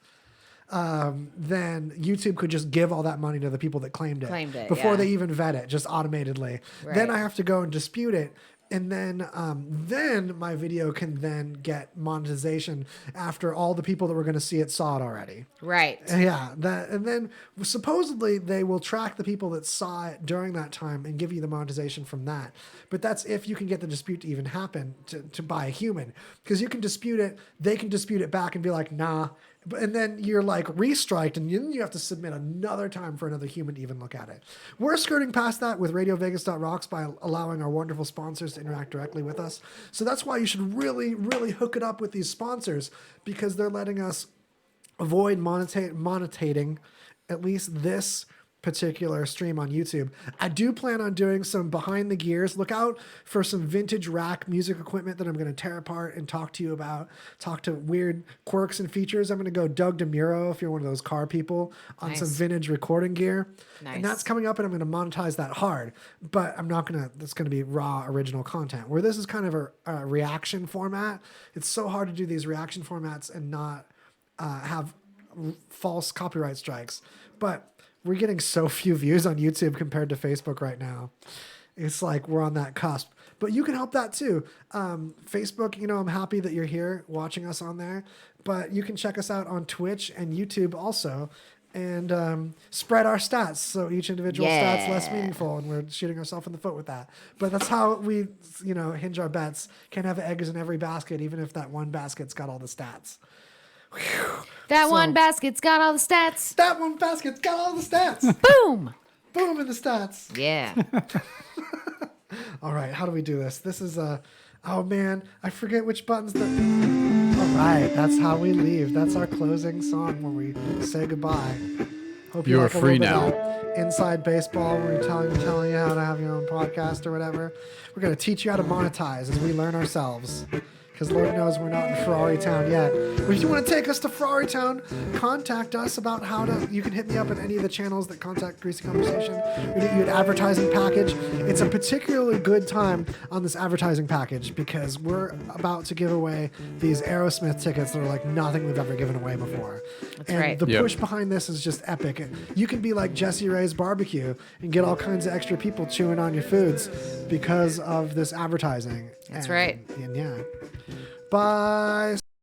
then YouTube could just give all that money to the people that claimed it before yeah. they even vet it, just automatedly. Right. Then I have to go and dispute it. And then my video can then get monetization after all the people that were going to see it saw it already. Right. Yeah. And then supposedly they will track the people that saw it during that time and give you the monetization from that. But that's if you can get the dispute to even happen to buy a human, because you can dispute it. They can dispute it back and be like, nah. And then you're like restriked, and then you have to submit another time for another human to even look at it. We're skirting past that with RadioVegas.rocks by allowing our wonderful sponsors to interact directly with us. So that's why you should really, really hook it up with these sponsors, because they're letting us avoid monetizing at least this particular stream on YouTube. I do plan on doing some behind the gears. Look out for some vintage rack music equipment that I'm going to tear apart and talk to you about. Talk to weird quirks and features. I'm going to go Doug DeMuro, if you're one of those car people, on some vintage recording gear. Nice. And that's coming up, and I'm going to monetize that hard. But I'm not going to, that's going to be raw original content. Where this is kind of a reaction format. It's so hard to do these reaction formats and not have false copyright strikes. But we're getting so few views on YouTube compared to Facebook right now. It's like we're on that cusp. But you can help that too. Facebook, I'm happy that you're here watching us on there. But you can check us out on Twitch and YouTube also. And spread our stats so each individual stat's less meaningful. And we're shooting ourselves in the foot with that. But that's how we, hinge our bets. Can't have eggs in every basket, even if that one basket's got all the stats. That one basket's got all the stats. That one basket's got all the stats. Boom. Boom in the stats. Yeah. All right, how do we do this? This is oh man, I forget which buttons all right, that's how we leave. That's our closing song when we say goodbye. Hope you are like free now. Inside baseball, where we're telling you how to have your own podcast or whatever. We're going to teach you how to monetize as we learn ourselves. Because Lord knows we're not in Ferrari Town yet. But if you want to take us to Ferrari Town, contact us about how to. You can hit me up at any of the channels that contact Greasy Conversation. We get you an advertising package. It's a particularly good time on this advertising package because we're about to give away these Aerosmith tickets that are like nothing we've ever given away before. That's and right. the push behind this is just epic. You can be like Jesse Ray's barbecue and get all kinds of extra people chewing on your foods because of this advertising. That's right. And yeah. Bye.